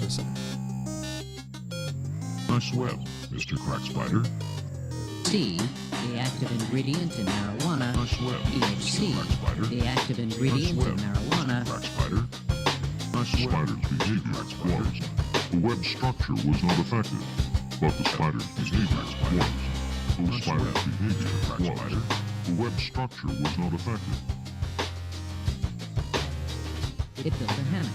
for a second. Nice web, Mr. Crack Spider. C, the active ingredient in marijuana. Nice web, THC, Mr. Crack Spider. the active ingredient Nice in web, marijuana. Mr. Crack Spider. Nice spider's behavior was. The web structure was not affected, but the spider's behavior was. The spider's behavior was. The web structure was not affected. It built a hammock.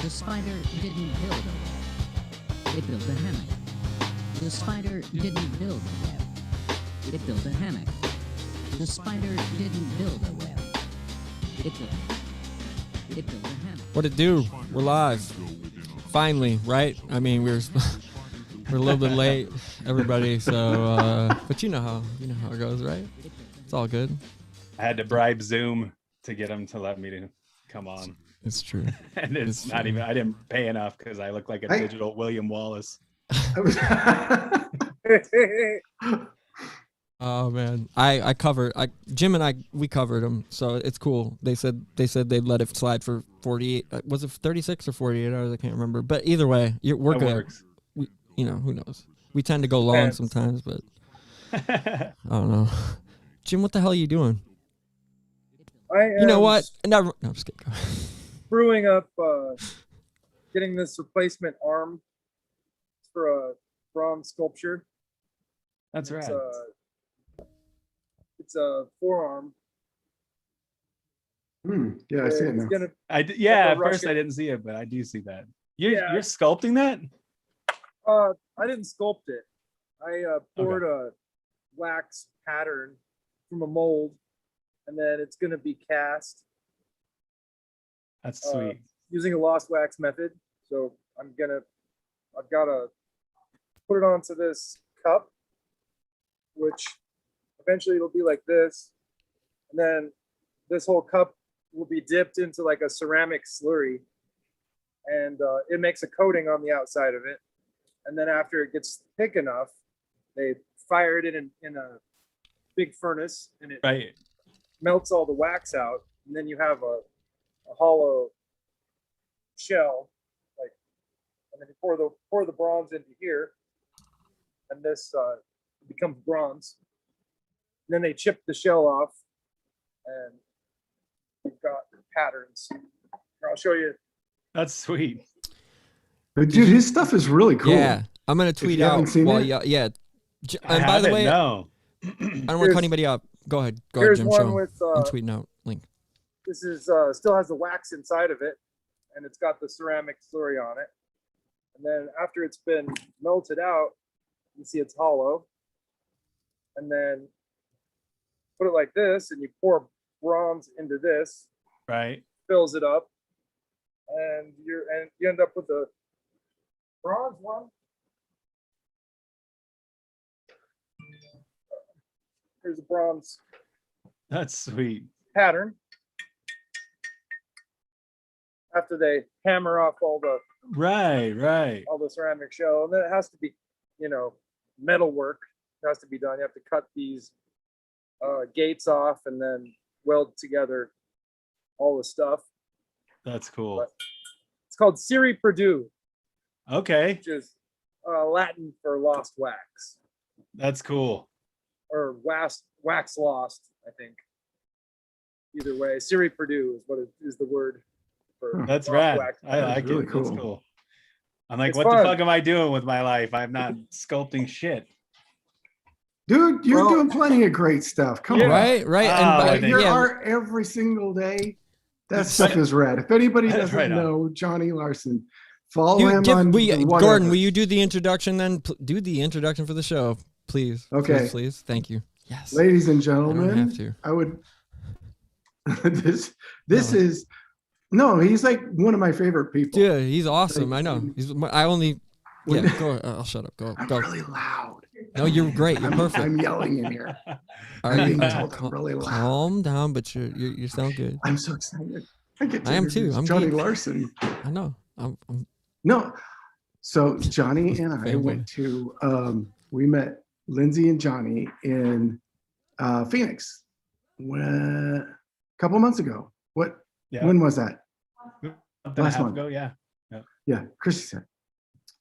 The spider didn't build a web. It built a hammock. The spider didn't build a web. It built a hammock. The spider didn't build a web. It built a hammock. What it do? We're live. Finally, right? I mean, we're a little bit late, everybody. So, but you know how it goes, right? It's all good. I had to bribe Zoom to get him to let me to come on. It's true. And it's not even, I didn't pay enough because I look like a digital William Wallace. Oh man, Jim and I we covered them, so it's cool. They said they'd let it slide for 48. Was it 36 or 48 hours? I can't remember. But either way, we're good. Who knows? We tend to go long sometimes, but I don't know. Jim, what the hell are you doing? You know what? No, I'm just kidding. Brewing up, getting this replacement arm for a bronze sculpture. That's right. It's a forearm. Yeah, I see it now. At first I didn't see it, but I do see that. You're sculpting that? I didn't sculpt it. I poured a wax pattern from a mold, and then it's gonna be cast. That's sweet. Using a lost wax method. So I've got to put it onto this cup, which eventually it'll be like this. And then this whole cup will be dipped into like a ceramic slurry, and it makes a coating on the outside of it. And then after it gets thick enough, they fire it in a big furnace, and it melts all the wax out. And then you have a hollow shell, and then you pour the bronze into here, and this becomes bronze. And then they chip the shell off, and you've got patterns. Here, I'll show you. That's sweet. But dude, his stuff is really cool. Yeah, I'm gonna tweet out. And by the way, no. I don't want to cut anybody up. Go ahead, Here's Jim. one Show with I'm tweeting out link. this is still has the wax inside of it, and it's got the ceramic slurry on it. And then after it's been melted out, you see it's hollow. And then put it like this, and you pour bronze into this, Right. fills it up, and you end up with a bronze one. Here's a bronze That's sweet. pattern. After they hammer off all the ceramic shell, and then it has to be, metal work. It has to be done. You have to cut these gates off and then weld together all the stuff. That's cool. But it's called Siri Purdue, Okay. which is Latin for lost wax, That's cool. or wax lost, I think. Either way, Siri Purdue is the word for That's lost rad. wax. I like really it. cool. That's cool. I'm like, It's what fun. the fuck am I doing with my life? I'm not sculpting shit. Dude, you're doing plenty of great stuff. Come on. Right. Oh, And Your art every single day. That stuff is rad. If anybody That's doesn't right on. know Johnny Larson, follow him on Gordon, whatever. will you do the introduction then? Do the introduction for the show, please. Okay. Please. Thank you. Yes. Ladies and I don't gentlemen, have to. I would. this is no. He's like one of my favorite people. Dude, he's awesome. Like, I know. I only. when- Yeah. Go. I'll shut up. Go. I'm Go. really loud. No, you're great. You're perfect. I'm yelling in here. Are I'm you? being told I'm really loud. Calm down, but you sound good. I'm so excited. I am too. introduce I'm Johnny geek. Larson. I know. I'm No. So Johnny and I Fanboy. went to, we met Lindsay and Johnny in Phoenix a couple months ago. Yeah. When was that? Month and a Last half month. ago, yeah. Yeah, Chrissy said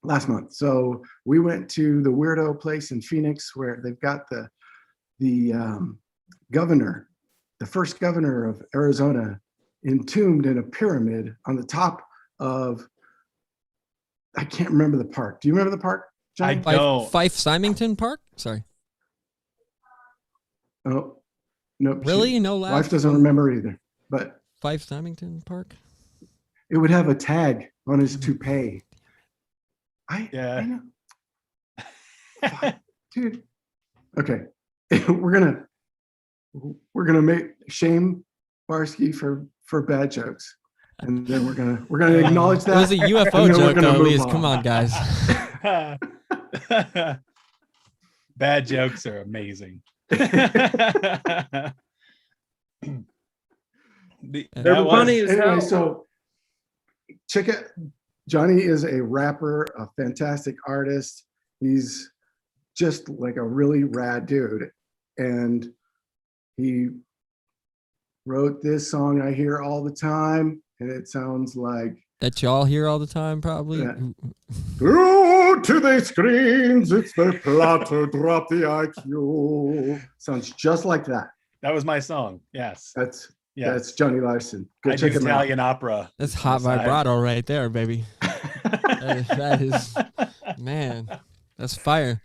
last month. So we went to the weirdo place in Phoenix where they've got the governor, the first governor of Arizona, entombed in a pyramid on the top of, I can't remember the park. Do you remember the park, John? I don't. Fife Symington Park? Sorry. Oh, no. Really? No laugh? Wife doesn't remember either. But Fife Symington Park? it would have a tag on his toupee. I know. Dude. Okay. We're gonna make shame Barski for bad jokes. And then we're gonna acknowledge that. It was a UFO joke at least. Come on, guys. Bad jokes are amazing. They're funny as hell. Anyway, so check it. Johnny is a rapper, a fantastic artist. He's just like a really rad dude. And he wrote this song I hear all the time. And it sounds like that y'all hear all the time, probably. Yeah. Through to the screens, it's the plot to drop the IQ. Sounds just like that. That was my song. Yes. That's Johnny Larson. Go I check do it Italian out. opera. That's hot vibrato right there, baby. that is, man, that's fire.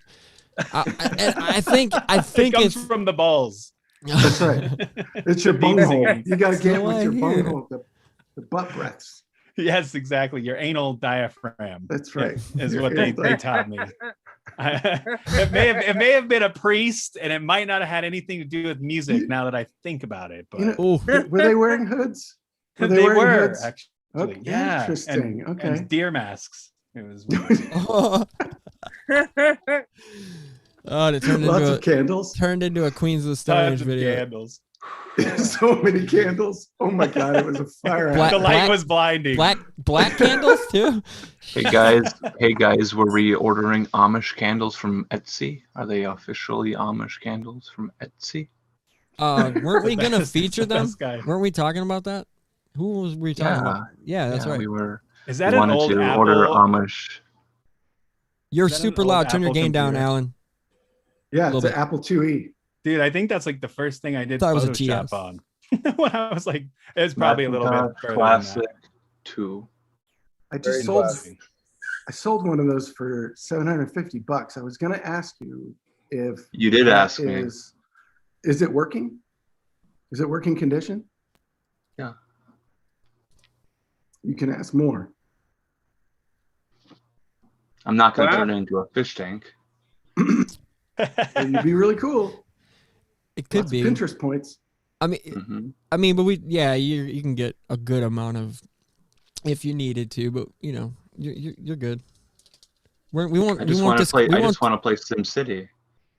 I think it comes it's from the balls. That's right. It's your bunghole. You got to get with your here. bunghole, the butt breaths. Yes, exactly. Your anal diaphragm. That's right. Is what they taught me. It may have been a priest, and it might not have had anything to do with music. Now that I think about it, but were they wearing hoods? They were actually. Okay, yeah, interesting. Okay, and deer masks. It was. Oh, it turned lots into of candles. Turned into a Queens of the Stone Age video. Candles. So many candles. Oh my god, it was a fire. The light was blinding. Black candles too. Hey guys, were we ordering Amish candles from Etsy? Are they officially Amish candles from Etsy? Weren't we gonna feature them? Guy. Weren't we talking about that? Who was we talking about? Yeah, that's right. We were. Is that an old to Apple? order Amish. You're super loud. Turn your gain down, Alan. Yeah, it's an Apple IIe. Dude, I think that's like the first thing I did Thought it was a Photoshop GS. on. When I was like, it was probably a little bit further classic than that. 2. I just sold one of those for $750. I was gonna ask you if you did ask me. Is it working? Is it working condition? Yeah. You can ask more. I'm not gonna turn it into a fish tank. It'd be really cool. It could Lots be of Pinterest points. I mean, but you can get a good amount of if you needed to, but you know, you're good. I just want to play SimCity.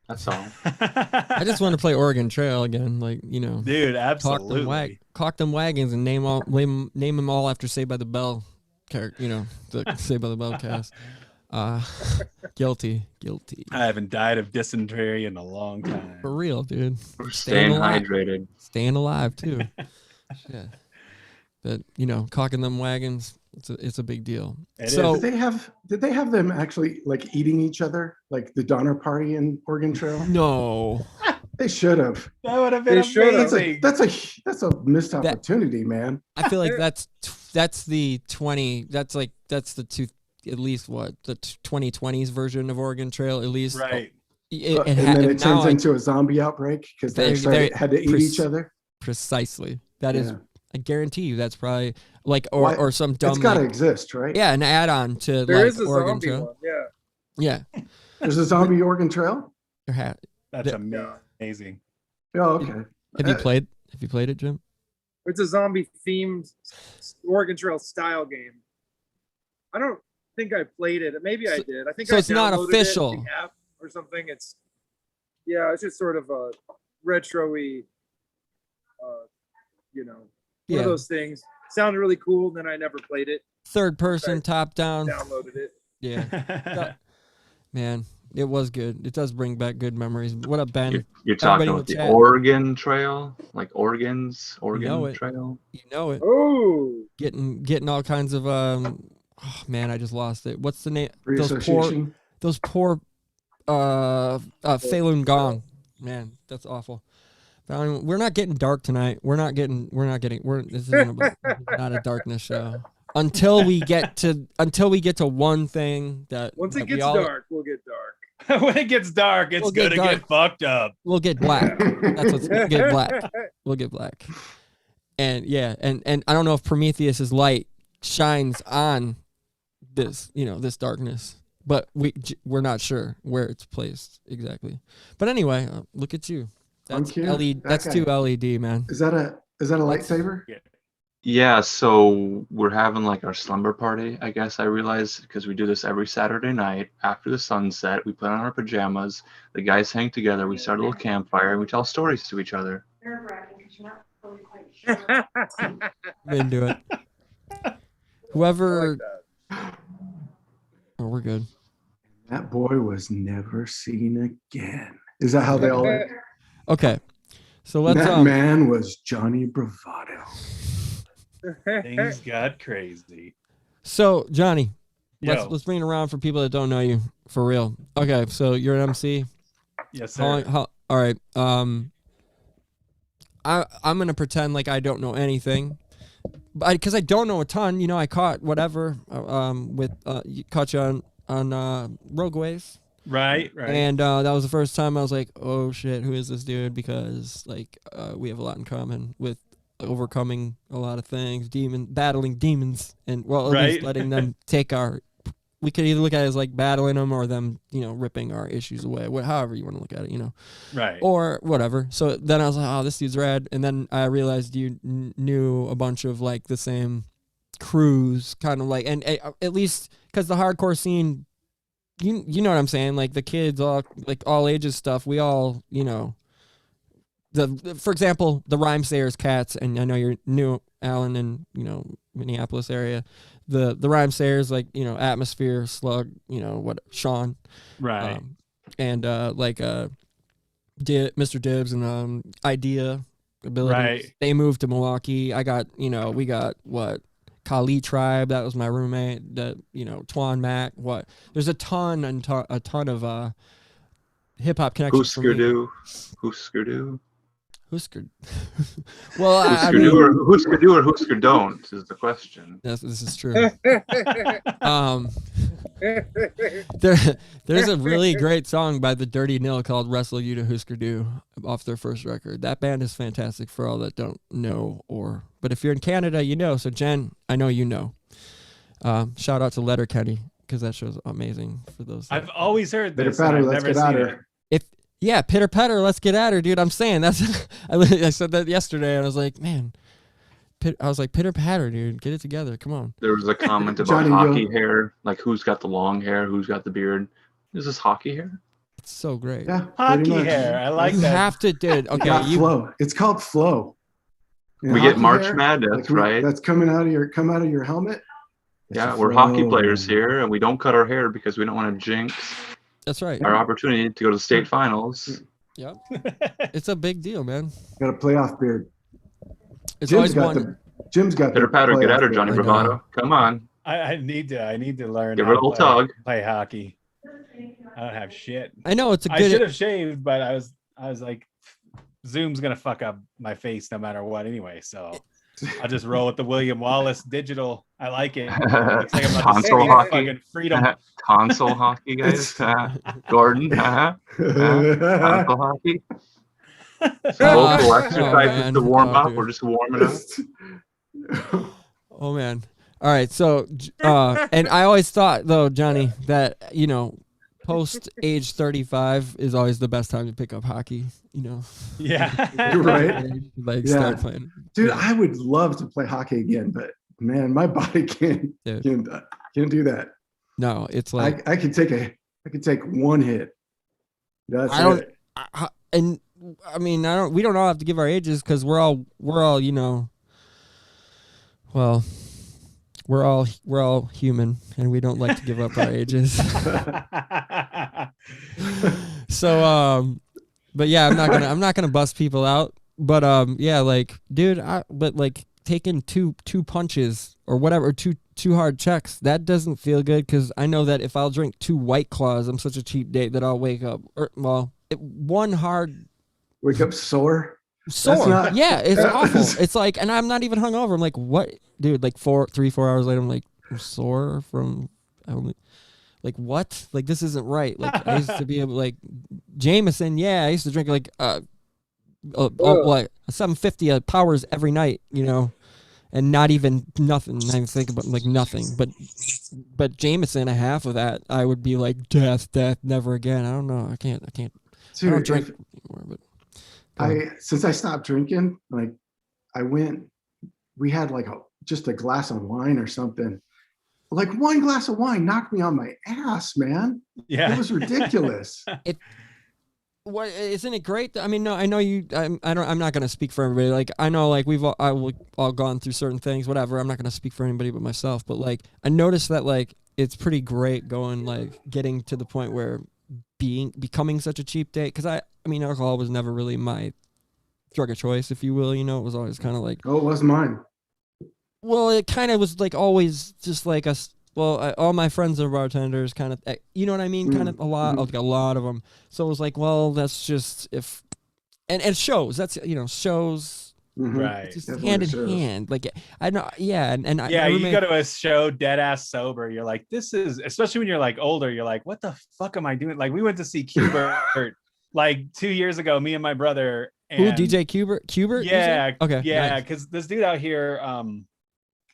That's all. I just want to play Oregon Trail again, like dude, absolutely. Cock them wagons and name them all after Saved by the Bell character. The Saved by the Bell cast. Guilty. I haven't died of dysentery in a long time. For real, dude. Staying hydrated. Staying alive too. Yeah. But cocking them wagons, it's a big deal. Did they have them actually like eating each other, like the Donner Party in Oregon Trail? No. They should have. That would have been amazing. That's a missed opportunity, man. I feel like that's the 20. That's the two. At least the 2020s version of Oregon Trail, at least. Right. And then it turns into a zombie outbreak because they had to eat each other. Precisely. That is, I guarantee you, that's probably or some dumb. It's got to exist, right? Yeah, an add-on to there is a Oregon zombie Trail. one, yeah. Yeah. There's a zombie Oregon Trail. That's amazing. Oh, okay. Have you played it, Jim? It's a zombie themed Oregon Trail style game. I don't think I played it. Maybe I did. I think so. I It's not downloaded official. the app or something. It's just sort of a retro-y, one of those things. Sounded really cool. Then I never played it. Third person, top down. Downloaded it. Yeah. Man, it was good. It does bring back good memories. What up, Ben? You're talking about the Oregon Trail, like Oregon Trail. You know it. Oh, Getting all kinds of Oh man, I just lost it. What's the name? Free Those association. poor Falun Gong. Man, that's awful. We're not getting dark tonight. This isn't not a darkness show. Until we get to one thing that Once that it gets we all, dark, we'll get dark. When it gets dark, it's We'll get gonna dark. get fucked up. we'll get black. That's what's we'll get black. We'll get black. And yeah, and I don't know if Prometheus's light shines on this, this darkness, but we're not sure where it's placed exactly. But anyway, look at you. That's cute. LED. That's guy. 2 LED, man. Is that a lightsaber? Yeah, so we're having like our slumber party, I guess I realized, because we do this every Saturday night after the sunset. We put on our pajamas, the guys hang together, we start a little campfire, and we tell stories to each other. I'm into it. Whoever. Oh, we're good. That boy was never seen again. Is that how they all? Okay, so let's. That man was Johnny Bravado. Things got crazy. So Johnny, Yo. let's bring it around for people that don't know you for real. Okay, so you're an MC. Yes, sir. All right. I'm gonna pretend like I don't know anything, because I don't know a ton. I caught whatever. Caught you on Rogueways. Right. And that was the first time I was like, oh shit, who is this dude? Because we have a lot in common with overcoming a lot of things, battling demons, and at least letting them take we could either look at it as like battling them or them, ripping our issues away, however you want to look at it, Right. or whatever. So then I was like, oh, this dude's rad. And then I realized you knew a bunch of like the same crews, kind of like, and at least because the hardcore scene, you know what I'm saying? Like the kids, all ages stuff, we all, for example, the Rhymesayers cats, and I know you're new, Alan, in Minneapolis area. The Rhymesayers, like Atmosphere, Slug, Sean, Right. and Mr. Dibbs and Idea Abilities. Right. They moved to Milwaukee. I got we got Kali Tribe, that was my roommate. That Twan Mac. There's a ton of hip hop connections. Husker-du. Husker. Well, Husker-du or Husker don't is the question. This is true. There's a really great song by the Dirty Nil called "Wrestle You to Husker-du" off their first record. That band is fantastic for all that don't know, but if you're in Canada, you know. So Jen, I know you know. Shout out to Letterkenny because that show's amazing for those. I've always heard this. Pitter patter, I've let's never get at seen her. it. Yeah, pitter patter, let's get at her, dude. I'm saying that's. I said that yesterday, and I was like, man. I was like, pitter patter, dude. Get it together. Come on. There was a comment about Johnny, hockey hair, like who's got the long hair, who's got the beard. Is this hockey hair? It's so great. Yeah, Hockey pretty much. hair. I like You that. have to, dude. You Okay, got flow. It's called flow. And We get hockey March hair, Madness, right? That's come out of your helmet. It's Yeah, a we're flow. hockey players here, and we don't cut our hair because we don't want to jinx That's right. our opportunity to go to the state finals. Yep. It's a big deal, man. Got a playoff beard. It's Jim's always got one. Jim's got Pitter the patter, get playoff at her, beard. Johnny I know. Bravado. Come on. I need to learn Give how her a to little tug. play hockey. I don't have shit. I know it's a I should good. have shaved, but I was like, Zoom's gonna fuck up my face no matter what anyway. So I'll just roll with the William Wallace digital. I like it. Looks like I'm about to Console scream hockey. fucking freedom. Console hockey, guys. Gordon. Console hockey. Local exercises man. to warm Oh, up. dude. We're just warming up. Oh man. All right. So, and I always thought though, Johnny, that post age 35 is always the best time to pick up hockey. Yeah. You're right. Like Yeah. start playing. Dude, Yeah. I would love to play hockey again, but man, my body can't Dude. can't do that. No, it's like I could take one hit. That's I don't- it. and I mean, we don't all have to give our ages because we're all well, we're all human and we don't like to give up our ages. So but yeah, I'm not gonna bust people out, but yeah, like dude, but like taking two punches or whatever, two too hard checks. That doesn't feel good because I know that if I'll drink 2 White Claws, I'm such a cheap date that I'll wake up. One hard Wake up sore. sore. not- Yeah, it's awful. It's like, and I'm not even hungover. I'm like, what, dude? Like 4 hours later, I'm like, I'm sore from. Like what? Like this isn't right. Like I used to be able like Jameson. Yeah, I used to drink like like 750 powers every night. You know. And not even nothing. Not even think about like nothing. But Jameson, a half of that, I would be like death, never again. I don't know. I can't. Dude, I don't drink anymore. But since I stopped drinking, like we had like just a glass of wine or something. Like 1 glass of wine knocked me on my ass, man. Yeah. It was ridiculous. what isn't it great? I mean, no, I know you. I'm not gonna speak for everybody. Like I know, like we've all gone through certain things. Whatever. I'm not gonna speak for anybody but myself. But like I noticed that like it's pretty great going like getting to the point where becoming such a cheap date. Because I mean, alcohol was never really my drug of choice, if you will. You know, it was always kind of like. Oh, it was mine. Well, it kind of was like always just like us. Well, all my friends are bartenders, kind of. You know what I mean? Kind of a lot, like a lot of them. So it was like, well, that's just if, and shows. That's shows. Right. Just Definitely hand in shows. hand. Like I know, yeah, and yeah, you go to a show dead ass sober. You're like, this is, especially when you're like older. You're like, what the fuck am I doing? Like we went to see Cubert like 2 years ago. Me and my brother. And, who DJ Cubert? Yeah. Okay. Yeah, nice. because this dude out here,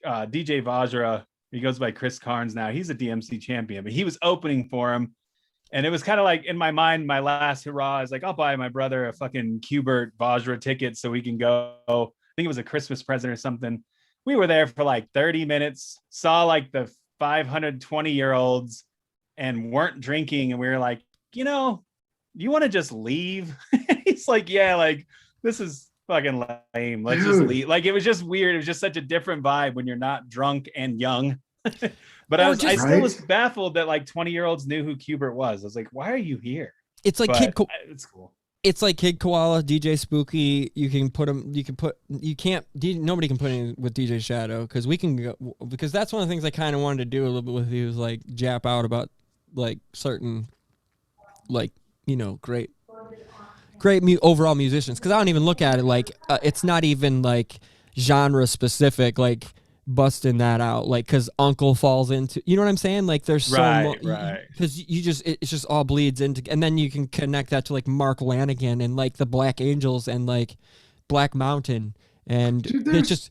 DJ Vajra, he goes by Chris Carnes now. He's a DMC champion, but he was opening for him. And it was kind of like in my mind, my last hurrah is like, I'll buy my brother a fucking Cubert Vajra ticket so we can go. I think it was a Christmas present or something. We were there for like 30 minutes, saw like the 520-year-olds and weren't drinking. And we were like, you want to just leave? He's like, yeah, like this is fucking lame. Let's just leave. Like it was just weird. It was just such a different vibe when you're not drunk and young. But I still was baffled that like 20-year-olds knew who Cubert was. I was like, why are you here? It's like it's cool. It's like Kid Koala, DJ Spooky. You can put them. Nobody can put in with DJ Shadow because we can go, because that's one of the things I kind of wanted to do a little bit with you, is like jap out about like certain like great overall musicians, because I don't even look at it like it's not even like genre specific, like busting that out, like because Uncle falls into, you know what I'm saying, like there's so much, because it just all bleeds into, and then you can connect that to like Mark Lanigan and like the Black Angels and like Black Mountain, and dude, there's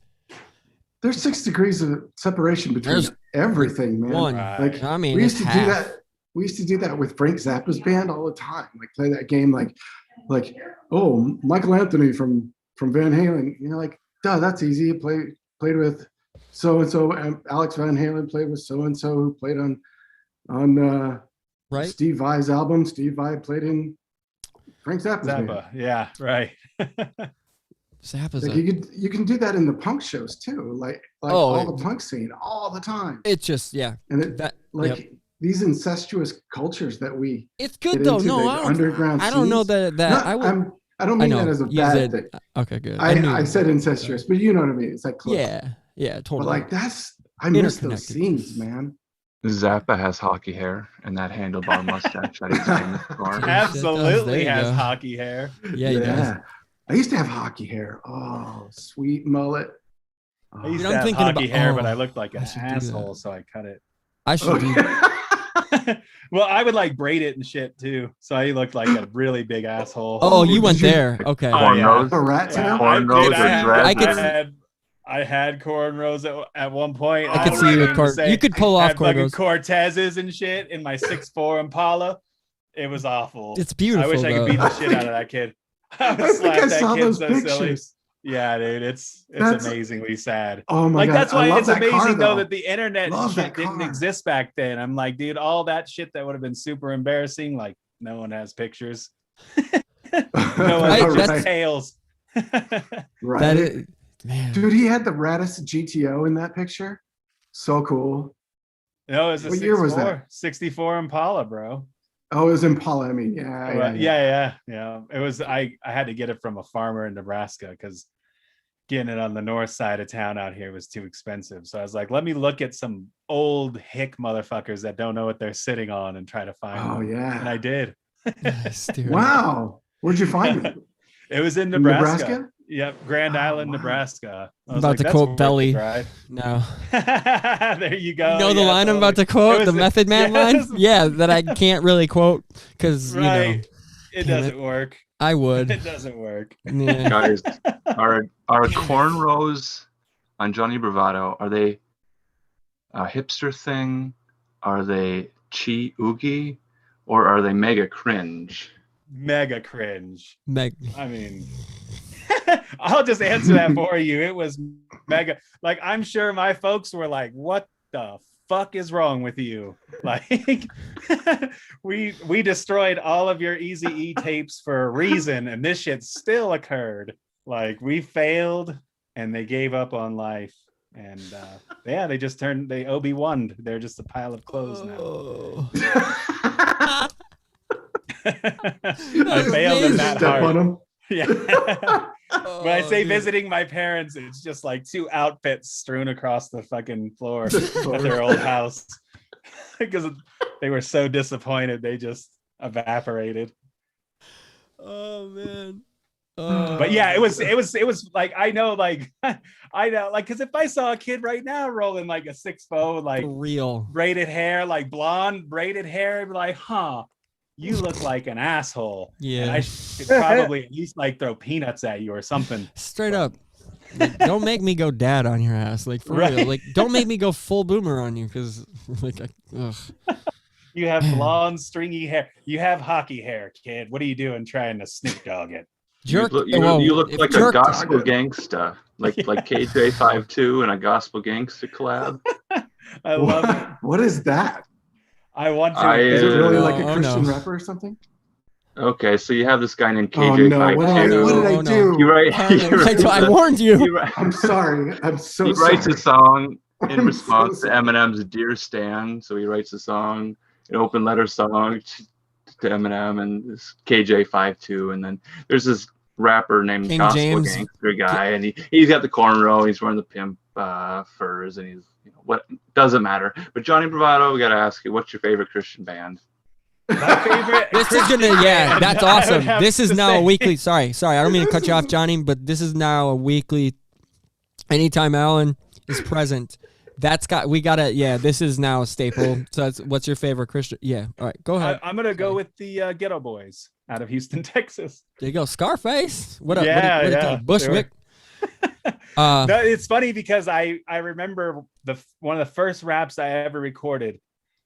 6 degrees of separation between everything, man. Like I mean, we used to do that. We used to do that with Frank Zappa's band all the time. Like play that game, like, oh, Michael Anthony from Van Halen. Like, duh, that's easy. Played with so and so. Alex Van Halen played with so and so who played on right Steve Vai's album. Steve Vai played in Frank Zappa's band. Yeah, right. Zappa's like you can do that in the punk shows too. Like all the punk scene all the time. It's just these incestuous cultures that we it's good though. No, I don't know that I don't mean that as a bad thing. Okay, good. I said incestuous, but you know what I mean. It's like close. Yeah, totally. But like I miss those scenes, man. Zappa has hockey hair and that handlebar mustache that he's famous for. Absolutely has hockey hair. Yeah, he does. I used to have hockey hair. Oh, sweet mullet. I used to have hockey hair, but I looked like an asshole, so I cut it. I should do Well, I would like braid it and shit too, so I looked like a really big asshole. Oh, you went there. Okay. Cornrows. A rat tail? I had cornrows at one point. I could see you with cornrows. You could pull off cornrows. Cortezes and shit in my 6'4" Impala. It was awful. It's beautiful. I wish I could beat the shit out of that kid. I would slap that kid so silly. Yeah, dude, it's amazingly sad. Oh my God. God. That's why it's amazing car, though that the internet shit didn't exist back then. I'm like, dude, all that shit that would have been super embarrassing, like no one has pictures. No one has tails. Right. That is, man. Dude, he had the raddest GTO in that picture. So cool. No, it was a what year was that? 64 Impala, bro. Oh, it was Impala. I mean, yeah. It was. I had to get it from a farmer in Nebraska because getting it on the north side of town out here was too expensive. So I was like, let me look at some old hick motherfuckers that don't know what they're sitting on and try to find them. Oh yeah. And I did. Nice, dude. Wow. Where'd you find it? It was in In Nebraska. Yep, Grand Oh, Island, wow. Nebraska. I I'm was about like, to "That's quote worth Belly." the drive." No. There you go. You know the Yeah, line I'm about to totally. quote, It the was Method Man yes. line? Yeah, that I can't really quote because, you know, Right. It Damn doesn't work. I would. It doesn't work. Yeah. Guys, are cornrows on Johnny Bravado, are they a hipster thing? Are they chi oogie? Or are they mega cringe? Mega cringe. Meg. I mean, I'll just answer that for you. It was mega. Like, I'm sure my folks were like, what the fuck is wrong with you? Like, we destroyed all of your Easy E tapes for a reason, and this shit still occurred. Like, we failed and they gave up on life. And yeah, they just turned, they Obi-Wan'd. They're just a pile of clothes now. Oh. I failed in that Step on part. them. Yeah. When I say visiting my parents, it's just like 2 outfits strewn across the fucking floor of their old house because they were so disappointed they just evaporated. Oh man. But yeah, it was like, I know, like because if I saw a kid right now rolling like a 6'0", like For real. braided hair, like blonde braided hair, I'd be like, huh, you look like an asshole. Yeah. And I should probably at least like throw peanuts at you or something. Straight up. Like, don't make me go dad on your ass. Like, for real. Right. Like, don't make me go full boomer on you because, like, ugh. You have blonde, stringy hair. You have hockey hair, kid. What are you doing trying to Snoop Dogg it? Jerk. You look if like jerk- a gospel gangsta, like KJ52 and a gospel gangsta collab. I love it. What is that? I want to. Is it really like Oh, a Christian no. rapper or something? Okay, so you have this guy named Oh no! KJ52. What did I Oh, no. do? You write. I warned you. I'm sorry. I'm so He sorry. writes a song in I'm response so to Eminem's "Dear Stan." So he writes a song, an open letter song to Eminem and this KJ52, and then there's this rapper named King Gospel James. Gangster guy, and he's got the cornrow, he's wearing the pimp furs, and he's what doesn't matter. But Johnny Bravado, we gotta ask you, what's your favorite Christian band? My favorite. This is gonna, yeah, that's I would awesome. have This is to now a say- weekly. Sorry, I don't mean to cut you off, Johnny, but this is now a weekly. Anytime Alan is present, this is now a staple. So that's, what's your favorite Christian? Yeah, all right, go ahead. I'm gonna go with the Ghetto Boys out of Houston, Texas. There you go, Scarface. What up? Yeah, what yeah. Bushwick. No, it's funny because I remember one of the first raps I ever recorded.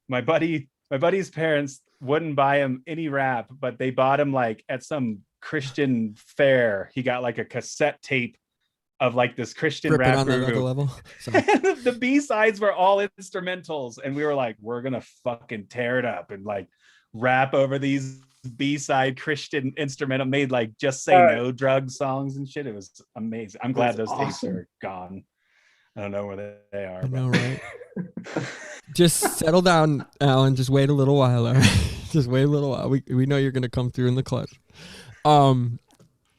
My buddy's parents wouldn't buy him any rap, but they bought him like at some Christian fair. He got like a cassette tape of like this Christian Rip it rap on the other group. level. Sorry. The B-sides were all instrumentals, and we were like, we're gonna fucking tear it up and like rap over these B-side Christian instrumental, made like Just Say No drug songs and shit. It was amazing. I'm glad That's those tapes awesome. are gone. I don't know where they are. I but- know, right? Just settle down, Alan. Just wait a little while. All right? Just wait a little while. We know you're gonna come through in the clutch. Oh,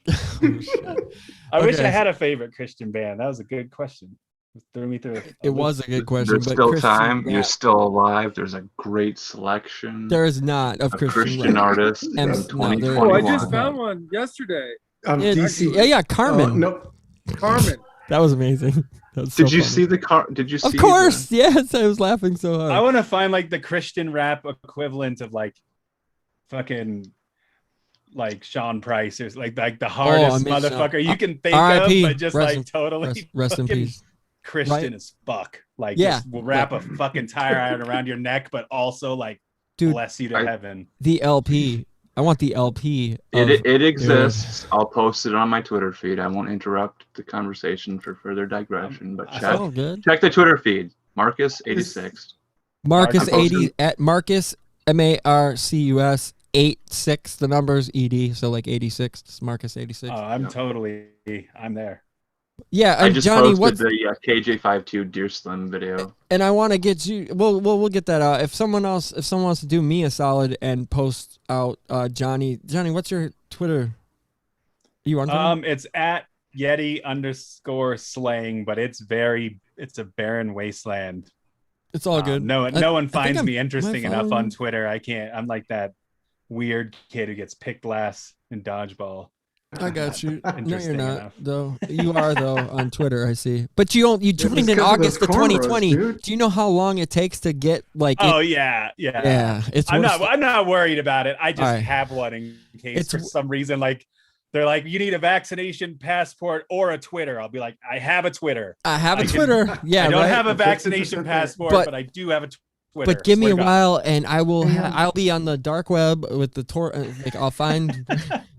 shit. I wish Okay. I had a favorite Christian band. That was a good question. It threw me through. It was a good question. There's but still Christian time. You're rap- still alive. There's a great selection There is not of of Christian, Christian rap. artists in No, there- 2021. Oh, I just found one yesterday. Yeah, DC. yeah, Carmen. Oh, no. Carmen. That was amazing. That was so Did you funny. see the car? Did you see? Of course, yes. I was laughing so hard. I want to find like the Christian rap equivalent of like fucking like Sean Price or like the hardest miss motherfucker you can think R.I.P. of, but just Rest like in- totally Rest in fucking peace. Christian Right? as fuck. Like, Yeah. just will wrap a fucking tire iron around your neck, but also like Dude, bless you to heaven. the LP. I want the LP. Of, It exists. I'll post it on my Twitter feed. I won't interrupt the conversation for further digression, but I check, oh, good. check the Twitter feed. Marcus86. Marcus I posted- 80 at Marcus Marcus 86. The numbers ED, so like 86. It's Marcus 86. I'm Yeah. I'm there. Yeah, I and just Johnny, posted what's the KJ52 Deer Slim video. and I want to get you. We'll get that out. If someone wants to do me a solid and post out Johnny, what's your Twitter? Are you on Twitter? It's at Yeti underscore slang, but it's a barren wasteland. It's all good. No one finds me my interesting enough on phone- Twitter. I can't. I'm like that weird kid who gets picked last in dodgeball. I got you. No, you're Interesting not enough. though. You are though on Twitter. I see. But you was joined in 'cause of August those of cornrows, 2020. dude. Do you know how long it takes to get like? Oh yeah. Yeah. It's I'm worse. not worried about it. I just All right. have one in case It's- for some reason. Like they're like, you need a vaccination passport or a Twitter. I'll be like, I have a Twitter. I have a I can- Twitter. Yeah, I don't right? have a 50% vaccination there. passport, But- but I do have a Twitter. But give me Swear a to God. while, and I will. I'll be on the dark web with the like I'll find.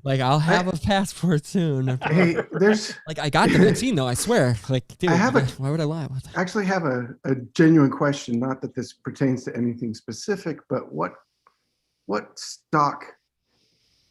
Like I'll have a passport soon. Hey, there's Like I got the vaccine though. I swear. Like dude, I have a- why would I lie? actually have a genuine question. Not that this pertains to anything specific, but what stock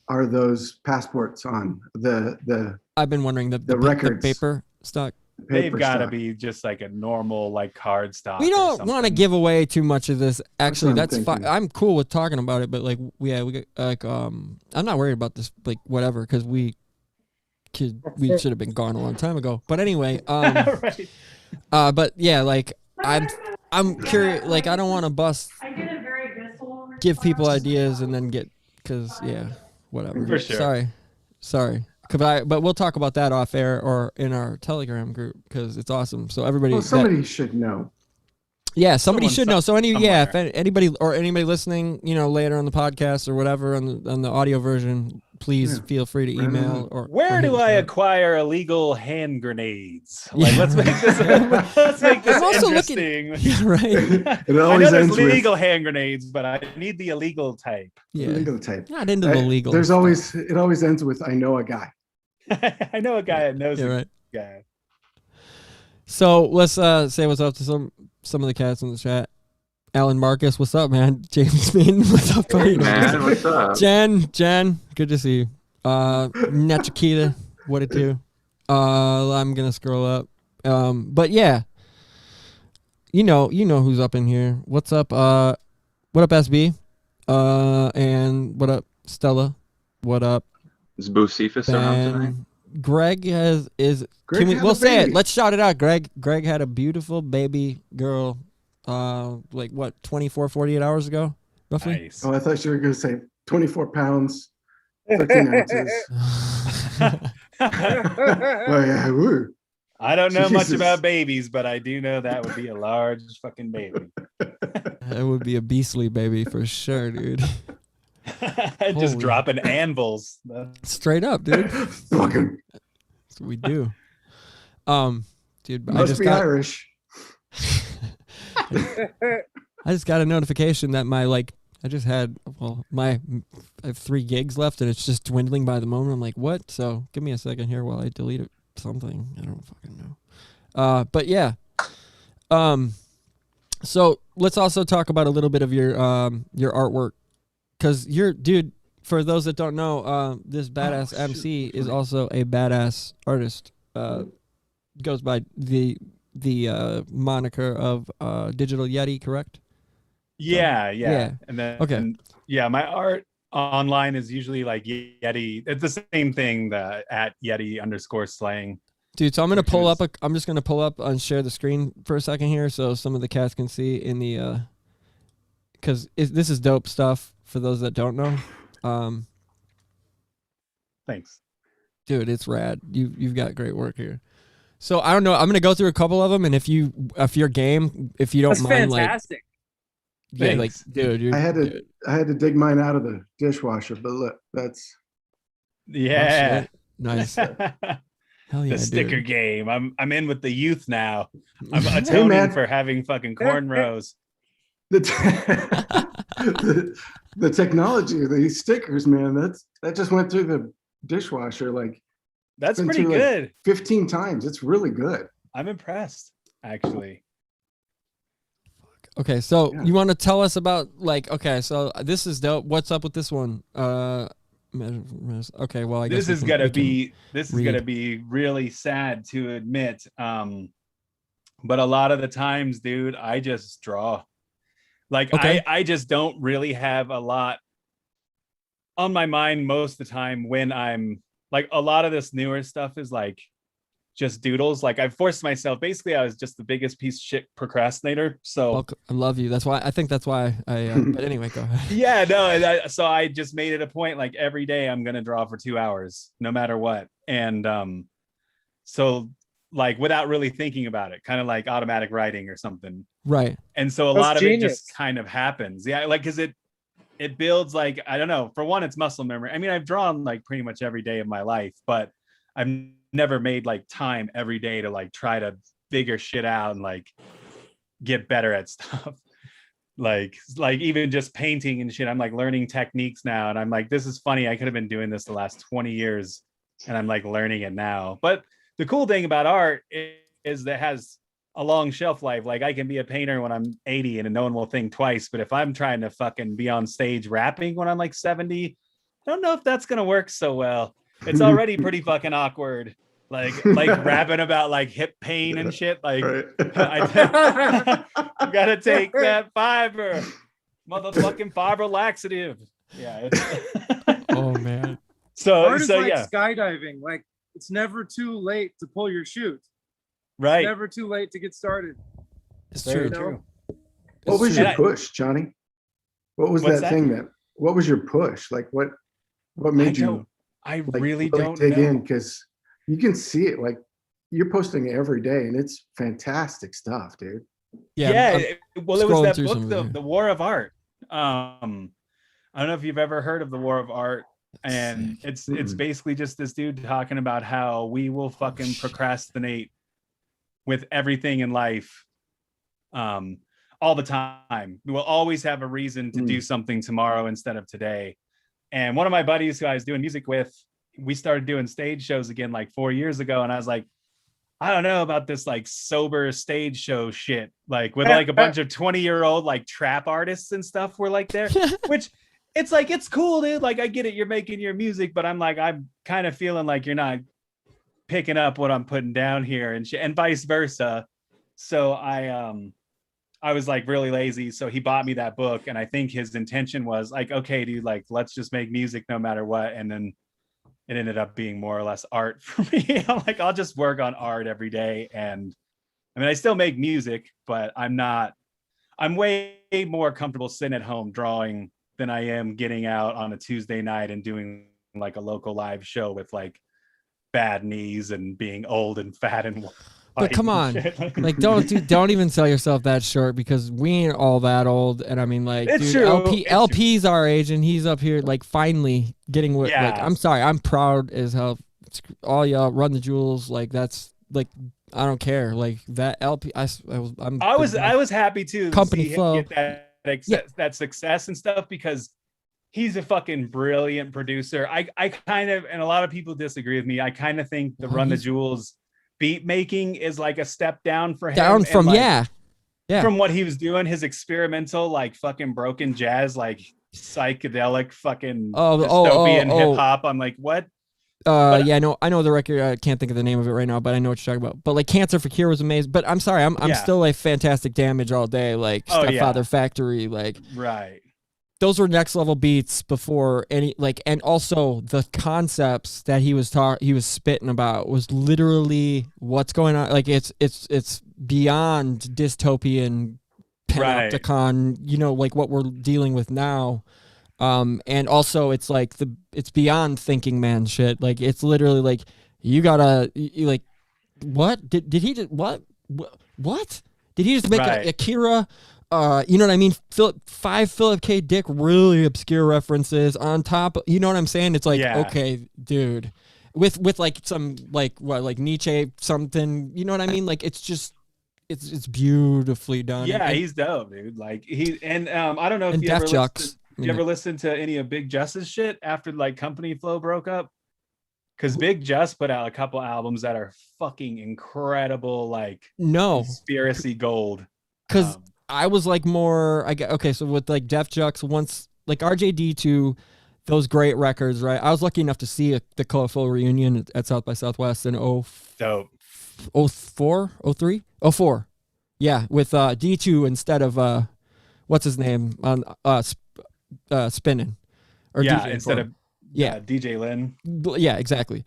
are those passports on? The I've been wondering the records. paper stock. They've paper got to stock? be just like a normal like card stock. We or don't want to something. give away too much of this. Actually, what I'm that's fine. thinking. I'm cool with talking about it, but like, we got, like, I'm not worried about this, like, whatever, because we should have been gone a long time ago. But anyway, Right. but yeah, like, I'm curious. Like, I don't want to give people ideas and then because yeah, whatever. For sure. Sorry. But we'll talk about that off air or in our Telegram group because it's awesome. So everybody, Well, somebody should know. yeah, somebody should know. So somewhere. if anybody listening, later on the podcast or whatever on the audio version, please Yeah. feel free to Right email on. or. Where or do hit us I up. acquire illegal hand grenades? Like, Yeah. let's make this I'm also looking- interesting. Yeah, right. It I know always there's ends with legal hand grenades, but I need the illegal type. Yeah. legal type. Not into the legal. There's stuff. it always ends with I know a guy. I know a guy that knows Yeah, a right. guy. So let's say what's up to some of the cats in the chat. Alan Marcus, what's up, man? James Maiden, what's up, buddy? Man, what's up? Jen, good to see you. Nachikita, what it do? I'm gonna scroll up. But yeah, you know who's up in here. What's up? What up, SB? And what up, Stella? What up, Is Bocephus around tonight? Ben? Greg is. Greg had We'll a say it. baby. Let's shout it out. Greg had a beautiful baby girl. Like what? 24, 48 hours ago, roughly. Nice. Oh, I thought you were going to say 24 pounds, 13 ounces. Well, yeah, woo. I don't know much Jesus. about babies, but I do know that would be a large fucking baby. That would be a beastly baby for sure, dude. Just Holy. dropping anvils. Straight up, dude. Fucking That's what we do. Dude, I must just be got Irish. I just got a notification that I have 3 gigs left and it's just dwindling by the moment. I'm like, what? So give me a second here while I delete something. I don't fucking know. But yeah. So let's also talk about a little bit of your artwork. Cause dude, for those that don't know, this badass MC is also a badass artist. Goes by the moniker of Digital Yeti, correct? Yeah. And then Okay. My art online is usually like Yeti. It's the same thing at Yeti_slang. Dude, so I'm gonna Which pull is- up. I'm just gonna pull up and share the screen for a second here, so some of the cats can see in the. Because this is dope stuff for those that don't know. Thanks. Dude, it's rad. You've got great work here. So I don't know. I'm gonna go through a couple of them, and if you're game, if you don't That's mind, fantastic. like, yeah, like, Thanks. dude, you're, I had to dude. I had to dig mine out of the dishwasher, but look, that's Yeah. Nice. Hell yeah, The sticker dude. game. I'm in with the youth now. I'm Hey, atoning man. for having fucking cornrows. the, the technology of these stickers, man. That just went through the dishwasher like That's been pretty through, like, good. 15 times. It's really good. I'm impressed, actually. Okay, so Yeah. you want to tell us about so this is dope. What's up with this one? Okay, well I guess This we is can- gonna we can- be really sad to admit. But a lot of the times, dude, I just draw. Like Okay. I just don't really have a lot on my mind most of the time when I'm like a lot of this newer stuff is like just doodles. Like I forced myself. Basically, I was just the biggest piece of shit procrastinator. So Well, I love you. That's why I think that's why I. But anyway, go ahead. yeah, no. So I just made it a point. Like every day, I'm gonna draw for 2 hours, no matter what. And so like without really thinking about it, kind of like automatic writing or something. Right. And so a That's lot of genius. it just kind of happens. Yeah, like because it builds like I don't know. For one, it's muscle memory. I mean, I've drawn like pretty much every day of my life, but I've never made like time every day to like try to figure shit out and like get better at stuff. like even just painting and shit. I'm like learning techniques now, and I'm like, this is funny. I could have been doing this the last 20 years, and I'm like learning it now. But the cool thing about art is that it has a long shelf life. Like I can be a painter when I'm 80 and no one will think twice. But if I'm trying to fucking be on stage rapping when I'm like 70, I don't know if that's gonna work so well. It's already pretty fucking awkward. Like rapping about like hip pain and shit. Like Right. I gotta take that fiber, motherfucking fiber laxative. Yeah. Oh man. Art is So like yeah, skydiving. Like it's never too late to pull your chute. right. It's never too late to get started. It's Very true. true. What was true. your push, Johnny? What was What's that that? thing what was your push? Like what made you I like really really don't dig know. in? Because you can see it, like you're posting it every day and it's fantastic stuff, dude. Yeah. Well, it was scrolling that through book, some of it. the War of Art. I don't know if you've ever heard of the War of Art, and it's Mm-mm. basically just this dude talking about how we will fucking procrastinate with everything in life, all the time. We will always have a reason to do something tomorrow instead of today. And one of my buddies who I was doing music with, we started doing stage shows again like 4 years ago, and I was like, I don't know about this like sober stage show shit, like with like a bunch of 20-year-old like trap artists and stuff were like there, which it's like, it's cool, dude. Like I get it, you're making your music, but I'm like, I'm kind of feeling like you're not picking up what I'm putting down here and shit, and vice versa. So I was like really lazy. So he bought me that book, and I think his intention was like, okay, dude, like let's just make music no matter what. And then it ended up being more or less art for me. I'm like, I'll just work on art every day. And I mean, I still make music, but I'm way more comfortable sitting at home drawing than I am getting out on a Tuesday night and doing like a local live show with like bad knees and being old and fat and But come on, like don't even sell yourself that short, because we ain't all that old. And I mean, like, It's dude, true. LP's our age, and he's up here like finally getting what. Yeah. Like, I'm sorry, I'm proud as hell. All y'all run the jewels. Like that's like I don't care. Like that LP, I was happy too. To Company see him flow. get that success and stuff, because he's a fucking brilliant producer. I kind of, and a lot of people disagree with me, I kind of think the Run the Jewels beat making is like a step down for him. Down from like, yeah. From what he was doing, his experimental like fucking broken jazz, like psychedelic fucking dystopian hip hop. I'm like, what? Yeah, I know the record. I can't think of the name of it right now, but I know what you're talking about. But like Cancer for Cure was amazing. But I'm sorry, I'm still like Fantastic Damage all day, like Stepfather Factory, like right. Those were next level beats before any like, and also the concepts that he was spitting about was literally what's going on. Like it's beyond dystopian panopticon, you know, like what we're dealing with now. And also it's like it's beyond thinking man shit. Like it's literally like you gotta like what did he just what did he just make an Akira? You know what I mean? Philip K. Dick, really obscure references on top. You know what I'm saying? It's like, okay, dude, with like some like Nietzsche something. You know what I mean? Like it's just it's beautifully done. Yeah, and he's dope, dude. Like I don't know if and you ever listened to any of Big Just's shit after like Company Flow broke up. Because Big Just put out a couple albums that are fucking incredible, like conspiracy gold. Because I was like more, so with like Def Jux, once like RJD2, those great records, right? I was lucky enough to see the colorful reunion at South by Southwest in 04, 03, 04. Yeah, with D2 instead of what's his name on spinning, or yeah, DJ instead of DJ Lynn. Yeah, exactly.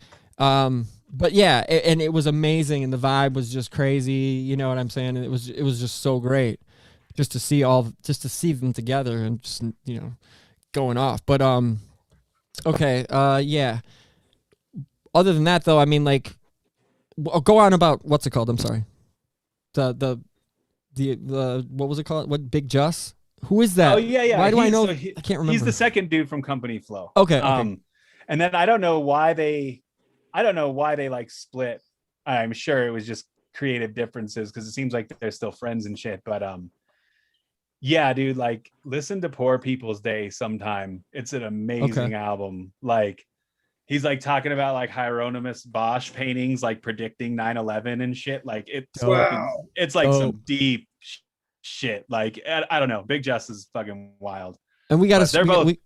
But yeah, and it was amazing, and the vibe was just crazy. You know what I'm saying? And it was just so great, just to see them together and just going off. But okay, yeah. Other than that, though, I mean, like, go on about what's it called? I'm sorry. The what was it called? What Big Just? Who is that? Oh yeah. Why do I know? I can't remember. He's the second dude from Company Flow. Okay. And then I don't know why they like split. I'm sure it was just creative differences because it seems like they're still friends and shit. But yeah, dude, like listen to Poor People's Day sometime. It's an amazing album. Like he's like talking about like Hieronymus Bosch paintings, like predicting 9/11 and shit. Like it's like some deep shit. Like I don't know. Big Just is fucking wild. And we got to.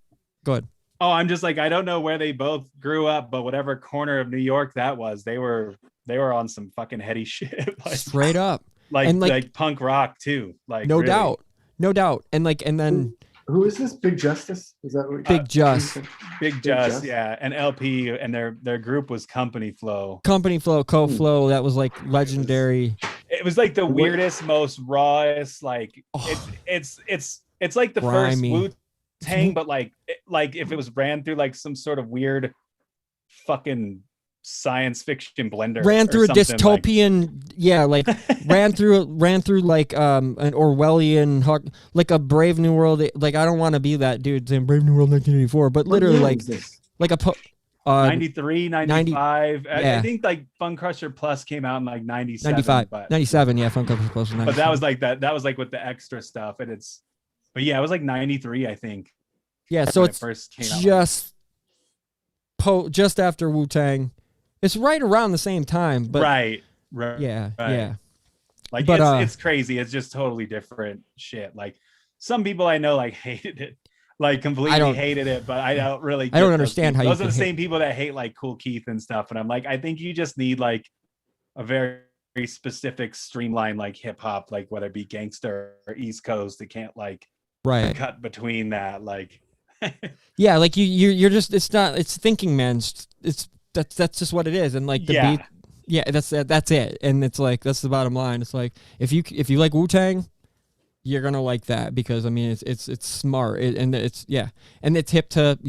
Go ahead. Oh, I'm just like, I don't know where they both grew up, but whatever corner of New York that was, they were on some fucking heady shit. Like, straight up. Like punk rock too. Like no doubt. And then who is this? Big Justice? Is that what Big Just? Big Just, yeah. And LP and their group was Company Flow. Co-Flow. That was like legendary. It was like the weirdest, most rawest, like it's like the grimy. first Wu-Tang, but like if it was ran through like some sort of weird fucking science fiction blender, ran through a dystopian, like ran through like an Orwellian, like a Brave New World. Like I don't want to be that dude saying Brave New World 1984, but literally like a 93, 95. I think like Fun Crusher Plus came out in like 97. 97, yeah, Fun Crusher Plus. But that was like that was like with the extra stuff, and but yeah, it was like 93, I think. Yeah, so it's first came just just after Wu-Tang. It's right around the same time, but right. Yeah. Like it's crazy. It's just totally different shit. Like some people I know like hated it, like completely hated it, but I don't really. I don't understand how those are the same people that hate like Cool Keith and stuff. And I'm like, I think you just need like a very specific streamline like hip hop, like whether it be gangster or East Coast. It can't like cut between that. Like yeah, like you're just it's thinking man's that's just what it is. And like the beat, yeah, that's it. And it's like that's the bottom line. It's like if you like Wu-Tang, you're gonna like that because I mean it's smart and it's and it's hip to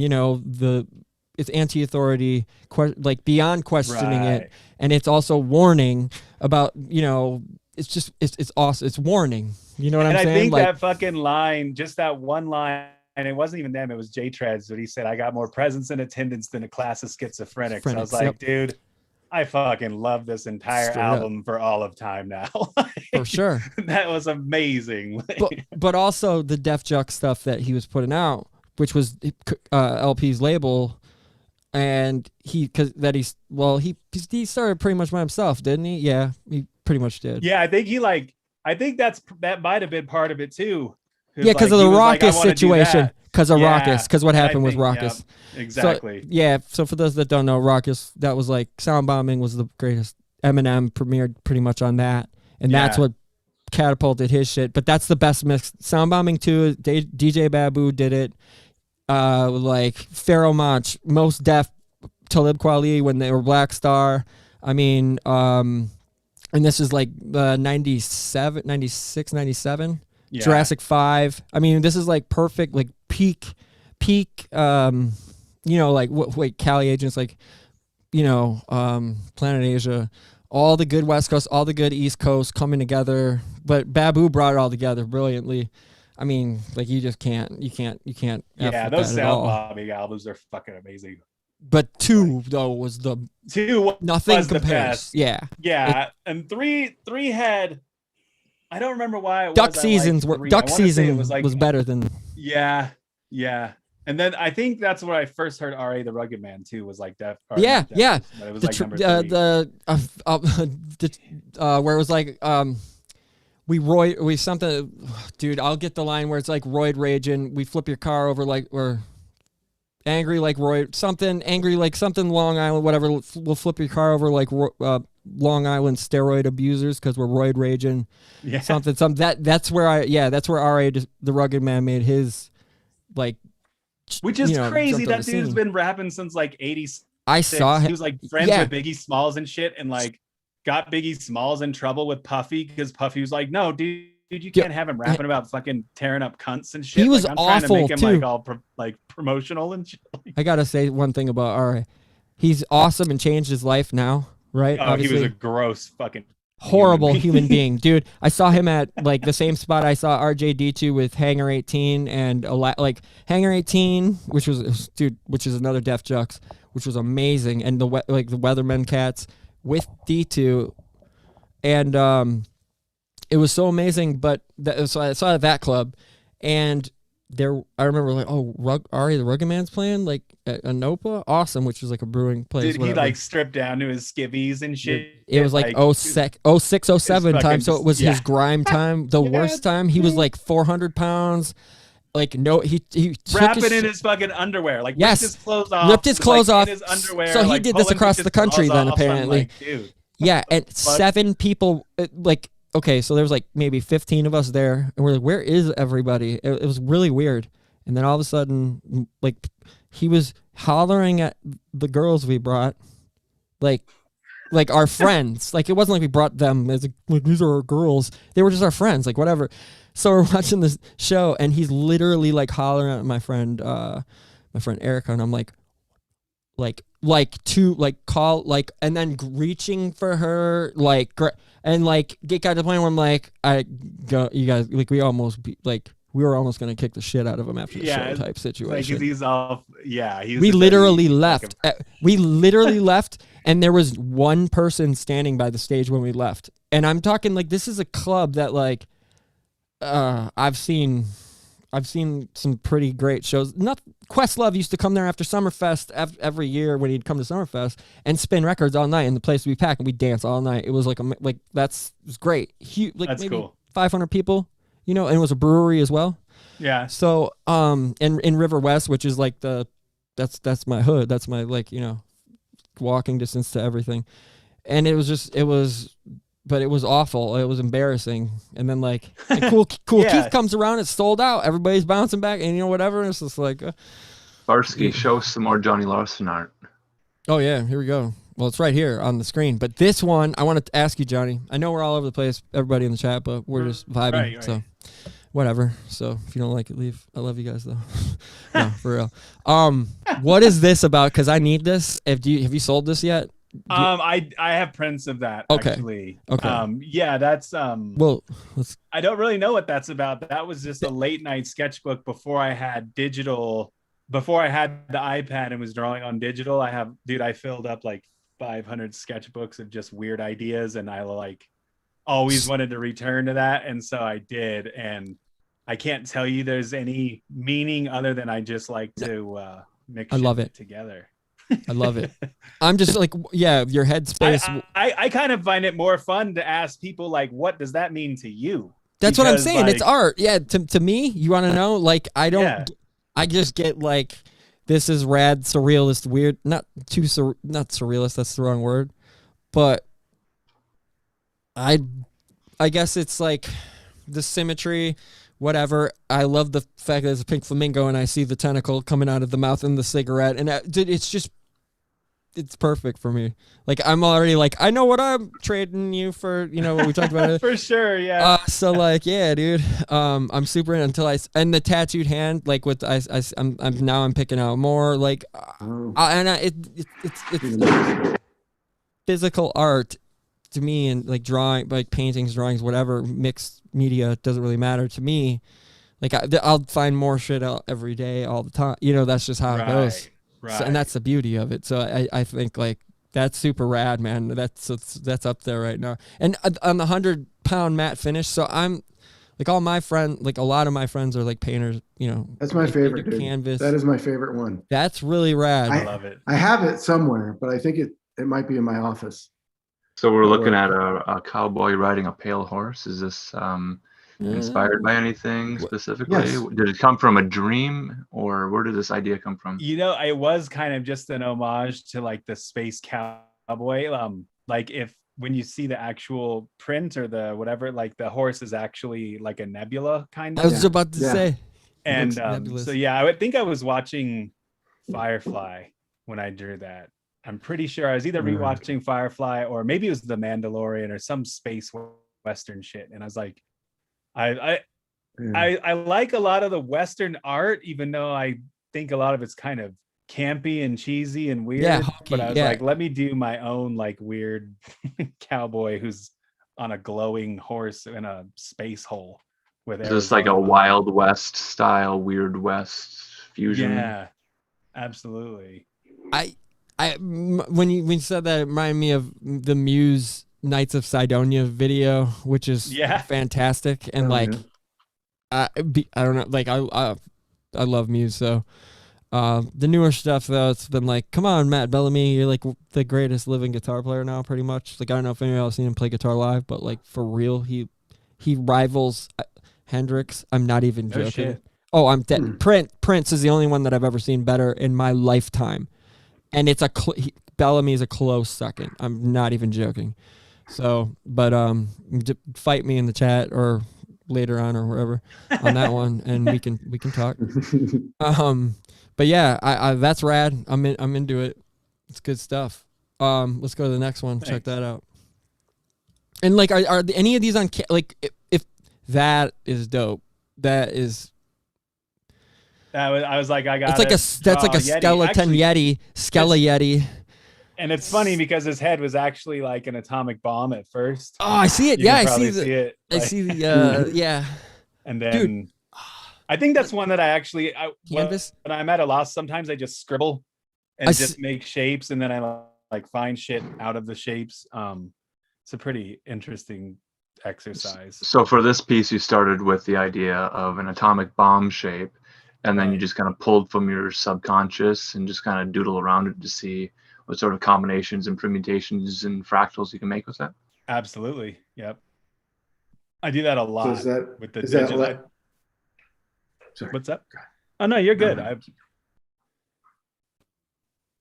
it's anti-authority, like beyond questioning it, and it's also warning about it's awesome. It's warning. You know what I'm saying? And I think that fucking line, just that one line. And it wasn't even them, it was J Treads, but he said, I got more presence and attendance than a class of schizophrenics. I was like, dude, I fucking love this entire album for all of time now. For sure. That was amazing. But also the Def Jux stuff that he was putting out, which was LP's label, and he started pretty much by himself, didn't he? Yeah, he pretty much did. Yeah, I think that might have been part of it too. Yeah, because of the Raucous situation. Because of Raucous. Because what happened with Raucous. Yeah, exactly. So for those that don't know, Raucous, that was like Sound Bombing was the greatest. Eminem premiered pretty much on that, and that's what catapulted his shit. But that's the best mix. Sound Bombing 2, DJ Babu did it. Like Pharoah Monch, Most Def, Talib Kweli when they were Black Star. I mean, and this is like 97, 96, 97. Yeah. Jurassic 5. I mean, this is like perfect, like peak, like Cali Agents, like, Planet Asia, all the good West Coast, all the good East Coast coming together. But Babu brought it all together brilliantly. I mean, like you can't. Yeah, those Sound Bombing albums are fucking amazing. But 2 though was nothing compares. Yeah, and three had. I don't remember why it Duck Seasons was better than. Yeah. And then I think that's where I first heard R.A. the Rugged Man too, was like Def. Yeah. But it was like number 3. Where it was like we something, dude. I'll get the line where it's like roid raging. We flip your car over like or angry like roid something angry like something Long Island whatever. We'll flip your car over like Long Island steroid abusers because we're roid raging. Yeah. Something. That's where R.A. the Rugged Man made his like. Which is crazy. That dude's been rapping since like 87. I saw him. He was like friends with Biggie Smalls and shit, and like got Biggie Smalls in trouble with Puffy because Puffy was like, "No, dude, you can't have him rapping about fucking tearing up cunts and shit." He was like, I'm awful trying to make him too. like all promotional and shit. I gotta say one thing about RA. He's awesome and changed his life now, right? Oh, Obviously, he was a gross fucking horrible human being, dude. I saw him at like the same spot I saw RJD2 with Hanger 18 and like Hanger 18, which is another Def Jux, which was amazing, and the Weathermen Cats with D2, and it was so amazing. But so I saw that club, and I remember like, oh, Ari the Rugged Man's playing like at Anopa, awesome, which was like a brewing place. Did he like strip down to his skivvies and shit? It was like 06, 07 time, so it was his grime time, the worst time. He was like 400 pounds. Like he rapping in his fucking underwear, like ripped his clothes off in his underwear. So he did this across the country then apparently. Like, yeah, and 7 people like. Okay, so there was like maybe 15 of us there, and we're like, where is everybody? It was really weird. And then all of a sudden, like, he was hollering at the girls we brought, like our friends. Like, it wasn't like we brought them as like these are our girls. They were just our friends, like whatever. So we're watching this show, and he's literally like hollering at my friend Erica, and I'm like to like call like, and then reaching for her like. And like get got to the point where I'm like, you guys, like we were almost gonna kick the shit out of him after the show type situation. Like he's off. Yeah, we literally left. We literally left, and there was one person standing by the stage when we left. And I'm talking like this is a club that like, I've seen some pretty great shows. Questlove used to come there after Summerfest every year when he'd come to Summerfest and spin records all night, and the place would be packed and we'd dance all night. It was like it was great. That's maybe cool. 500 people, and it was a brewery as well. Yeah. So in River West, which is like that's my hood. That's my walking distance to everything, and but it was awful. It was embarrassing. And then cool Keith comes around. It's sold out. Everybody's bouncing back, and whatever. And it's just like Barski, show some more Johnny Larson art. Oh yeah, here we go. Well, it's right here on the screen. But this one, I wanted to ask you, Johnny. I know we're all over the place, everybody in the chat, but we're just vibing. Right. So whatever. So if you don't like it, leave. I love you guys though. No, for real. What is this about? Because I need this. Have you sold this yet? I have prints of that actually. Okay. Yeah, that's well, I don't really know what that's about. That was just a late night sketchbook before I had digital, before I had the iPad and was drawing on digital. I filled up like 500 sketchbooks of just weird ideas, and I always wanted to return to that, and so I did. And I can't tell you there's any meaning other than I just like to mix it together. I love it. I'm just like, your headspace. I kind of find it more fun to ask people what does that mean to you? That's what I'm saying. It's art. Yeah. To me, you want to know? I just get this is rad, surrealist, weird, not surrealist. That's the wrong word. But I guess it's like the symmetry, whatever. I love the fact that there's a pink flamingo and I see the tentacle coming out of the mouth and the cigarette. And it's perfect for me. I'm already I know what I'm trading you for, what we talked about. For sure, yeah. Yeah, dude. I'm super in until and the tattooed hand, I'm picking out more it's physical art to me, and drawing, paintings, drawings, whatever, mixed media, doesn't really matter to me. I'll find more shit out every day, all the time. That's just how it goes. Right. So, and that's the beauty of it. So I think that's super rad, man. That's up there right now. And on the 100-pound matte finish. So I'm all my friends, a lot of my friends are painters. That's my favorite. Canvas. That is my favorite one. That's really rad. I love it. I have it somewhere, but I think it might be in my office. So we're looking at a cowboy riding a pale horse. Is this inspired by anything specifically? Yes. Did it come from a dream, or where did this idea come from? It was kind of just an homage to the space cowboy. If when you see the actual print or the whatever, the horse is actually a nebula kind of. I was about to say. And so I would think I was watching Firefly when I drew that. I'm pretty sure I was either rewatching Firefly or maybe it was The Mandalorian or some space western shit. And I was like, I like a lot of the Western art, even though I think a lot of it's kind of campy and cheesy and weird. Yeah, hokey, but I was like, let me do my own like weird cowboy who's on a glowing horse in a space hole. With just like a Wild West style, Weird West fusion. Yeah, absolutely. When you said that, it reminded me of the Muse Knights of Sidonia video, which is fantastic. And I don't know, like I love Muse. So the newer stuff though, it's been like, come on, Matt Bellamy, you're like the greatest living guitar player now, pretty much. Like I don't know if anyone else seen him play guitar live, but like for real, he rivals Hendrix. I'm not even joking. Shit. Oh, I'm dead. Prince is the only one that I've ever seen better in my lifetime, and it's Bellamy is a close second. I'm not even joking. So, but fight me in the chat or later on or wherever on that one, and we can talk. But yeah, I that's rad. I'm into it. It's good stuff. Let's go to the next one. Thanks. Check that out. And like, are any of these on like if that is dope? That is. I was like, I got. That's like a skeleton Yeti. Yeti. And it's funny because his head was actually like an atomic bomb at first. Oh, I see it. I see it. I see the yeah. And then dude. I think that's one that I actually canvas. When I'm at a loss, sometimes I just scribble and just make shapes, and then I like find shit out of the shapes. It's a pretty interesting exercise. So for this piece, you started with the idea of an atomic bomb shape, and then you just kind of pulled from your subconscious and just kind of doodle around it to see what sort of combinations and permutations and fractals you can make with that. Absolutely. Yep. I do that a lot with the digital. What's up? Oh no, you're good.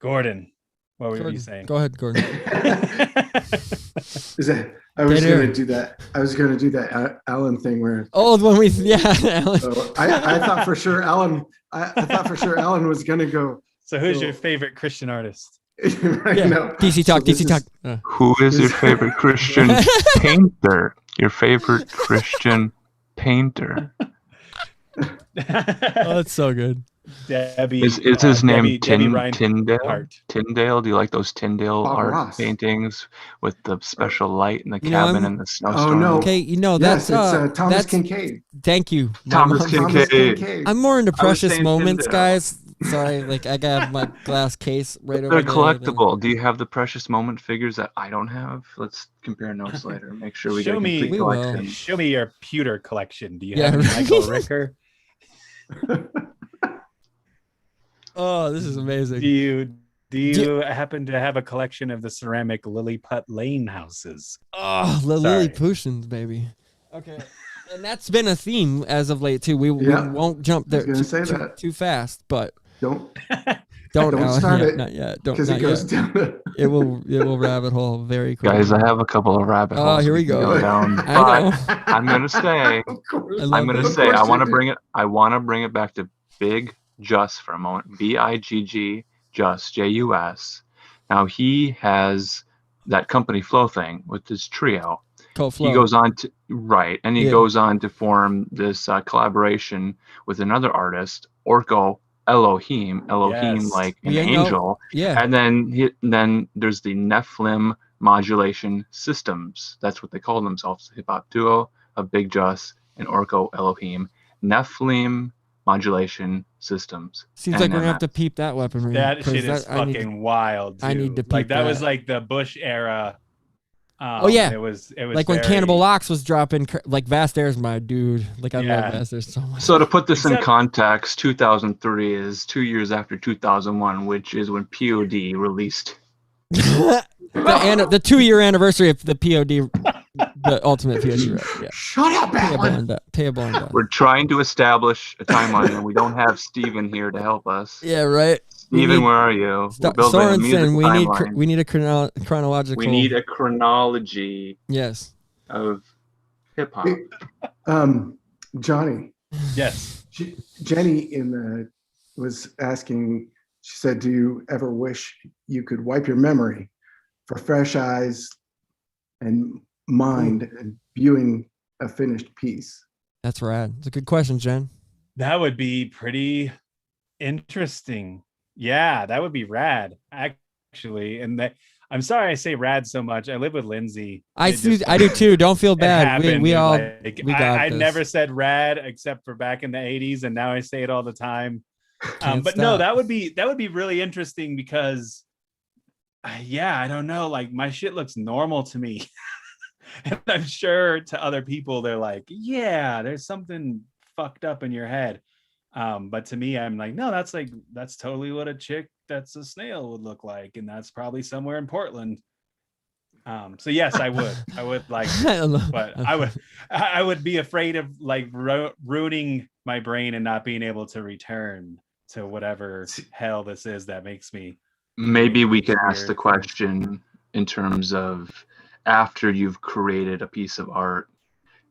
Gordon, what were you saying? Go ahead, Gordon. I was going to do that. I was going to do that Alan thing where. Oh, the one Alan. So I thought for sure Alan. I thought for sure Alan was going to go. So who's your favorite Christian artist? DC Talk. DC Talk. Who is your favorite Christian painter? Your favorite Christian painter? Oh, that's so good. Debbie is his name Tyndale? Tyndale? Do you like those Tyndale art paintings with the special light in the cabin and the snowstorm? Oh no! Okay, that's Thomas Kincaid. Thank you, Thomas Kincaid. I'm more into precious moments, guys. Sorry, like I got my glass case right over there. They're collectible. Do you have the precious moment figures that I don't have? Let's compare notes later. Make sure we get a complete collection. Show me your pewter collection. Do you have Michael Ricker? Oh, this is amazing. Do you happen to have a collection of the ceramic Lilliput Lane houses? Oh, the Lilliputians, baby. Okay. And that's been a theme as of late too. We won't jump there too fast, but don't start it. Not yet. Don't. Because it goes down. It will rabbit hole very quickly. Guys, I have a couple of rabbit holes. Oh, here we go. Down, I'm gonna say. I want to bring it back to Big Jus for a moment. BIGG Jus JUS. Now he has that company Flow thing with his trio. He goes on to goes on to form this collaboration with another artist, Orko Elohim, like an angel. Yeah. And then there's the Nephilim Modulation Systems. That's what they call themselves, the hip hop duo of Big Jus and Orko Elohim. Nephilim Modulation Systems. Seems like we're gonna have to peep that weaponry. That shit is fucking wild. Too. I need to peep like that. Was like the Bush era. It was like when Cannibal Ox was dropping. Like Vast Air's my dude. Like I love Vast Air so much. So to put this in context, 2003 is 2 years after 2001, which is when POD released. the 2-year anniversary of the POD, the ultimate POD. Right? Yeah. Shut up, Alan. Payable on that. We're trying to establish a timeline, and we don't have Steven here to help us. Yeah, right. Steven, where are you? Sorensen, we need a chronological. We need a chronology. Yes. Of hip hop. Johnny. Yes. Jenny was asking She said, do you ever wish you could wipe your memory for fresh eyes and mind and viewing a finished piece? That's rad. It's a good question, Jen. That would be pretty interesting. Yeah, that would be rad, actually. And that, I'm sorry I say rad so much. I live with Lindsay. I do too. Don't feel bad. We all like, we got I this. never said rad except for back in the 80s, and now I say it all the time. But stop. no, that would be really interesting because I don't know, like my shit looks normal to me. And I'm sure to other people they're like, yeah, there's something fucked up in your head. But to me, I'm like, no, that's totally what a chick that's a snail would look like, and that's probably somewhere in Portland. So yes, I would like, but I would be afraid of like ruining my brain and not being able to return to whatever hell this is that makes me. Maybe we can ask the question in terms of, after you've created a piece of art,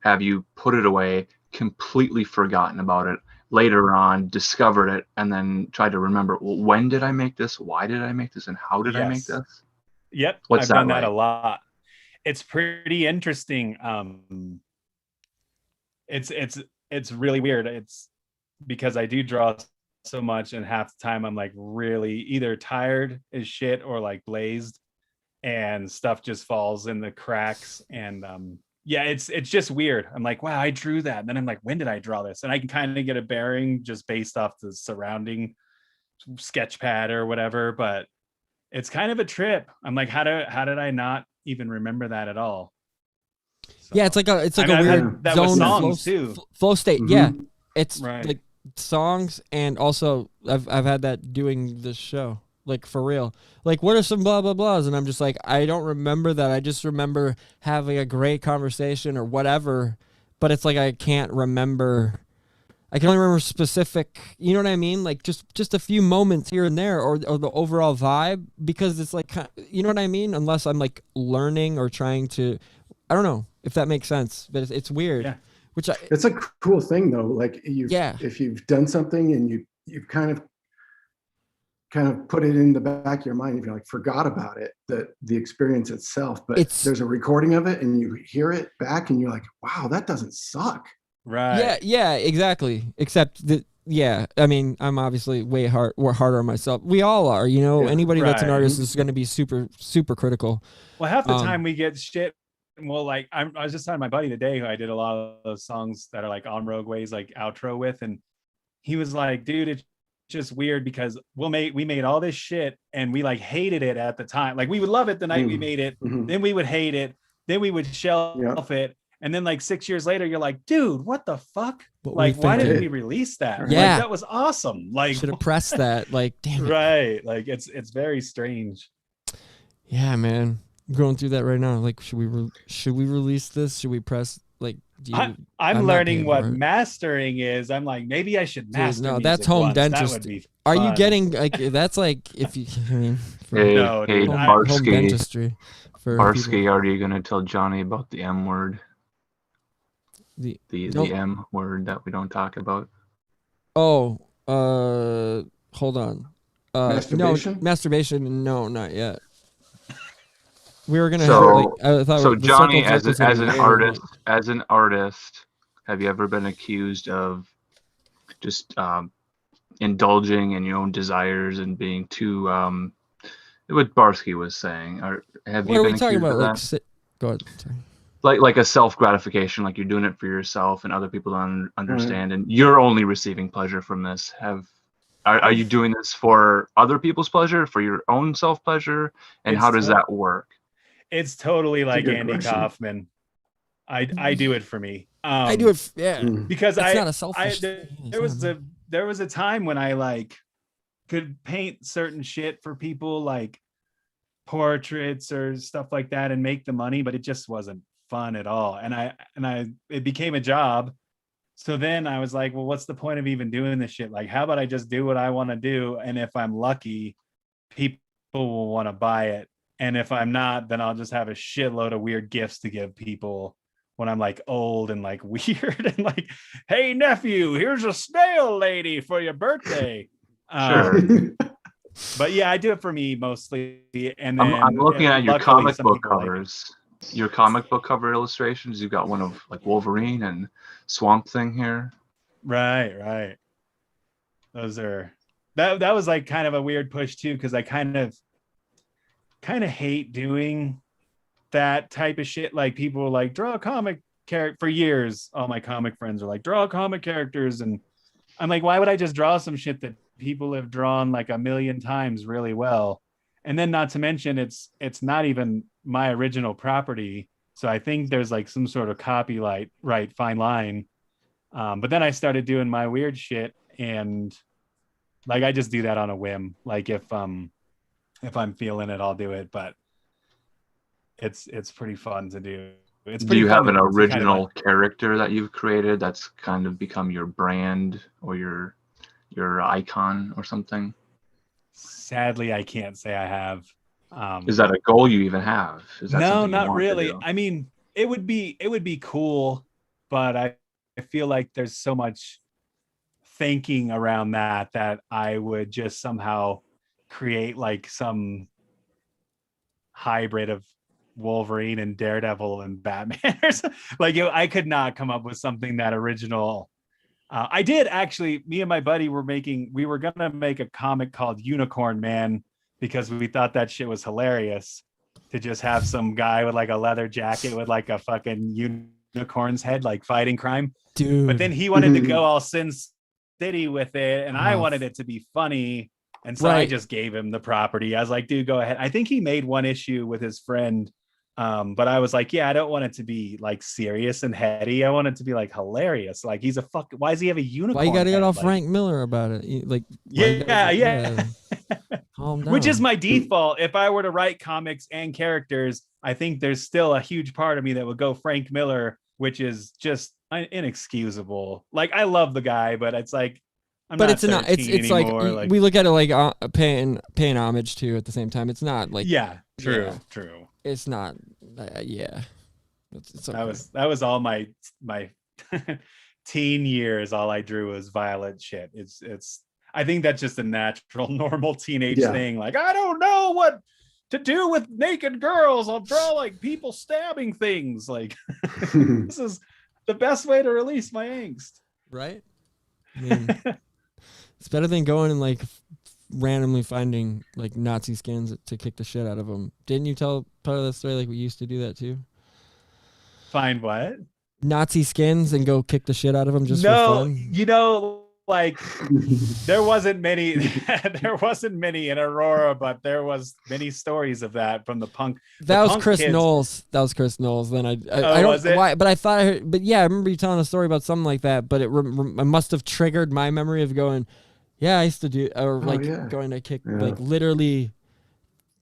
have you put it away, completely forgotten about it, later on discovered it, and then tried to remember, well, when did I make this? Why did I make this? And how did I make this? Yep. What's I've done that that like? a lot. It's pretty interesting. It's really weird. It's because I do draw so much, and half the time I'm like really either tired as shit or like blazed, and stuff just falls in the cracks. And yeah, it's just weird. I'm like, wow, I drew that. And then I'm like, when did I draw this? And I can kind of get a bearing just based off the surrounding sketch pad or whatever, but it's kind of a trip. I'm like, how did I not even remember that at all? So, yeah, it's like a I weird that zone was songs flow state. Mm-hmm. Yeah, it's right. like songs, and also I've had that doing this show. Like for real. Like, what are some blah blah blahs? And I'm just like, I don't remember that. I just remember having a great conversation or whatever. But it's like I can't remember. I can only remember specific. You know what I mean? Like just a few moments here and there, or the overall vibe. Because it's like, you know what I mean? Unless I'm like learning or trying to. I don't know if that makes sense, but it's weird. Yeah. It's a cool thing though. Like if you've done something and you've kind of put it in the back of your mind, if you like forgot about it, the experience itself, but there's a recording of it and you hear it back and you're like, wow, that doesn't suck. Right. Yeah, exactly. Except that, yeah, I mean, I'm obviously way harder on myself. We all are, you know. Yeah, anybody that's an artist is going to be super, super critical. Well, half the time we get shit. Well, like I was just talking to my buddy today who I did a lot of those songs that are like on Rogue Ways, like outro with, and he was like, dude, it's just weird because we made all this shit and we like hated it at the time. Like we would love it the night we made it, then we would hate it, then we would shelf it, and then like 6 years later you're like, dude, what the fuck? Like why didn't we release that? Yeah, like, that was awesome. Like should have pressed that. Like, damn it. Right. Like it's very strange. Yeah, man, I'm going through that right now. Like, should we release this? Should we press? Like, I'm learning what mastering is. I'm like, maybe I should master. No, that's home dentistry. Are you getting like that's like if you? I mean, hey, home dentistry. Barski, are you gonna tell Johnny about the M word? The nope. M word that we don't talk about. Oh, hold on. Masturbation? No, masturbation. No, not yet. We were gonna so Johnny, as an artist, have you ever been accused of just indulging in your own desires and being too what Barski was saying? Or have what you are been we talking accused about? of that? Go ahead. Sorry. Like a self gratification, like you're doing it for yourself and other people don't understand, and you're only receiving pleasure from this. Are you doing this for other people's pleasure, for your own self pleasure, and how does that work? It's totally like Andy Kaufman. I do it for me. I do it, because it's not a selfish thing. There was a time when I like could paint certain shit for people, like portraits or stuff like that, and make the money, but it just wasn't fun at all. And it became a job. So then I was like, well, what's the point of even doing this shit? Like, how about I just do what I want to do, and if I'm lucky, people will want to buy it. And if I'm not, then I'll just have a shitload of weird gifts to give people when I'm like old and like weird and like, hey nephew, here's a snail lady for your birthday. Sure. But yeah, I do it for me mostly. And then I'm looking at your luckily comic some book people like it. covers. Your comic book cover illustrations. You've got one of like Wolverine and Swamp Thing here. Right. Those are that was like kind of a weird push too, because I kind of hate doing that type of shit. Like people were like, draw a comic character for years. All my comic friends are like, draw comic characters, and I'm like, why would I just draw some shit that people have drawn like a million times really well? And then not to mention it's not even my original property. So I think there's like some sort of copyright fine line. But then I started doing my weird shit, and like I just do that on a whim. Like if I'm feeling it, I'll do it. But it's pretty fun to do. Do you have an original character that you've created that's kind of become your brand or your icon or something? Sadly, I can't say I have. Is that a goal you even have? Is that no, not really. I mean, it would be cool, but I feel like there's so much thinking around that I would just somehow create like some hybrid of Wolverine and Daredevil and Batman. Like I could not come up with something that original. I did actually. Me and my buddy we were gonna make a comic called Unicorn Man because we thought that shit was hilarious to just have some guy with like a leather jacket with like a fucking unicorn's head, like fighting crime. Dude. But then he wanted to go all Sin City with it, and I wanted it to be funny, and so I just gave him the property. I was like, dude, go ahead. I think he made one issue with his friend. But I was like, yeah, I don't want it to be like serious and heady. I want it to be like hilarious. Like he's a fuck. Why does he have a unicorn? Why you gotta get all like, Frank Miller about it? Like, yeah. Calm down. Which is my default. If I were to write comics and characters, I think there's still a huge part of me that would go Frank Miller, which is just inexcusable. Like I love the guy, but it's like, it's anymore. Like we look at it like paying homage to at the same time. It's not like true. It's not. It's okay. That was all my teen years. All I drew was violent shit. It's. I think that's just a natural, normal teenage thing. Like I don't know what to do with naked girls. I'll draw like people stabbing things. Like this is the best way to release my angst. Right. I mean, it's better than going and like randomly finding like Nazi skins to kick the shit out of them. Didn't you tell part of the story like we used to do that too? Find what? Nazi skins and go kick the shit out of them just for fun? You know, like there wasn't many in Aurora, but there was many stories of that from the punk. That was Chris Knowles. Then I don't know why, but I thought I heard, but yeah, I remember you telling a story about something like that, but it must have triggered my memory of going, yeah, I used to do, or going to kick, like literally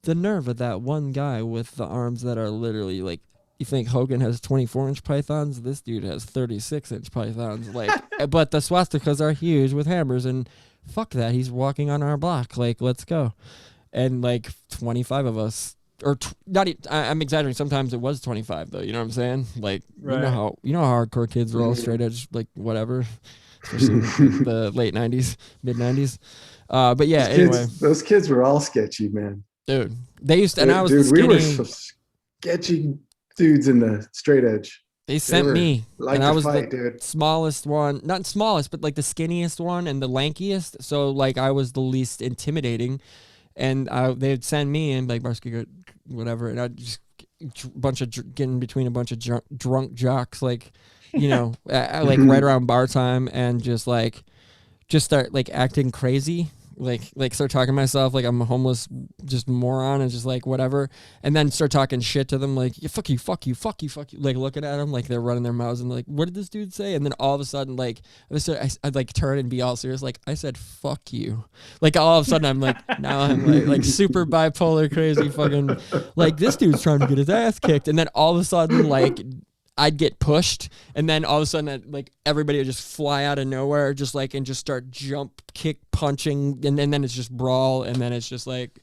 the nerve of that one guy with the arms that are literally like, you think Hogan has 24-inch pythons? This dude has 36-inch pythons. Like, but the swastikas are huge with hammers, and fuck that. He's walking on our block. Like, let's go. And like 25 of us, or I'm exaggerating. Sometimes it was 25 though. You know what I'm saying? Like, you know how hardcore kids are all straight edge, like whatever. Especially in the late 90s, mid 90s. But yeah, those kids were all sketchy, man. Dude, they used to, and I was the skinny. We were so sketchy dudes in the straight edge. They sent me, and I was the smallest one, not smallest, but like the skinniest one and the lankiest. So like I was the least intimidating, and they'd send me and like Barski, whatever, and I'd just getting between a bunch of drunk jocks, like, you know, like right around bar time, and just start like acting crazy. Like start talking to myself like I'm a homeless just moron and just like whatever, and then start talking shit to them like fuck you, like looking at them like they're running their mouths and like, what did this dude say? And then all of a sudden like I'd like turn and be all serious like, I said fuck you. Like all of a sudden I'm like, now I'm like super bipolar crazy fucking like, this dude's trying to get his ass kicked, and then all of a sudden like I'd get pushed, and then all of a sudden like everybody would just fly out of nowhere, just like, and just start jump, kick, punching, and then it's just brawl, and then it's just like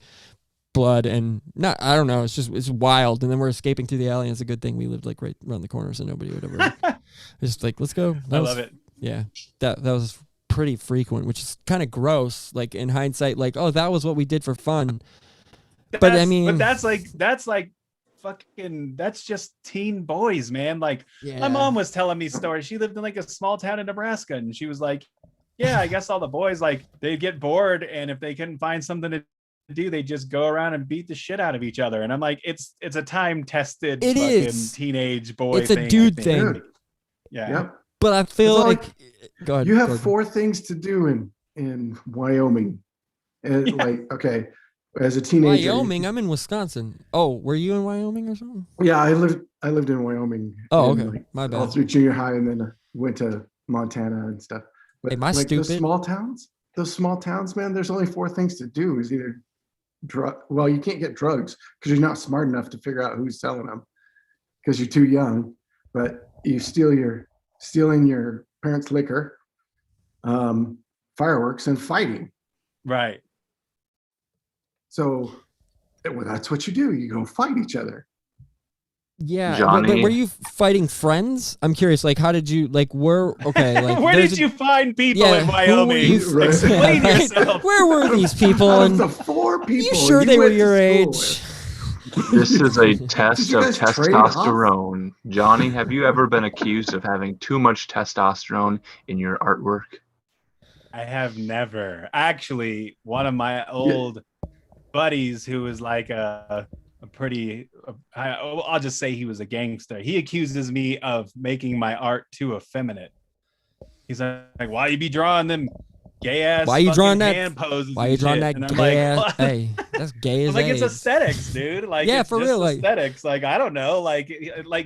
blood, and I don't know, it's wild. And then we're escaping through the alley, and it's a good thing we lived like right around the corner, so nobody would ever just like, let's go. I love it. Yeah, that was pretty frequent, which is kind of gross. Like in hindsight, like, oh, that was what we did for fun. But I mean, that's like fucking, that's just teen boys, man. Like yeah. my mom was telling me stories. She lived in like a small town in Nebraska, and she was like, yeah, I guess all the boys, like, they get bored, and if they couldn't find something to do, they just go around and beat the shit out of each other. And I'm like, it's a time tested fucking teenage boy it's thing. A dude thing. Yeah. Yep. But I feel like go ahead, you have 4 things to do in Wyoming. And like, okay, as a teenager. Wyoming, I'm in Wisconsin. Oh, were you in Wyoming or something? Yeah, I lived in Wyoming. Oh, okay. Like, my bad. All through junior high, and then went to Montana and stuff. But am I like stupid? Those small towns, man, there's only 4 things to do. Is either well, you can't get drugs because you're not smart enough to figure out who's selling them because you're too young. But you stealing your parents' liquor, fireworks, and fighting. Right. So, well, that's what you do. You go fight each other. Yeah, Johnny. but were you fighting friends? I'm curious. Like, how did you like? Where where did you find people in Wyoming? Explain yourself. Where were these people? Out of And the 4 people, you sure they were went to your school age? This is a test you of guys trade off? testosterone. Johnny, have you ever been accused of having too much testosterone in your artwork? I have never. Actually, one of my old buddies who was like I'll just say he was a gangster. He accuses me of making my art too effeminate. He's like, why you be drawing them gay ass? Why you drawing hand that? poses? Why you drawing shit? that And I'm gay like, ass? Hey, that's gay as like it's AIDS. aesthetics, dude. Like, yeah, it's for just real. Like aesthetics. Like, I don't know. Like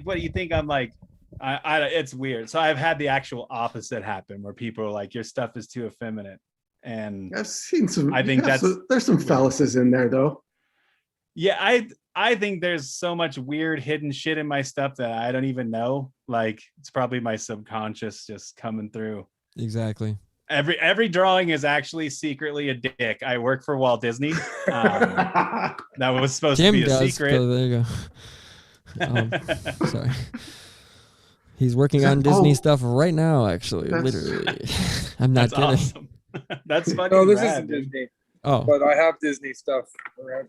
what do you think? I'm like, it's weird. So I've had the actual opposite happen where people are like, your stuff is too effeminate. And I've seen some. I think there's some phalluses in there though. Yeah, I think there's so much weird hidden shit in my stuff that I don't even know. Like, it's probably my subconscious just coming through. exactly. Every drawing is actually secretly a dick. I work for Walt Disney. That was supposed Jim to be a does. secret. So there you go. Sorry. He's working on Disney stuff right now, actually. Literally. I'm not kidding. Awesome. That's fucking No, this rad, isn't dude. Disney. Oh. But I have Disney stuff around.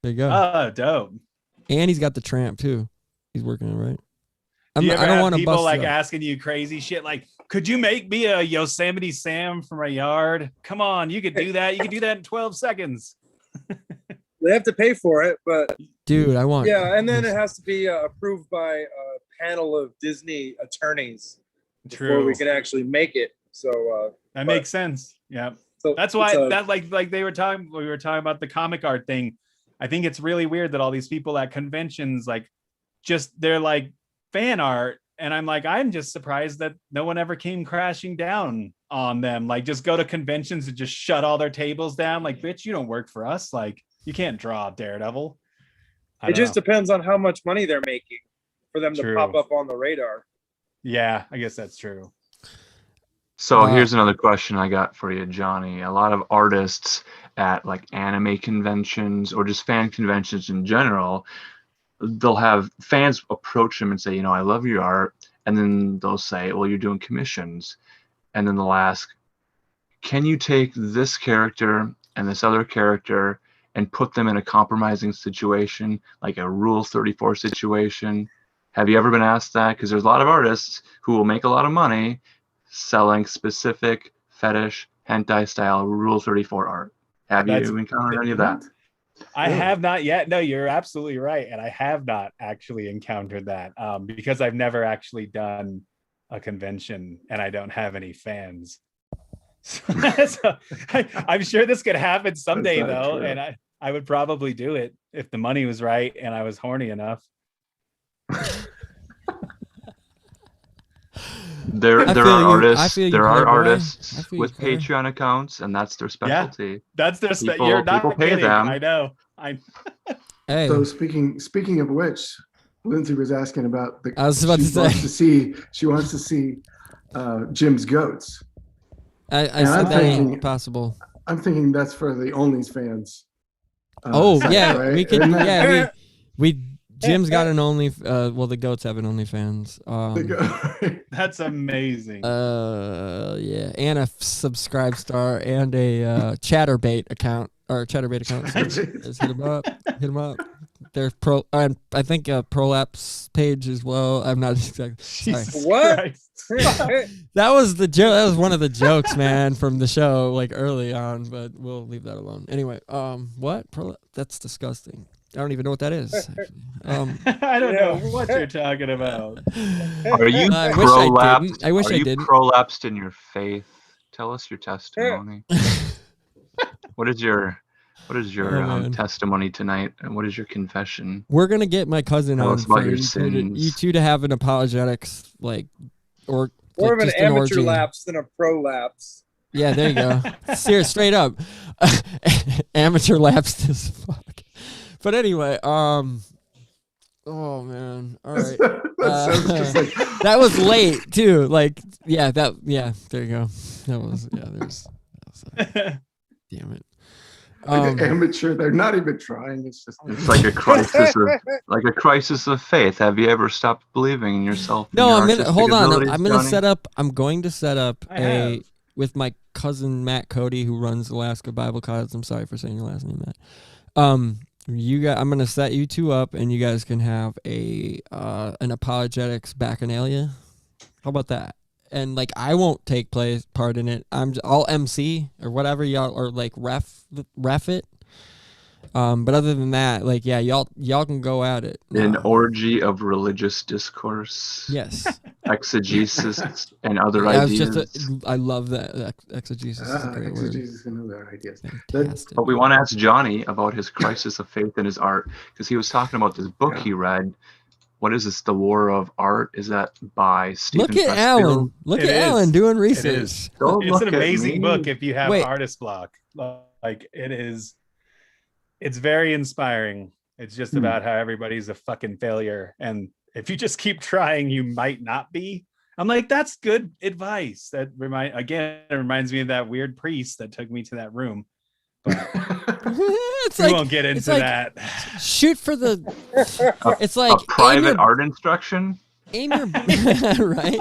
There you go. Oh, dope. And he's got the tramp too. He's working on it, right? Do you ever I don't have want to people bust like it up. asking you crazy shit like, could you make me a Yosemite Sam from my yard? Come on, you could do that. You could do that in 12 seconds. They have to pay for it, but Dude, I want. yeah, and then it has to be approved by a panel of Disney attorneys before True. we can actually make it. So That makes sense. Yeah. so That's why it's a- that like we were talking about the comic art thing. I think it's really weird that all these people at conventions, like, just they're like fan art. And I'm like, I'm just surprised that no one ever came crashing down on them. Like, just go to conventions and just shut all their tables down. Like, bitch, you don't work for us. Like, you can't draw Daredevil. It just depends on how much money they're making for them True. to pop up on the radar. Yeah, I guess that's true. So here's another question I got for you, Johnny. A lot of artists at like anime conventions or just fan conventions in general, they'll have fans approach them and say, I love your art. And then they'll say, well, you're doing commissions. And then they'll ask, can you take this character and this other character and put them in a compromising situation, like a Rule 34 situation? Have you ever been asked that? Because there's a lot of artists who will make a lot of money selling specific fetish hentai style Rule 34 art. Have you encountered any of that? I have not yet. No, you're absolutely right. And I have not actually encountered that because I've never actually done a convention and I don't have any fans. So I'm sure this could happen someday though. True. And I would probably do it if the money was right and I was horny enough. There are artists with Patreon accounts, and that's their specialty. Yeah, that's their specialty. You're not people pay kidding. them. I know. Hey. So speaking of which, Lindsay was asking about the. I was about to say. She wants to see Jim's goats. I said that ain't possible. I'm thinking that's for the OnlyFans. Yeah, right? We could. Yeah, Jim's got an well, the goats have an OnlyFans. That's amazing. Yeah, and a subscribe star and a Chatterbait account Just hit him up. Hit him up. There's I think a Prolapse page as well. I'm not exactly. Jesus What? Christ. That was the joke. That was one of the jokes, man, from the show, like early on. But we'll leave that alone. Anyway, what? That's disgusting. I don't even know what that is. I don't know what you're talking about. Are you I wish I prolapsed? didn't. I wish I you didn't. Prolapsed in your faith? Tell us your testimony. What is your testimony tonight? And what is your confession? We're gonna get my cousin Tell on us about for your you two to have an apologetics or More like of an just an amateur orgy. lapse than a prolapse. Yeah, there you go. Serious, straight up, amateur lapsed as fuck. But anyway, oh man, all right. That sounds just like That was late too. Like, there you go. Damn it. amateur. They're not even trying. It's just It's like a crisis of faith. Have you ever stopped believing in yourself? and No, your I'm gonna artistic hold on. abilities, I'm gonna Johnny? set up. I'm going to set up I have. with my cousin Matt Cody, who runs Alaska Bible College. I'm sorry for saying your last name, Matt. I'm gonna set you two up, and you guys can have an apologetics bacchanalia. How about that? And like, I won't take part in it. I'll MC or whatever y'all, or like ref it. But other than that, like, yeah, y'all can go at it. An orgy of religious discourse, Yes. exegesis, and other Yeah, ideas. I love that exegesis. Is a great word. exegesis and other ideas. Fantastic. But we want to ask Johnny about his crisis of faith in his art, because he was talking about this book Yeah. he read. What is this? The War of Art? Is that by Stephen Look at Pressfield? Alan. Look It at is. Alan doing It research. is. Don't It's look an at amazing me. book if you have Wait. artist block. Like, it is. It's very inspiring. It's just about how everybody's a fucking failure, and if you just keep trying, you might not be. I'm like, that's good advice. It reminds me of that weird priest that took me to that room. But It's we like, won't get into it's like, that. shoot for the. It's A like private art instruction? aim your right.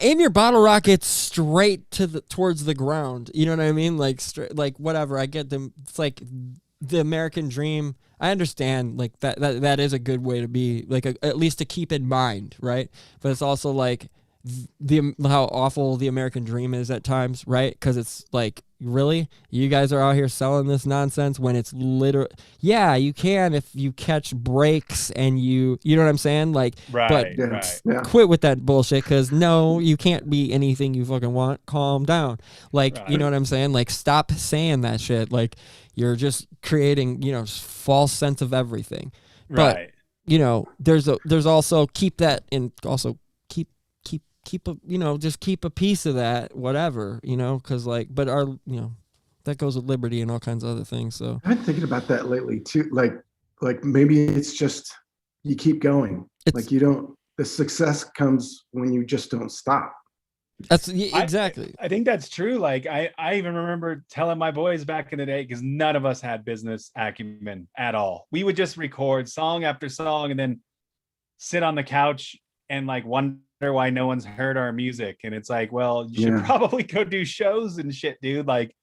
Aim your bottle rockets straight towards the ground. You know what I mean? Like straight, like whatever. I get them. It's like the American dream. I understand, like that is a good way to be, like at least to keep in mind, right? But it's also like how awful the American dream is at times, right? Because it's like, really, you guys are out here selling this nonsense when it's literally, yeah, you can if you catch breaks and you know what I'm saying, like, Right, but right. Yeah. quit with that bullshit, because no, you can't be anything you fucking want. Calm down, like, Right. you know what I'm saying? Like, stop saying that shit. Like, you're just creating, false sense of everything. But Right. there's also keep that, and also keep a, just keep a piece of that, whatever, because like, but our, that goes with liberty and all kinds of other things. So I've been thinking about that lately too. Like maybe it's just you keep going. Like the success comes when you just don't stop. that's exactly. I think that's true. Like, I even remember telling my boys back in the day, because none of us had business acumen at all. We would just record song after song and then sit on the couch and like wonder why no one's heard our music. And it's like, well, you should probably go do shows and shit, dude. Like,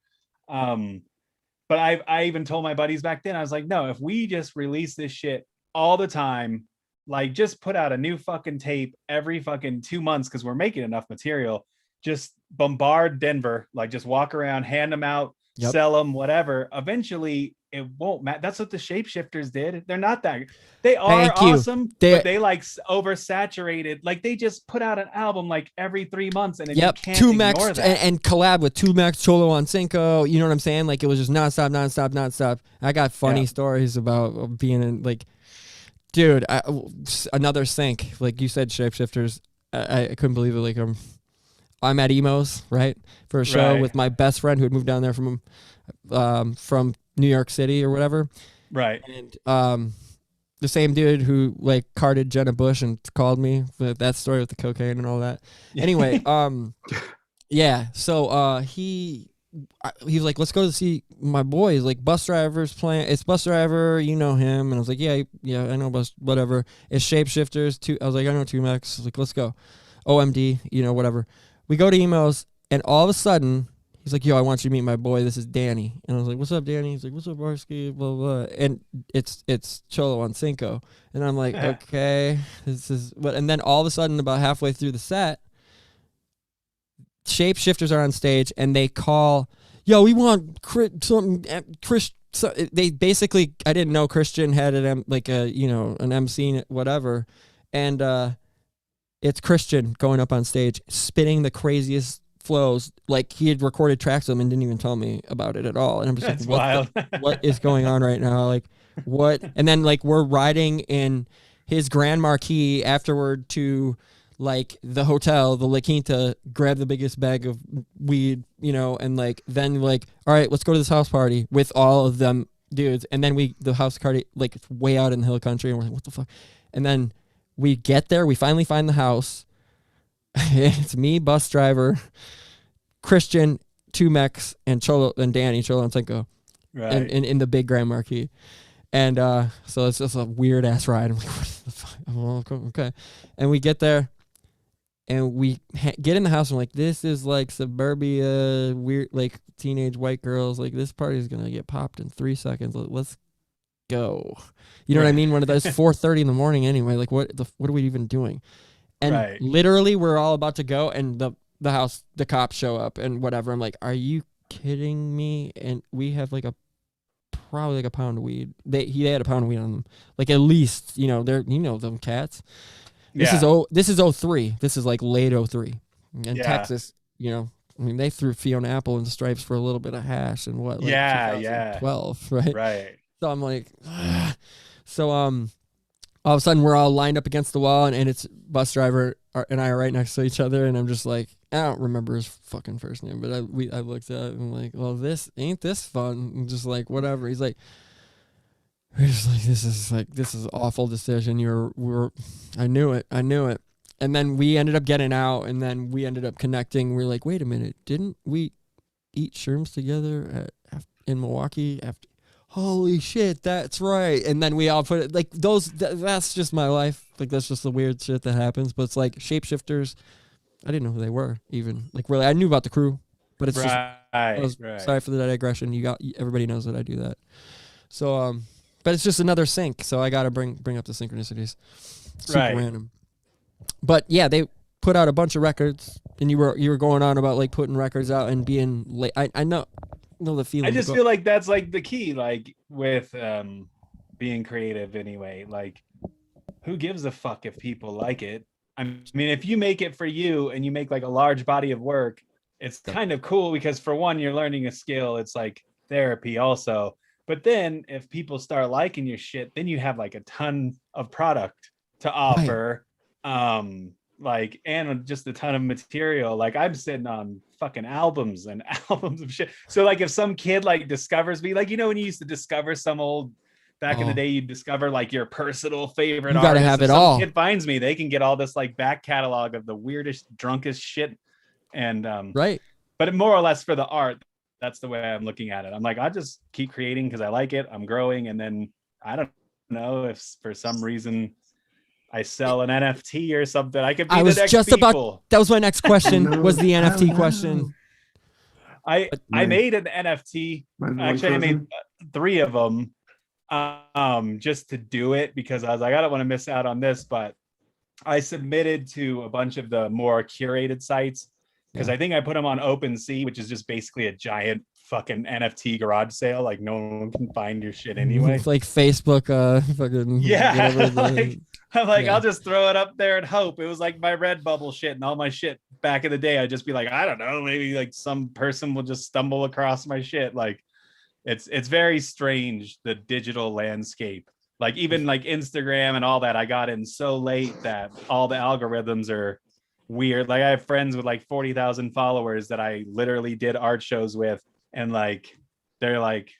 but I even told my buddies back then, I was like, no, if we just release this shit all the time, like just put out a new fucking tape every fucking 2 months, because we're making enough material, just bombard Denver, like just walk around, hand them out, sell them, whatever. Eventually it won't matter. That's what the Shapeshifters did. They're not that, they are awesome, but they like oversaturated. Like, they just put out an album like every 3 months, and you can't ignore that. And collab with 2Max Cholo on Cinco. You know what I'm saying? Like, it was just nonstop. I got funny stories about being in, like, dude, another sync. Like you said, Shapeshifters. I couldn't believe it. Like, I'm at Emo's, right, for a show with my best friend who had moved down there from New York City or whatever. Right. And the same dude who like carded Jenna Bush and called me with that story with the cocaine and all that. Anyway, yeah. So he he was like, let's go to see my boy. He's like, bus driver's playing. It's bus driver. You know him. And I was like, yeah, I know bus, whatever. It's Shapeshifters. I was like, I know 2Max. Like, let's go. OMD, whatever. We go to emails, and all of a sudden, he's like, yo, I want you to meet my boy. This is Danny. And I was like, what's up, Danny? He's like, what's up, Barski? Blah, blah. And it's Cholo on Cinco. And I'm like, okay, this is what. And then all of a sudden, about halfway through the set, Shapeshifters are on stage, and they call, yo, we want Chris. So they basically, I didn't know Christian had an Emcee, whatever. And it's Christian going up on stage, spitting the craziest flows. Like, he had recorded tracks of them and didn't even tell me about it at all. And I'm just That's like, wild. what is going on right now? Like, what? And then, like, we're riding in his Grand Marquis afterward to, like, the hotel, the La Quinta, grab the biggest bag of weed, and, like, then, like, all right, let's go to this house party with all of them dudes. And then the house party, like, it's way out in the hill country, and we're like, what the fuck? And then we get there, we finally find the house. It's me, bus driver, Christian, 2Mex, and Cholo and Danny, Cholo and Cinco, Right. in the big Grand Marquis. And so it's just a weird ass ride. I'm like, what the fuck? Well, okay. And we get there, and we get in the house, and we're like, this is like suburbia, weird, like teenage white girls. Like, this party's gonna get popped in 3 seconds. Let's go. You know what I mean? One of those 4:30 in the morning anyway. Like, what are we even doing? And literally, we're all about to go, and the cops show up and whatever. I'm like, are you kidding me? And we have like probably like a pound of weed. They had a pound of weed on them, like, at least, they're, them cats. This is 03. This is like late 03. And Texas, I mean, they threw Fiona Apple and Stripes for a little bit of hash and what, like 2012, right? Right. So I'm like, ugh. So all of a sudden we're all lined up against the wall, and it's bus driver and I are right next to each other, and I'm just like, I don't remember his fucking first name, but I looked at it and I'm like, well, this fun, and just like, whatever. He's like, we're just like, this is an awful decision. I knew it. And then we ended up getting out, and then we ended up connecting. We're like, wait a minute, didn't we eat shrooms together in Milwaukee after? Holy shit, that's right. And then we all put it like that's just my life. Like, that's just the weird shit that happens. But it's like Shapeshifters, I didn't know who they were even. Like, really, I knew about the crew, but it's sorry for the digression. Everybody knows that I do that. So but it's just another sync. So I gotta bring up the synchronicities. Super random. But yeah, they put out a bunch of records, and you were going on about like putting records out and being late. I know the feeling. I just feel like that's like the key, like with being creative anyway. Like, who gives a fuck if people like it? I mean, if you make it for you and you make like a large body of work, it's kind of cool because, for one, you're learning a skill. It's like therapy also. But then if people start liking your shit, then you have like a ton of product to offer. Right. Like, and just a ton of material. Like, I'm sitting on fucking albums and albums of shit. So like, if some kid like discovers me, like, when you used to discover some old back in the day, you discover like your personal favorite artist. You gotta have it all. Kid finds me, they can get all this like back catalog of the weirdest, drunkest shit. And right. But more or less for the art, that's the way I'm looking at it. I'm like, I'll just keep creating because I like it. I'm growing, and then I don't know if for some reason I sell an NFT or something. I could be the next people. That was my next question. Was the NFT question? I made an NFT. Actually, I made 3 of them just to do it because I was like, I don't want to miss out on this. But I submitted to a bunch of the more curated sites because I think I put them on OpenSea, which is just basically a giant fucking NFT garage sale. Like, no one can find your shit anyway. It's like Facebook, fucking I'm like, I'll just throw it up there and hope. It was like my Redbubble shit and all my shit back in the day. I'd just be like, I don't know, maybe like some person will just stumble across my shit. Like, it's very strange, the digital landscape. Like, even like Instagram and all that, I got in so late that all the algorithms are weird. Like, I have friends with like 40,000 followers that I literally did art shows with, and like they're like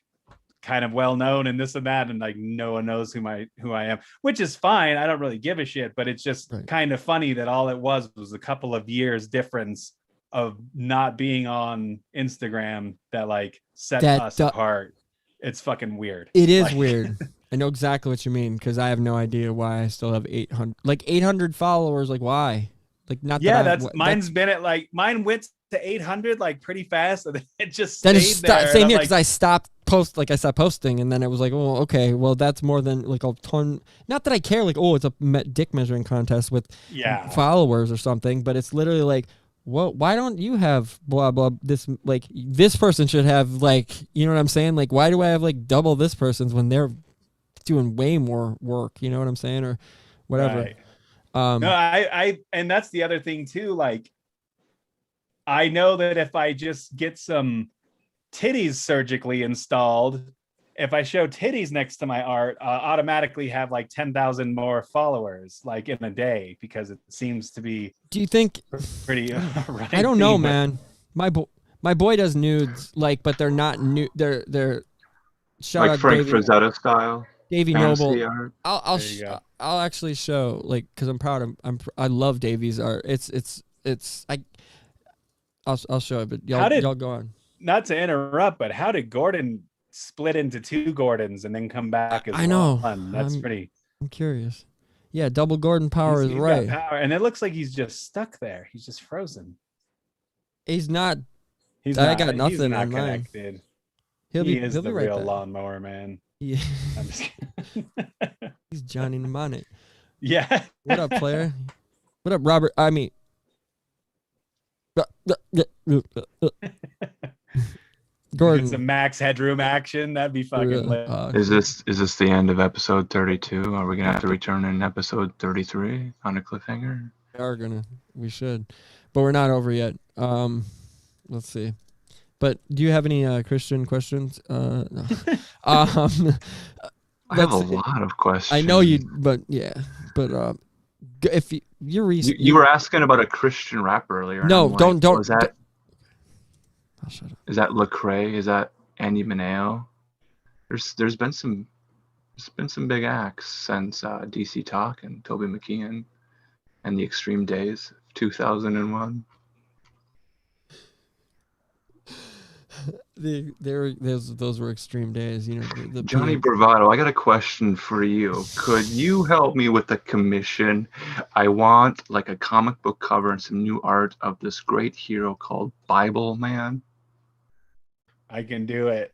kind of well known and this and that, and like no one knows who I am, which is fine. I don't really give a shit, but it's just kind of funny that all it was a couple of years difference of not being on Instagram that like set us apart. It's fucking weird. It is weird. I know exactly what you mean because I have no idea why I still have 800 followers. Like why? Like not. Yeah, mine's been at like mine went to 800 like pretty fast, and then it just then stayed there. Same here because I stopped posting, and then it was like, oh, okay, well that's more than like a ton. Not that I care, like, oh, it's a dick measuring contest with followers or something, but it's literally like, well, why don't you have blah blah this, like this person should have, like, you know what I'm saying? Like, why do I have like double this person's when they're doing way more work? You know what I'm saying, or whatever. Right. No, I and that's the other thing too. Like, I know that if I just get some titties surgically installed, if I show titties next to my art, automatically have like 10,000 more followers like in a day, because it seems to be. Do you think pretty? Right, I don't know, man. My boy does nudes, like, but they're not new. They're shout like out Frank Davey, Frazetta style. Davey Noble. Art. I'll actually show, like, because I'm proud of I love Davey's art. I'll show it, but y'all go on. Not to interrupt, but how did Gordon split into two Gordons and then come back as I know. one? That's pretty. I'm curious. Yeah, double Gordon power is right. Power, and it looks like he's just stuck there. He's just frozen. He's not. I got nothing he's not on mine. Connected. He'll he be is the right real back. lawnmower man. Yeah. I'm just kidding. He's Johnny Mnemonic. Yeah. What up, player? What up, Robert? I mean. Gordon. Get some max headroom action. That'd be fucking lit. Is this the end of episode 32? Are we gonna have to return in episode 33 on a cliffhanger? We should, but we're not over yet. Let's see. But do you have any Christian questions? No. I have a lot of questions. I know you, but yeah, but if you're you were asking about a Christian rap earlier. No, don't. Is that? I'll shut up. Is that Lecrae? Is that Andy Mineo? There's been some big acts since DC Talk and Toby McKeon and the Extreme Days of 2001. Those were extreme days, you know. The Johnny Bravado, I got a question for you. Could you help me with a commission? I want like a comic book cover and some new art of this great hero called Bible Man. I can do it.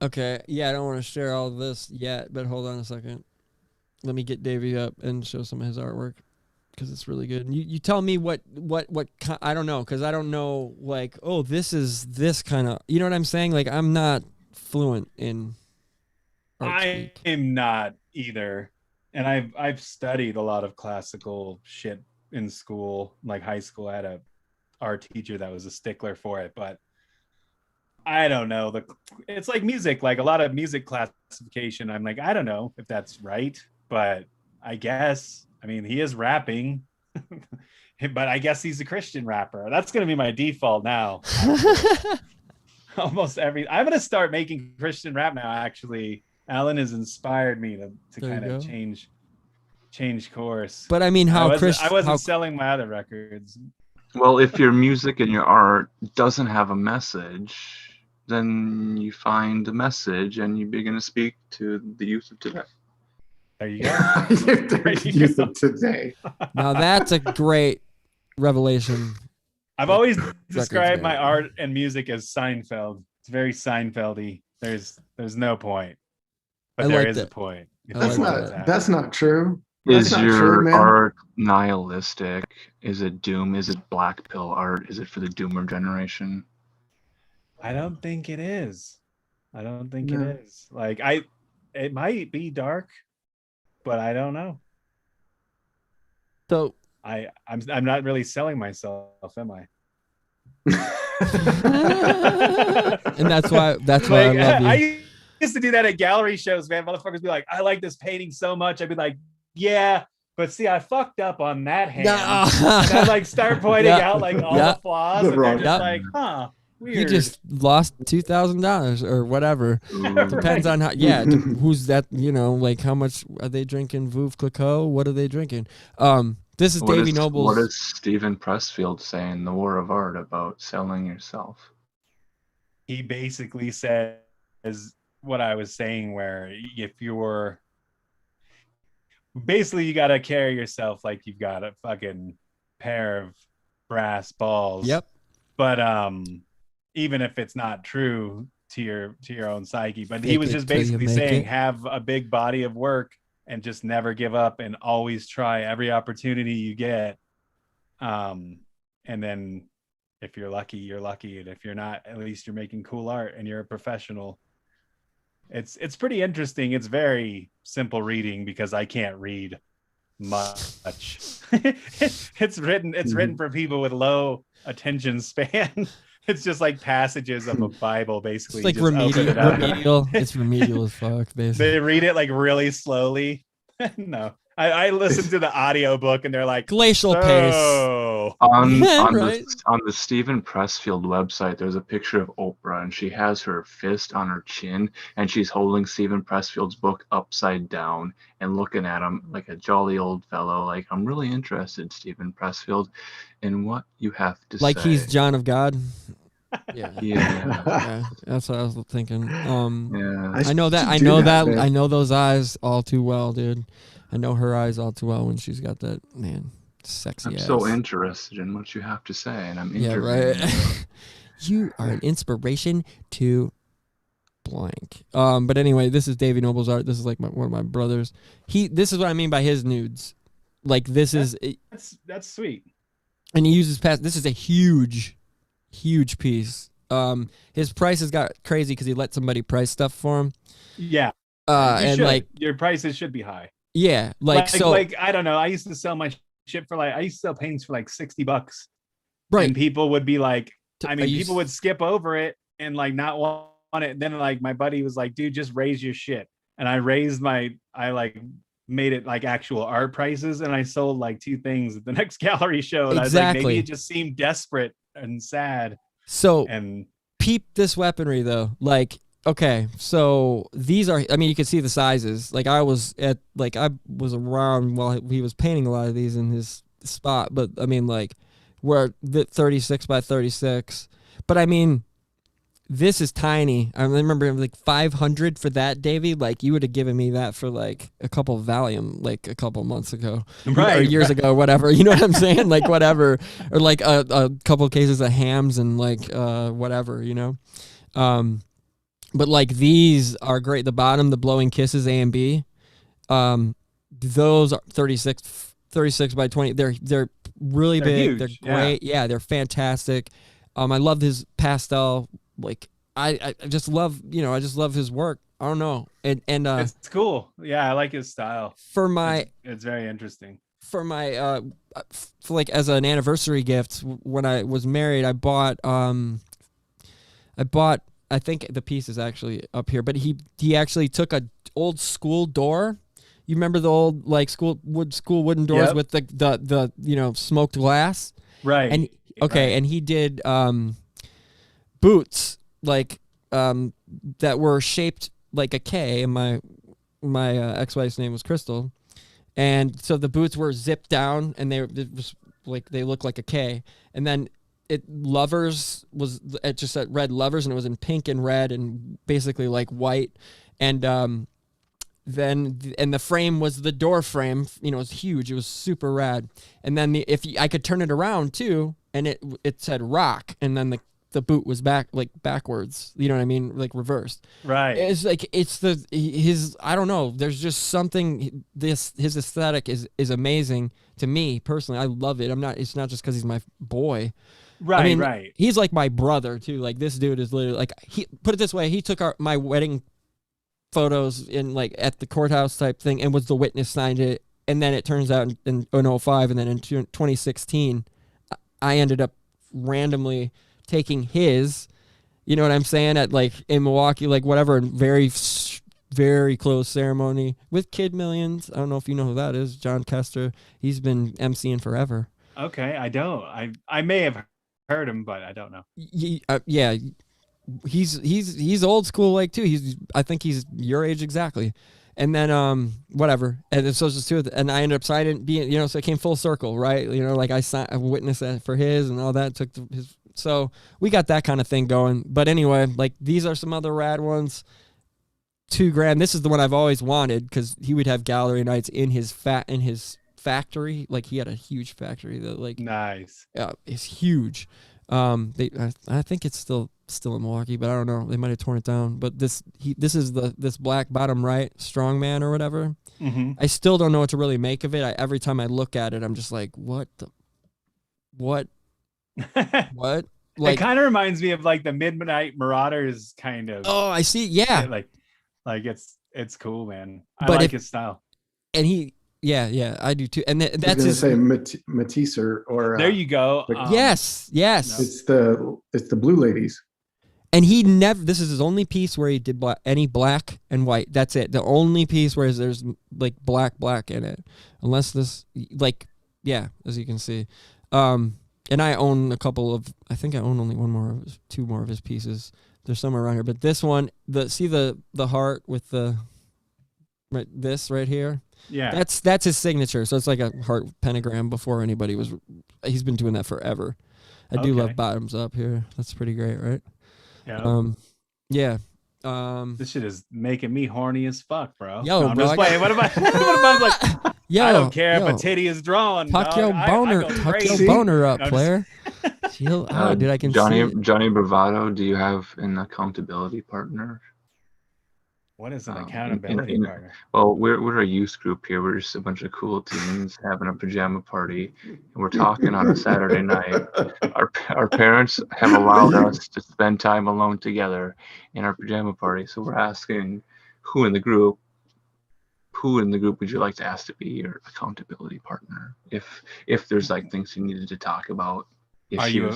Okay, yeah, I don't want to share all of this yet, but hold on a second. Let me get Davey up and show some of his artwork, because it's really good. And you tell me what I don't know, because I don't know, like, oh, this is this kind of, you know what I'm saying? Like, I'm not fluent in art I speak. am not either, and I've studied a lot of classical shit in school, like high school. I had a art teacher that was a stickler for it, but I don't know. It's like music, like a lot of music classification. I'm like, I don't know if that's right, but I guess. I mean, he is rapping, but I guess he's a Christian rapper. That's going to be my default now. Almost I'm going to start making Christian rap now, actually. Alan has inspired me to kind of change course. But I mean, I wasn't selling my other records. Well, if your music and your art doesn't have a message, then you find a message and you begin to speak to the youth of today. There you go. Youth of today. Now that's a great revelation. I've always described my art and music as Seinfeld. It's very Seinfeldy. There's no point, but there is a point. That's not true. Is your art nihilistic? Is it doom? Is it black pill art? Is it for the doomer generation? I don't think it is. It is. Like it might be dark, but I don't know. So I'm not really selling myself, am I? And that's why like, I love you. I used to do that at gallery shows, man. Motherfuckers be like, I like this painting so much. I'd be like, yeah, but see, I fucked up on that hand. And I'd like start pointing out like all the flaws, and they're just like, huh. Weird. You just lost $2,000 or whatever. Depends on how. Yeah, who's that? You know, like how much are they drinking? Veuve Clicquot? What are they drinking? This is Davey Noble's. What is Stephen Pressfield saying? The War of Art about selling yourself. He basically says what I was saying, where if you're basically you got to carry yourself like you've got a fucking pair of brass balls. Yep. But even if it's not true to your own psyche, but he was just basically saying have a big body of work and just never give up and always try every opportunity you get. And then if you're lucky, you're lucky. And if you're not, at least you're making cool art and you're a professional. It's pretty interesting. It's very simple reading because I can't read much. It's written for people with low attention span. It's just like passages of a Bible, basically. It's like remedial. It's remedial as fuck, basically. They read it like really slowly. No. I listened to the audiobook and they're like glacial pace. On Right. the Stephen Pressfield website, there's a picture of Oprah and she has her fist on her chin and she's holding Stephen Pressfield's book upside down and looking at him like a jolly old fellow. Like, I'm really interested, Stephen Pressfield, in what you have to say. Like he's John of God. Yeah. Yeah. That's what I was thinking. Yeah. I know that. I know that. I know those eyes all too well, dude. I know her eyes all too well when she's got that, man, sexy I'm ass. so interested in what you have to say, and I'm right. You are an inspiration to blank. But anyway, this is Davey Noble's art. This is like one of my brothers. This is what I mean by his nudes. Like that's sweet. And he uses this is a huge piece. His prices got crazy because he let somebody price stuff for him. Yeah. And like your prices should be high. Yeah, like I don't know. I used to sell my shit for I used to sell paintings for like $60, right? And people would be like, people would skip over it and like not want it. And then like my buddy was like, dude, just raise your shit. And I made it like actual art prices, and I sold like 2 things at the next gallery show. And exactly. I was like, maybe it just seemed desperate and sad. So and peep this weaponry though, like. Okay, so these are, I mean, you can see the sizes. Like I was around while he was painting a lot of these in his spot, but I mean, like we're 36 by 36. But I mean, this is tiny. I remember like 500 for that, Davey. Like you would have given me that for like a couple of Valium, like a couple months ago, right? Or years ago, whatever. You know what I'm saying? Like whatever, or like a couple of cases of hams and like whatever, you know. But like these are great. The bottom, the blowing kisses A and B, those are 36 by 20. They're really big. Huge. They're great. Yeah, they're fantastic. I love his pastel. Like I just love, I just love his work. I don't know. And it's cool. Yeah, I like his style. It's very interesting. For my for like as an anniversary gift when I was married, I bought I think the piece is actually up here, but he actually took a old school door. You remember the old like school wooden doors with the smoked glass, right? And and he did boots like that were shaped like a K, and my ex-wife's name was Crystal, and so the boots were zipped down, and they look like a K, and then. It just said red lovers, and it was in pink and red and basically like white, and then the frame was the door frame. It was huge. It was super rad. And then I could turn it around too, and it said rock, and then the boot was backwards. You know what I mean? Like reversed. Right. It's like his. I don't know. There's just something. His aesthetic is amazing to me personally. I love it. It's not just because he's my boy. Right, right. He's like my brother too. Like this dude is literally like put it this way. He took my wedding photos in like at the courthouse type thing and was the witness, signed it, and then it turns out in 05 and then in 2016, I ended up randomly taking his. You know what I'm saying? At like in Milwaukee, like whatever, very very close ceremony with Kid Millions. I don't know if you know who that is, John Kester. He's been emceeing forever. Okay, I don't. I may have heard him, but I don't know. Yeah, he's old school like too. I think he's your age exactly. And then whatever, and so just two, and I ended up signing, being so it came full circle, right? Like I witnessed that for his and all that. His, so we got that kind of thing going. But anyway, like these are some other rad ones. $2,000. This is the one I've always wanted because he would have gallery nights in his factory. Like he had a huge factory that like nice. Yeah, it's huge. I think it's still in Milwaukee, but I don't know. They might have torn it down. But this is this black bottom right strongman or whatever. Mm-hmm. I still don't know what to really make of it. Every time I look at it, I'm just like, what? Like, it kind of reminds me of like the Midnight Marauders kind of. Oh, I see. Yeah, like it's cool, man. I like his style. And yeah, I do too. And that's his say Matisse or there you go. Yes. It's the Blue Ladies. And this is his only piece where he did any black and white. That's it. The only piece where there's like black in it. Unless this, like, yeah, as you can see. And I own I think I own only two more of his pieces. There's somewhere around here. But this one, the heart with this right here. Yeah. That's his signature. So it's like a heart pentagram before anybody he's been doing that forever. I do love bottoms up here. That's pretty great, right? Yeah. Yeah. This shit is making me horny as fuck, bro. Yo, no, I'm bro, just playing. What if I was like, yo, I don't care if a titty is drawn. Tuck your boner up, player. Chill out, dude. I can see Johnny Bravado, do you have an accountability partner? What is an accountability partner? Well, we're a youth group here. We're just a bunch of cool teens having a pajama party, and we're talking on a Saturday night. Our parents have allowed us to spend time alone together in our pajama party. So we're asking who in the group would you like to ask to be your accountability partner? If there's like things you needed to talk about. Are you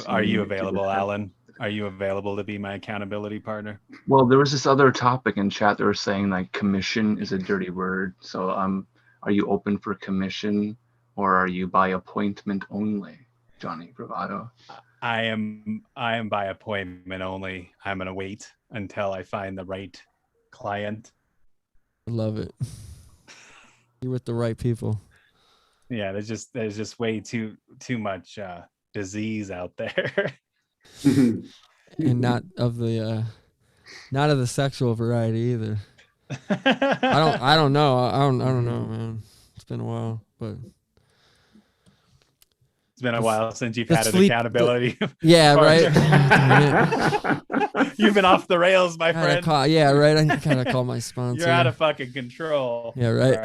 available, Alan? Are you available to be my accountability partner? Well, there was this other topic in chat that were saying like commission is a dirty word. So are you open for commission or are you by appointment only, Johnny Bravado? I am by appointment only. I'm gonna wait until I find the right client. I love it. You're with the right people. Yeah, there's just way too much disease out there. And not of the sexual variety either. I don't know. I don't know, man. It's been a while, but it's been a while since you've had an accountability. Yeah, right. You've been off the rails, my friend. Yeah, right. I gotta call my sponsor. You're out of fucking control. Yeah, right.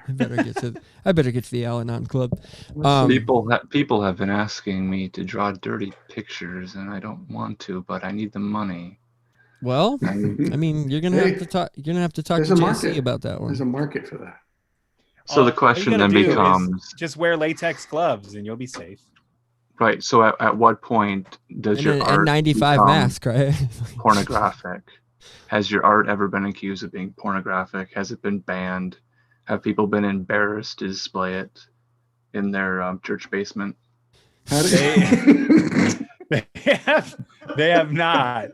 I better get to the Al-Anon Club. People have been asking me to draw dirty pictures, and I don't want to, but I need the money. Well, I mean, you're gonna have to talk. You're gonna have to talk to JC about that one. There's a market for that. So the question then becomes: just wear latex gloves, and you'll be safe. Right. So at what point does your art N95 mask, right? pornographic? Has your art ever been accused of being pornographic? Has it been banned? Have people been embarrassed to display it in their church basement? They have not.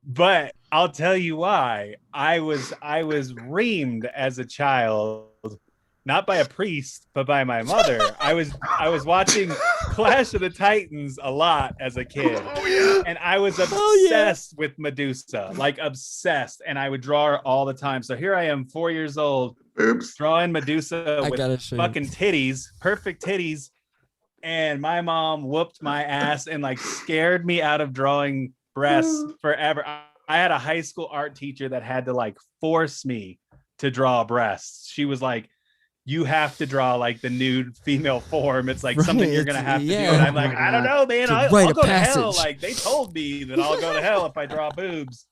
But I'll tell you why. I was reamed as a child, not by a priest, but by my mother. I was watching Clash of the Titans a lot as a kid. Oh, yeah. And I was obsessed with Medusa, like obsessed. And I would draw her all the time. So here I am, 4 years old, drawing Medusa with fucking titties, perfect titties. And my mom whooped my ass and like scared me out of drawing breasts forever. I had a high school art teacher that had to like force me to draw breasts. She was like, you have to draw like the nude female form. It's like something you're gonna have to do. And I'm like, I don't know, man. I'll go to hell. Like they told me that I'll go to hell if I draw boobs.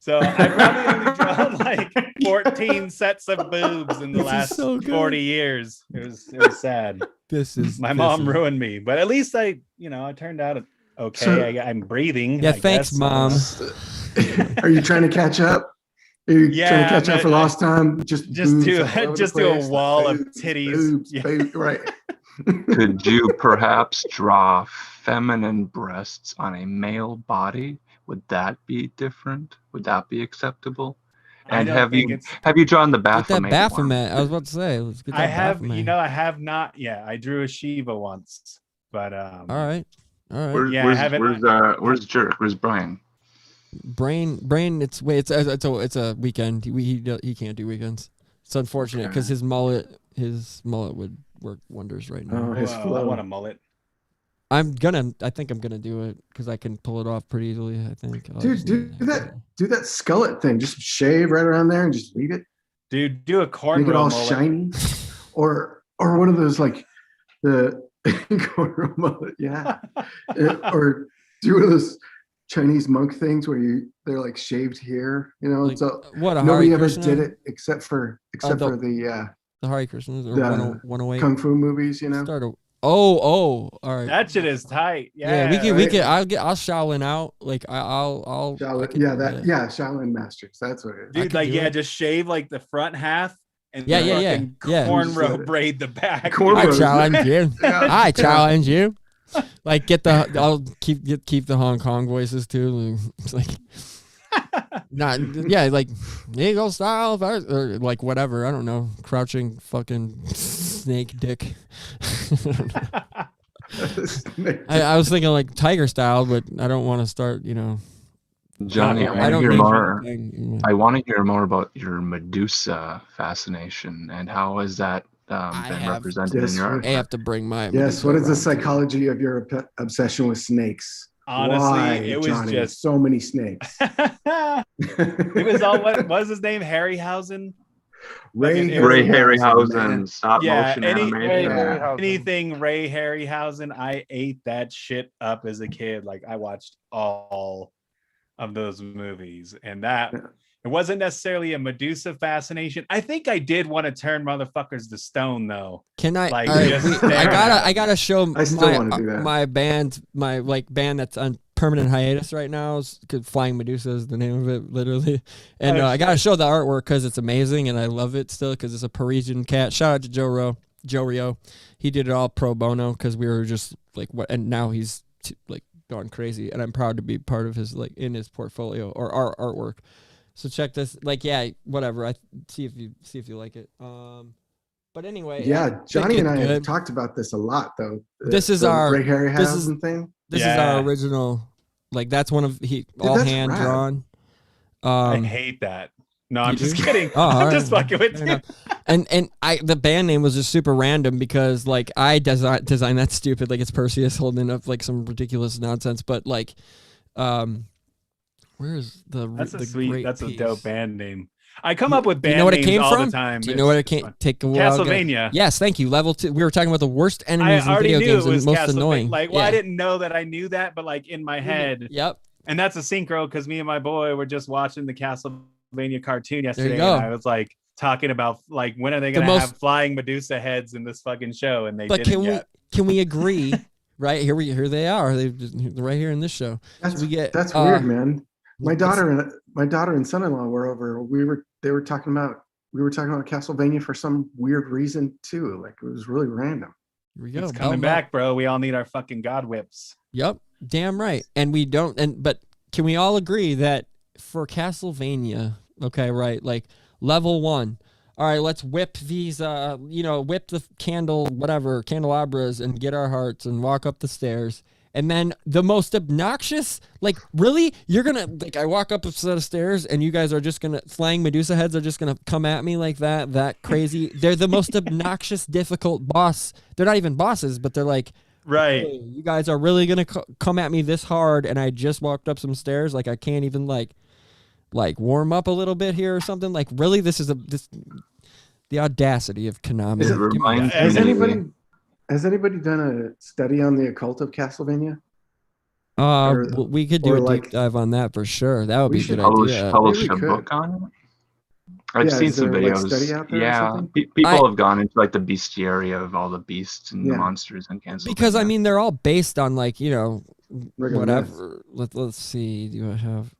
So I probably only drawn like 14 sets of boobs in the last 40 years. It was sad. My mom ruined me, but at least I turned out okay. So, I'm breathing. Yeah, thanks, Mom. Are you trying to catch up? Are you trying to catch up for lost time? Just do a wall of titties. Boobs, right. Could you perhaps draw feminine breasts on a male body? Would that be different? Would that be acceptable? I And don't think it's. have you drawn the Get that Baphomet one? Baphomet. I was about to say, let's get that I have, Baphomet. I have not. Yeah, I drew a Shiva once, but All right. Yeah, I haven't- Where's Jerk? Where's Brian? Brain. It's a weekend. He can't do weekends. It's unfortunate because his mullet would work wonders right now. Oh, his I flow. want a mullet. I think I'm gonna do it because I can pull it off pretty easily. I think. Dude, do that skullet thing. Just shave right around there and just leave it. Dude, do a cornrow Make it all mullet. shiny. Or one of those like the cornrow mullet, yeah. Or do one of those Chinese monk things where they're like shaved here, you know. Like, So what a nobody Hare ever Krishna? did it except for the Hare Krishnas or the 108. kung fu movies, you know. All right. That shit is tight. Yeah, we right? could. I'll Shaolin out. Like I'll. Shaolin Masters. That's what it is. Dude, like, do just shave like the front half and Yeah, then yeah. cornrow braid the back. I Cornrows. challenge you. Yeah. I challenge you. Like I'll keep the Hong Kong voices too. It's like like Eagle style or like whatever. I don't know. Crouching fucking snake dick. I was thinking like tiger style, but I don't want to start. Johnny, I don't hear need more. anything. I want to hear more about your Medusa fascination and how has that been represented in your art? I have to bring my. Yes. What is the psychology of your obsession with snakes? Honestly, Why, it was Johnny? just So many snakes. it was all what was his name? Harryhausen? Ray Harryhausen, stop motion anything animation. Ray Harryhausen. I ate that shit up as a kid. Like I watched all of those movies, and that it wasn't necessarily a Medusa fascination. I think I did want to turn motherfuckers to stone though. Can I? Like, I gotta show I still want to do that. my band that's on permanent hiatus right now. Is Flying Medusa is the name of it, literally. And I gotta show the artwork because it's amazing and I love it still because it's a Parisian cat. Shout out to Joe Rio. He did it all pro bono because we were just like what, and now he's like gone crazy, and I'm proud to be part of his like in his portfolio or our artwork. So check this, like, whatever. I see if you like it. But anyway, yeah, Johnny and I have talked about this a lot, though. This is the our Ray Harryhausen thing. This is our original. Like that's one of all hand drawn. I hate that. No, I'm just kidding. Oh, I'm just fucking with you. And the band name was just super random because like I designed that stupid, like it's Perseus holding up like some ridiculous nonsense, but like where's that's the a sweet, great that's piece? a dope band name. I come up with band you know what names it came all from? the time. Do you know what it came? Take a while. Castlevania. Yes, thank you. Level 2. We were talking about the worst enemies I in already video knew games it was and most Castlevania. annoying. Like, well, I didn't know that I knew that, but like in my head. Yep. And that's a synchro because me and my boy were just watching the Castlevania cartoon yesterday. go. And I was like talking about like when are they gonna have flying Medusa heads in this fucking show? And they didn't yet. Can we agree? Right here they are. They're right here in this show. That's weird, man. My daughter and son-in-law were over. We were talking about Castlevania for some weird reason too. Like it was really random. Here we go. It's coming back, bro. We all need our fucking god whips. Yep. Damn right. And we don't. But can we all agree that for Castlevania, okay, right? Like level 1. All right, let's whip these, whip the candelabras and get our hearts and walk up the stairs. And then the most obnoxious, like, really? You're going to, like, I walk up a set of stairs and you guys are just going to, flying Medusa heads are just going to come at me like that crazy. They're the most obnoxious, difficult boss. They're not even bosses, but they're like, right. Hey, you guys are really going to come at me this hard and I just walked up some stairs. Like, I can't even, like warm up a little bit here or something. Like, really? This is the audacity of Konami. Has anybody done a study on the occult of Castlevania? We could do a deep dive on that for sure. That would be a good idea. Publish a book on it. I've seen some videos. Study out there people have gone into like the bestiary of all the beasts and the monsters in Castlevania. Because I mean, they're all based on like Regular whatever. Let's see. Do I have?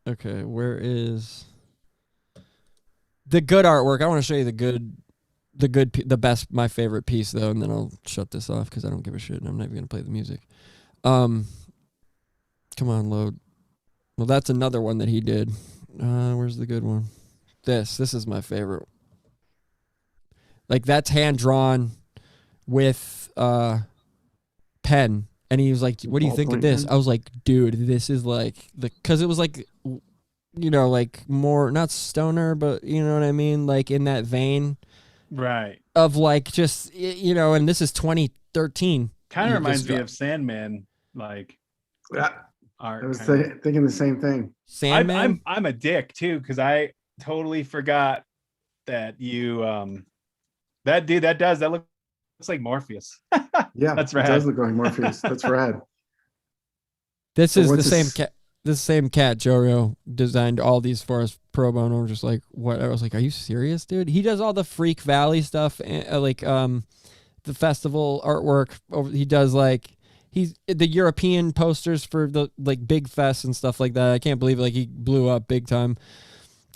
Okay, where is the good artwork? I want to show you the my favorite piece though, and then I'll shut this off because I don't give a shit and I'm not even gonna play the music. Come on, load. Well, that's another one that he did. Where's the good one? This is my favorite. Like that's hand drawn with pen, and he was like, "What do you think of this?" I was like, "Dude, this is like because it was like, like more not stoner, but you know what I mean, like in that vein, right? Of like just and this is 2013. Kind of reminds me of Sandman, like. Yeah. I was thinking the same thing. Sandman. I'm a dick too because I totally forgot that you that looks like Morpheus. Yeah, that's rad. It does look like Morpheus. That's rad. This is the same cat. This same cat, Jorio, designed all these for us pro bono. Just like what I was like, are you serious, dude? He does all the Freak Valley stuff, like the festival artwork. He does like. He's the European posters for the like big fests and stuff like that. I can't believe like he blew up big time.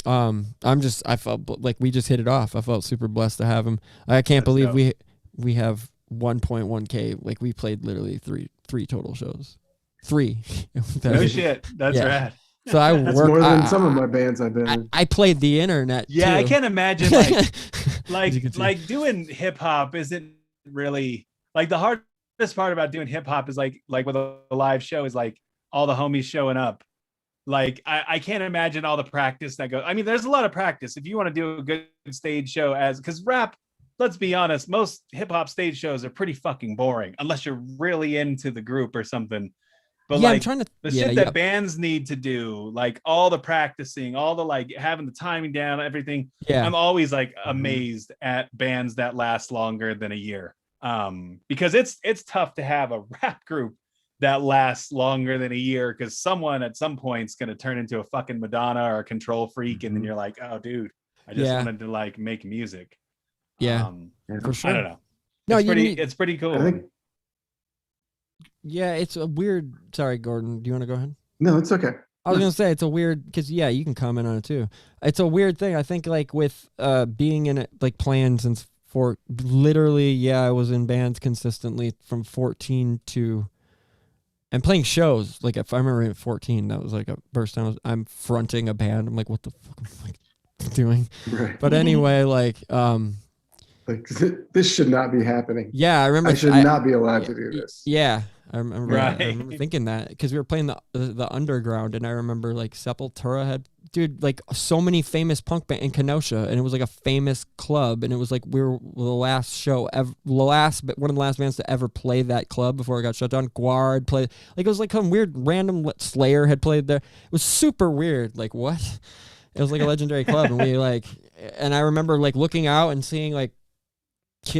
I felt like we just hit it off. I felt super blessed to have him. I can't believe we have 1.1K. Like we played literally three total shows. 3. No shit. That's rad. So I That's more than some of my bands I've been in. I played the internet. Yeah, too. I can't imagine like doing hip hop isn't really like the hardest part about doing hip hop is like with a live show is like all the homies showing up. Like I can't imagine all the practice that goes. I mean, there's a lot of practice if you want to do a good stage show because rap, let's be honest, most hip hop stage shows are pretty fucking boring unless you're really into the group or something. But yeah, like I'm trying to, the shit that bands need to do, like all the practicing, all the like having the timing down, everything. Yeah. I'm always like amazed at bands that last longer than a year. Because it's tough to have a rap group that lasts longer than a year because someone at some point is going to turn into a fucking Madonna or a Control Freak. And then you're like, oh dude, I just wanted to like make music. Yeah, for sure. I don't know. No, it's pretty cool. Yeah, it's a weird. Sorry, Gordon. Do you want to go ahead? No, it's okay. I was gonna say it's a weird because you can comment on it too. It's a weird thing. I think like with being in it, like playing since literally, I was in bands consistently from 14 to and playing shows. Like if I remember at 14, that was like a first time I'm fronting a band. I'm like, what the fuck am I doing? Right. But anyway, like this should not be happening. Yeah, I remember I should not be allowed to do this. Yeah. I remember thinking that because we were playing the underground, and I remember like Sepultura had like so many famous punk band in Kenosha, and it was like a famous club, and it was like we were the last show ever, one of the last bands to ever play that club before it got shut down. Guard played, like it was like some weird random Slayer had played there. It was super weird. Like what? It was like a legendary club, and and I remember like looking out and seeing like.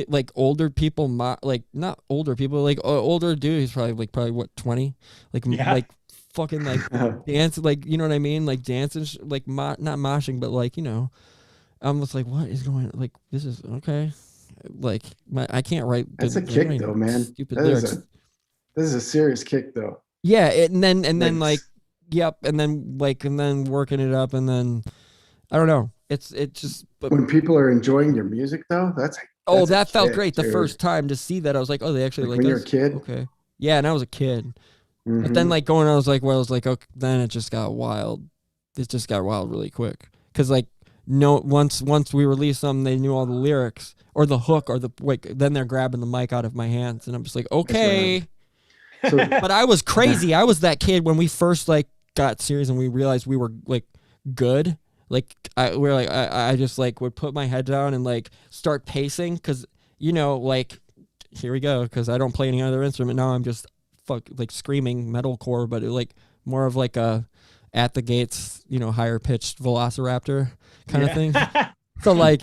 Like older people, like not older people, like older dude. He's probably what 20, like fucking like dance, like you know what I mean, like dancing, like not moshing, but like I'm just like, what is going? Like this is okay. Like I can't write. That's a kick though, man. Stupid lyrics. This is a serious kick though. Yeah, and then like, yep, and then working it up, and then I don't know. It's just when people are enjoying your music though, that felt great the first time to see that. I was like, oh, they actually like when you're a kid. Okay. Yeah, and I was a kid. Mm-hmm. But then like I was like, okay, then it just got wild. It just got wild really quick. Cause like once we released them, they knew all the lyrics or the hook or then they're grabbing the mic out of my hands, and I'm just like, okay. So, but I was crazy. I was that kid when we first like got serious and we realized we were like good. Like I just like would put my head down and like start pacing because like here we go because I don't play any other instrument now. I'm just like screaming metalcore, but like more of like a at the gates higher pitched Velociraptor kind of thing. So like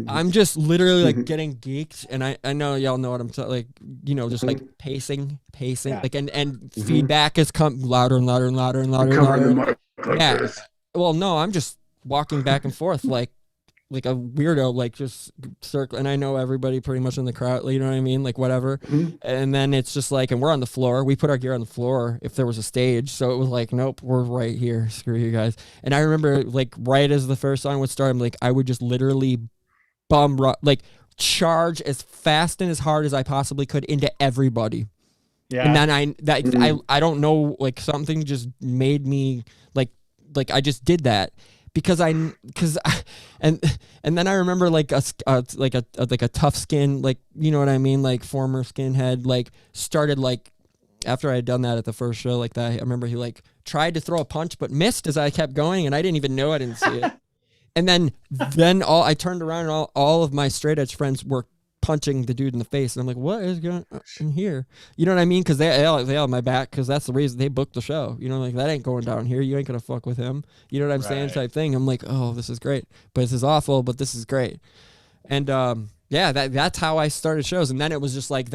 I'm just literally like getting geeked, and I know y'all know what I'm like just like pacing like and feedback has come louder and louder and louder and louder and louder. Yeah. Well, no, I'm just walking back and forth like a weirdo, like just circle, and I know everybody pretty much in the crowd, you know what I mean, like whatever. And then it's just like, and we're on the floor, we put our gear on the floor if there was a stage, so it was like, nope, we're right here, screw you guys. And I remember like right as the first song would start, I'm like, I would just literally bum rock, like charge as fast and as hard as I possibly could into everybody. Yeah. And then I don't know, like something just made me like I just did that because and then I remember like a tough skin, like, you know what I mean? Like former skinhead, like started like, after I had done that at the first show like that, I remember he like tried to throw a punch, but missed as I kept going. And I didn't even know, I didn't see it. And then I turned around and all of my straight edge friends were punching the dude in the face, and I'm like, what is going on in here? You know what I mean? Because they all had my back, because that's the reason they booked the show. You know, like, that ain't going down here. You ain't gonna fuck with him. You know what I'm saying? Type thing. I'm like, oh, this is great, but this is awful, but this is great. And yeah, that's how I started shows. And then it was just like,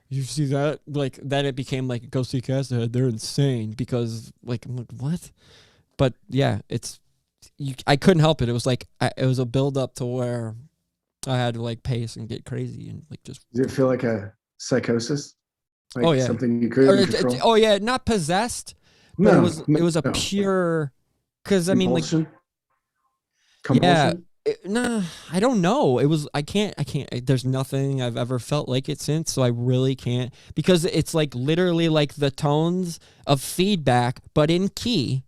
you see that? Like, then it became like, go see Castahead. They're insane, because like, I'm like, what? But yeah, I couldn't help it. It was like, it was a build up to where I had to like pace and get crazy and like just. Did it feel like a psychosis? Like oh yeah, something you couldn't control? Oh yeah, not possessed, but no, it was a pure. Because I mean, like, compulsion? yeah, no, I don't know. It was I can't. There's nothing I've ever felt like it since, so I really can't, because it's like literally like the tones of feedback, but in key,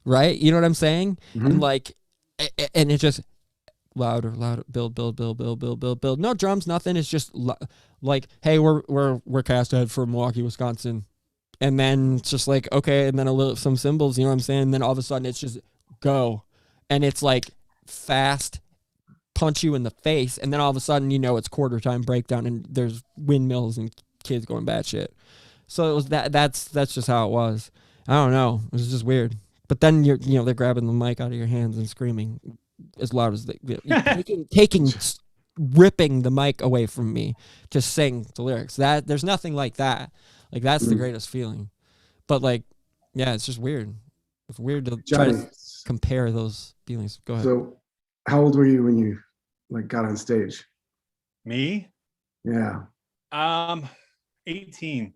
right? You know what I'm saying? Mm-hmm. And like, and it just. Louder, build. No drums, nothing. It's just like, hey, we're Castahead from Milwaukee, Wisconsin, and then it's just like, okay, and then some cymbals, you know what I'm saying? And then all of a sudden it's just go, and it's like fast, punch you in the face, and then all of a sudden, you know, it's quarter time breakdown, and there's windmills and kids going batshit. So it was that's just how it was. I don't know. It was just weird. But then they're grabbing the mic out of your hands and screaming as loud as they ripping the mic away from me to sing the lyrics. That there's nothing like that. Like, that's the greatest feeling. But like, yeah, it's just weird. It's weird to try to compare those feelings. Go ahead. So, how old were you when you like got on stage? Me? Yeah. 18.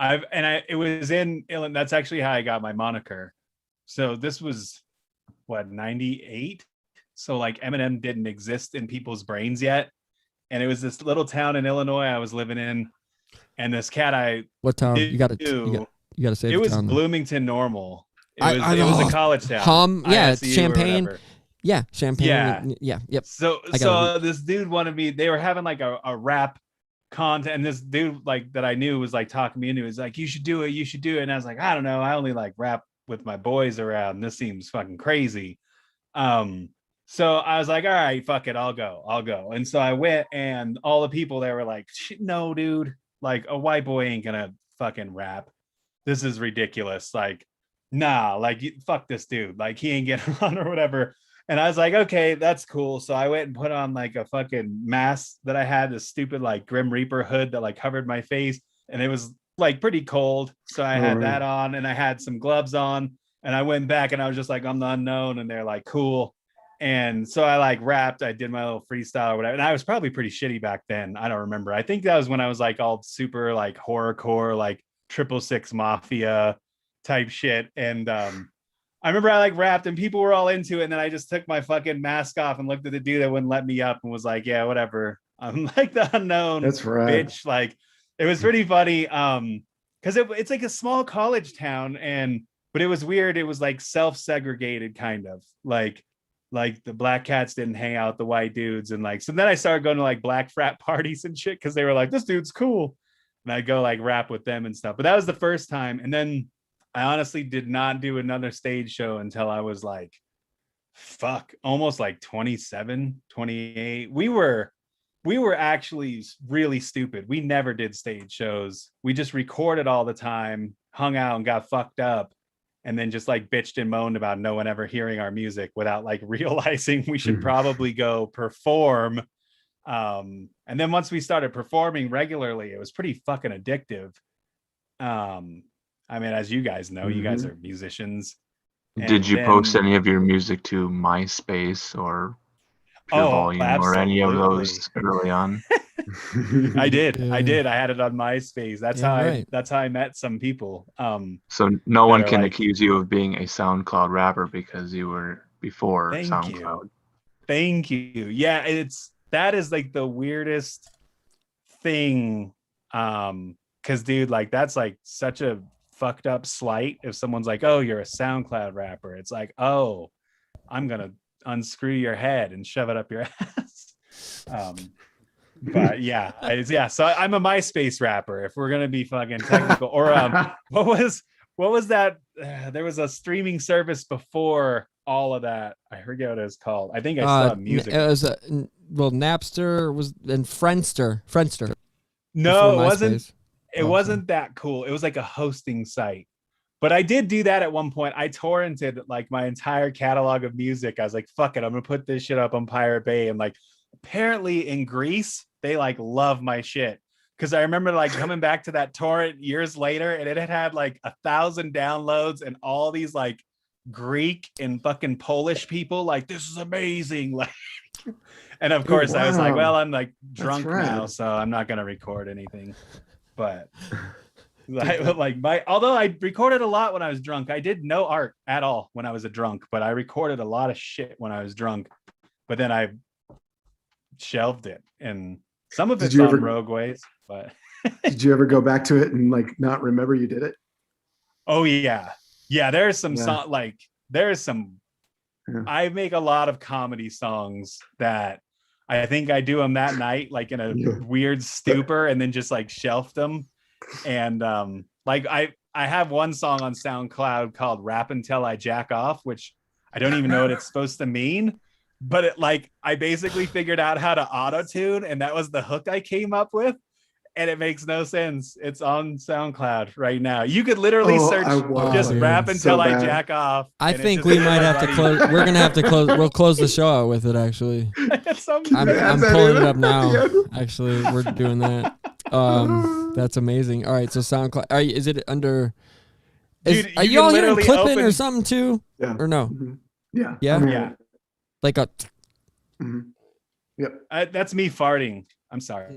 It was in Illinois. That's actually how I got my moniker. So this was what, 98? So like Eminem didn't exist in people's brains yet. And it was this little town in Illinois I was living in. And this cat what town? You gotta say it was town, Bloomington Normal. It was a college town. It's Champaign. Yeah, Champaign. Yeah. Yep. So this dude wanted me, they were having like a rap content, and this dude like that I knew was like talking me into it. He's like, you should do it. And I was like, I don't know. I only like rap with my boys around. This seems fucking crazy. So I was like, all right, fuck it, I'll go. And so I went, and all the people there were like, no, dude, like a white boy ain't gonna fucking rap. This is ridiculous. Like, nah, like, fuck this dude. Like, he ain't getting on or whatever. And I was like, okay, that's cool. So I went and put on like a fucking mask that I had, this stupid like Grim Reaper hood that like covered my face. And it was like pretty cold. So I had that on, and I had some gloves on, and I went back and I was just like, I'm the unknown. And they're like, cool. And so I like rapped, I did my little freestyle or whatever. And I was probably pretty shitty back then. I don't remember. I think that was when I was like all super like horrorcore, like 666 Mafia type shit. And I remember I like rapped, and people were all into it. And then I just took my fucking mask off and looked at the dude that wouldn't let me up and was like, yeah, whatever. I'm like the unknown. That's right. Bitch. Like, it was pretty funny. Because it's like a small college town, but it was weird. It was like self-segregated kind of like the black cats didn't hang out with the white dudes. And like, so then I started going to like black frat parties and shit, because they were like, this dude's cool. And I'd go like rap with them and stuff. But that was the first time. And then I honestly did not do another stage show until I was like, almost like 27, 28. We were actually really stupid. We never did stage shows. We just recorded all the time, hung out, and got fucked up, and then just like bitched and moaned about no one ever hearing our music without like realizing we should probably go perform. And then once we started performing regularly, it was pretty fucking addictive. I mean, as you guys know, you guys are musicians. Did you post any of your music to MySpace or Pure Volume or any of those early on? I did. Yeah. I had it on MySpace. That's how I met some people. So no one can accuse you of being a SoundCloud rapper because you were before SoundCloud. Thank you. Yeah, that is like the weirdest thing. Because dude, like that's like such a fucked up slight. If someone's like, "Oh, you're a SoundCloud rapper," it's like, "Oh, I'm gonna unscrew your head and shove it up your ass." But yeah, so I'm a MySpace rapper. If we're gonna be fucking technical, or what was that? There was a streaming service before all of that. I forget what it was called. I think I saw music. It was Napster was and Friendster. No, it wasn't. It wasn't that cool. It was like a hosting site. But I did do that at one point. I torrented like my entire catalog of music. I was like, fuck it, I'm gonna put this shit up on Pirate Bay. And like apparently in Greece, they like love my shit. Cause I remember like coming back to that torrent years later, and it had like 1,000 downloads, and all these like Greek and fucking Polish people like, this is amazing. Like, and of course I was like, well, I'm like drunk now, so I'm not gonna record anything. But although I recorded a lot when I was drunk, I did no art at all when I was a drunk, but I recorded a lot of shit when I was drunk. But then I shelved it, and some of it's on Rogue Ways. But did you ever go back to it and like not remember you did it? Oh yeah. There's some song like there's some. Yeah. I make a lot of comedy songs that I think I do them that night, like in a weird stupor, and then just like shelf them. And like I have one song on SoundCloud called "Rap Until I Jack Off," which I don't even know what it's supposed to mean, but it like I basically figured out how to auto tune, and that was the hook I came up with. And it makes no sense. It's on SoundCloud right now. You could literally search just "rap until I jack off." I think we might have to close. We're gonna have to close. We'll close the show out with it. Actually, I'm pulling it up now. Actually, we're doing that. That's amazing. All right, so SoundCloud. Is it under? Are you all hearing clipping or something too? Yeah. Or no? Mm-hmm. Yeah. Yeah. Like a. Mm-hmm. Yep. That's me farting. I'm sorry.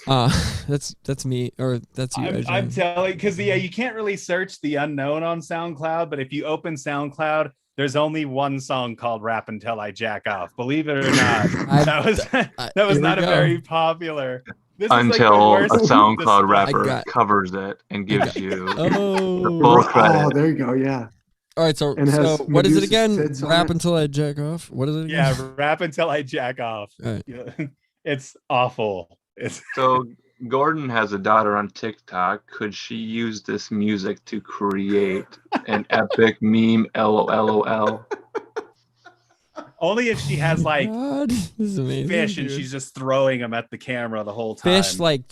That's me, or that's you. I'm telling, because you can't really search the unknown on SoundCloud, but if you open SoundCloud, there's only one song called "Rap Until I Jack Off." Believe it or not, that was not a very popular. Until a SoundCloud rapper covers it and gives you the full credit. Oh, there you go. Yeah. All right, so what is it again? Rap Until I Jack Off. What is it again? Yeah, Rap Until I Jack Off. Right. It's awful. So Gordon has a daughter on TikTok. Could she use this music to create an epic meme? LOL. Only if she has like this is amazing, fish, and she's just throwing them at the camera the whole time. Fish like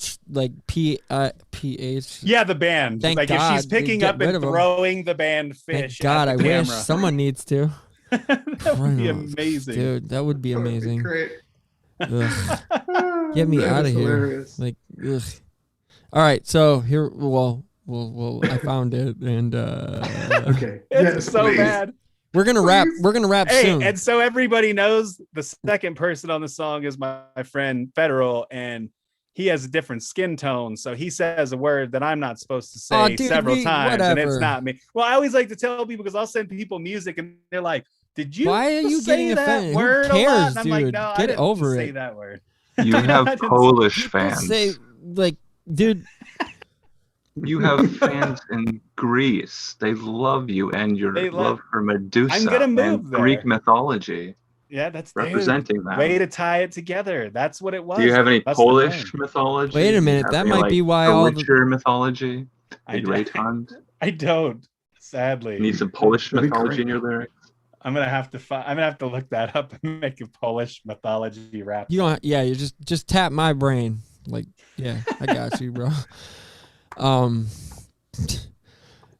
PH. Yeah, the band. Thank like God, if she's picking up and throwing the band fish. Thank God, at the I camera. wish someone needs to. That would be amazing, dude. That would be amazing. Great. Get me out of here. Like, ugh. All right, so here, well, I found it, and okay, it's so bad. We're gonna wrap. We're gonna wrap soon. And so everybody knows the second person on the song is my friend Federal, and he has a different skin tone, so he says a word that I'm not supposed to say several times, and it's not me. Well, I always like to tell people, because I'll send people music, and they're like, "Did you? Why are you say getting that offended? word Who cares, a lot?" And I'm dude? like, "No, Get I didn't over say it. that word." You have Polish fans. Say like, dude. You have fans in Greece. They love you and your love for Medusa and Greek mythology. Yeah, that's representing that. Way to tie it together. That's what it was. Do you have any Polish mythology? Wait a minute, that might be why all the Witcher mythology. I don't. Sadly, you need some Polish mythology in your lyrics. I'm gonna have to look that up and make a Polish mythology rap. You don't. Yeah, you just tap my brain. Like, yeah, I got you, bro.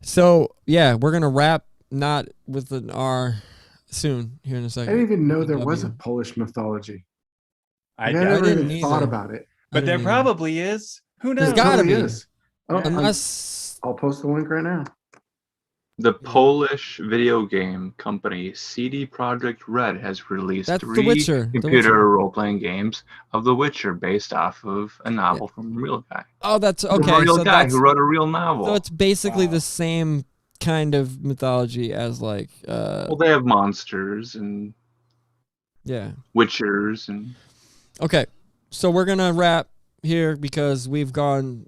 So yeah, we're gonna wrap not with an R soon here in a second. I didn't even know there was a Polish mythology. I never even thought about it. But there probably is. Who knows? There's gotta be. Oh, unless I'll post the link right now. The Polish video game company CD Projekt Red has released 3 computer role-playing games of The Witcher based off of a novel from a real guy. Oh, that's okay. A real guy who wrote a real novel. So it's basically the same kind of mythology as like. Well, they have monsters and Yeah. Witchers and. Okay, so we're gonna wrap here because we've gone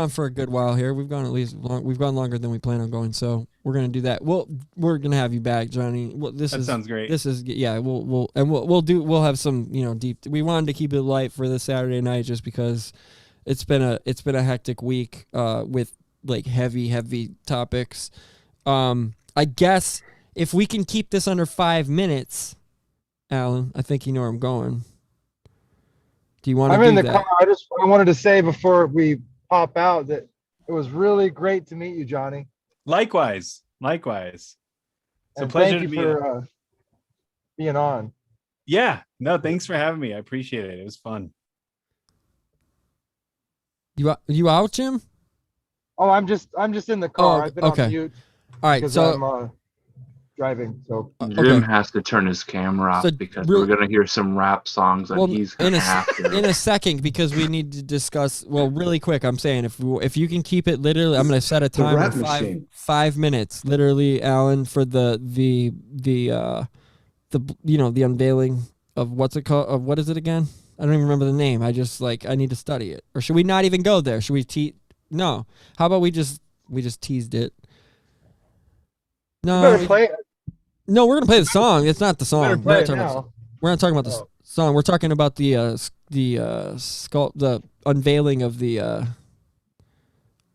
for a good while here. We've gone longer than we plan on going. So we're gonna do that. We're gonna have you back, Johnny. Sounds great. This is we'll have some deep. We wanted to keep it light for this Saturday night just because it's been a hectic week with like heavy topics. I guess if we can keep this under 5 minutes, Alan, I think you know where I'm going. Do you want to do that? I'm in the car. I wanted to say before we pop out that it was really great to meet you, Johnny. Likewise. It's a and pleasure thank to you for being on. Yeah. No, thanks for having me. I appreciate it. It was fun. You out, Jim? Oh, I'm just in the car. I've been okay. on mute. All right, so I'm driving. So Jim has to turn his camera off because we're gonna hear some rap songs, and he's gonna have to. In a second, because we need to discuss. Well, really quick, I'm saying if you can keep it literally, I'm gonna set a timer of 5 minutes, literally, Alan, for the unveiling of what's it called? Of what is it again? I don't even remember the name. I just I need to study it. Or should we not even go there? Should we No. How about we just teased it? No. play it. No, we're gonna play the song. It's not the song. We're not talking about the song. We're talking about the unveiling of the.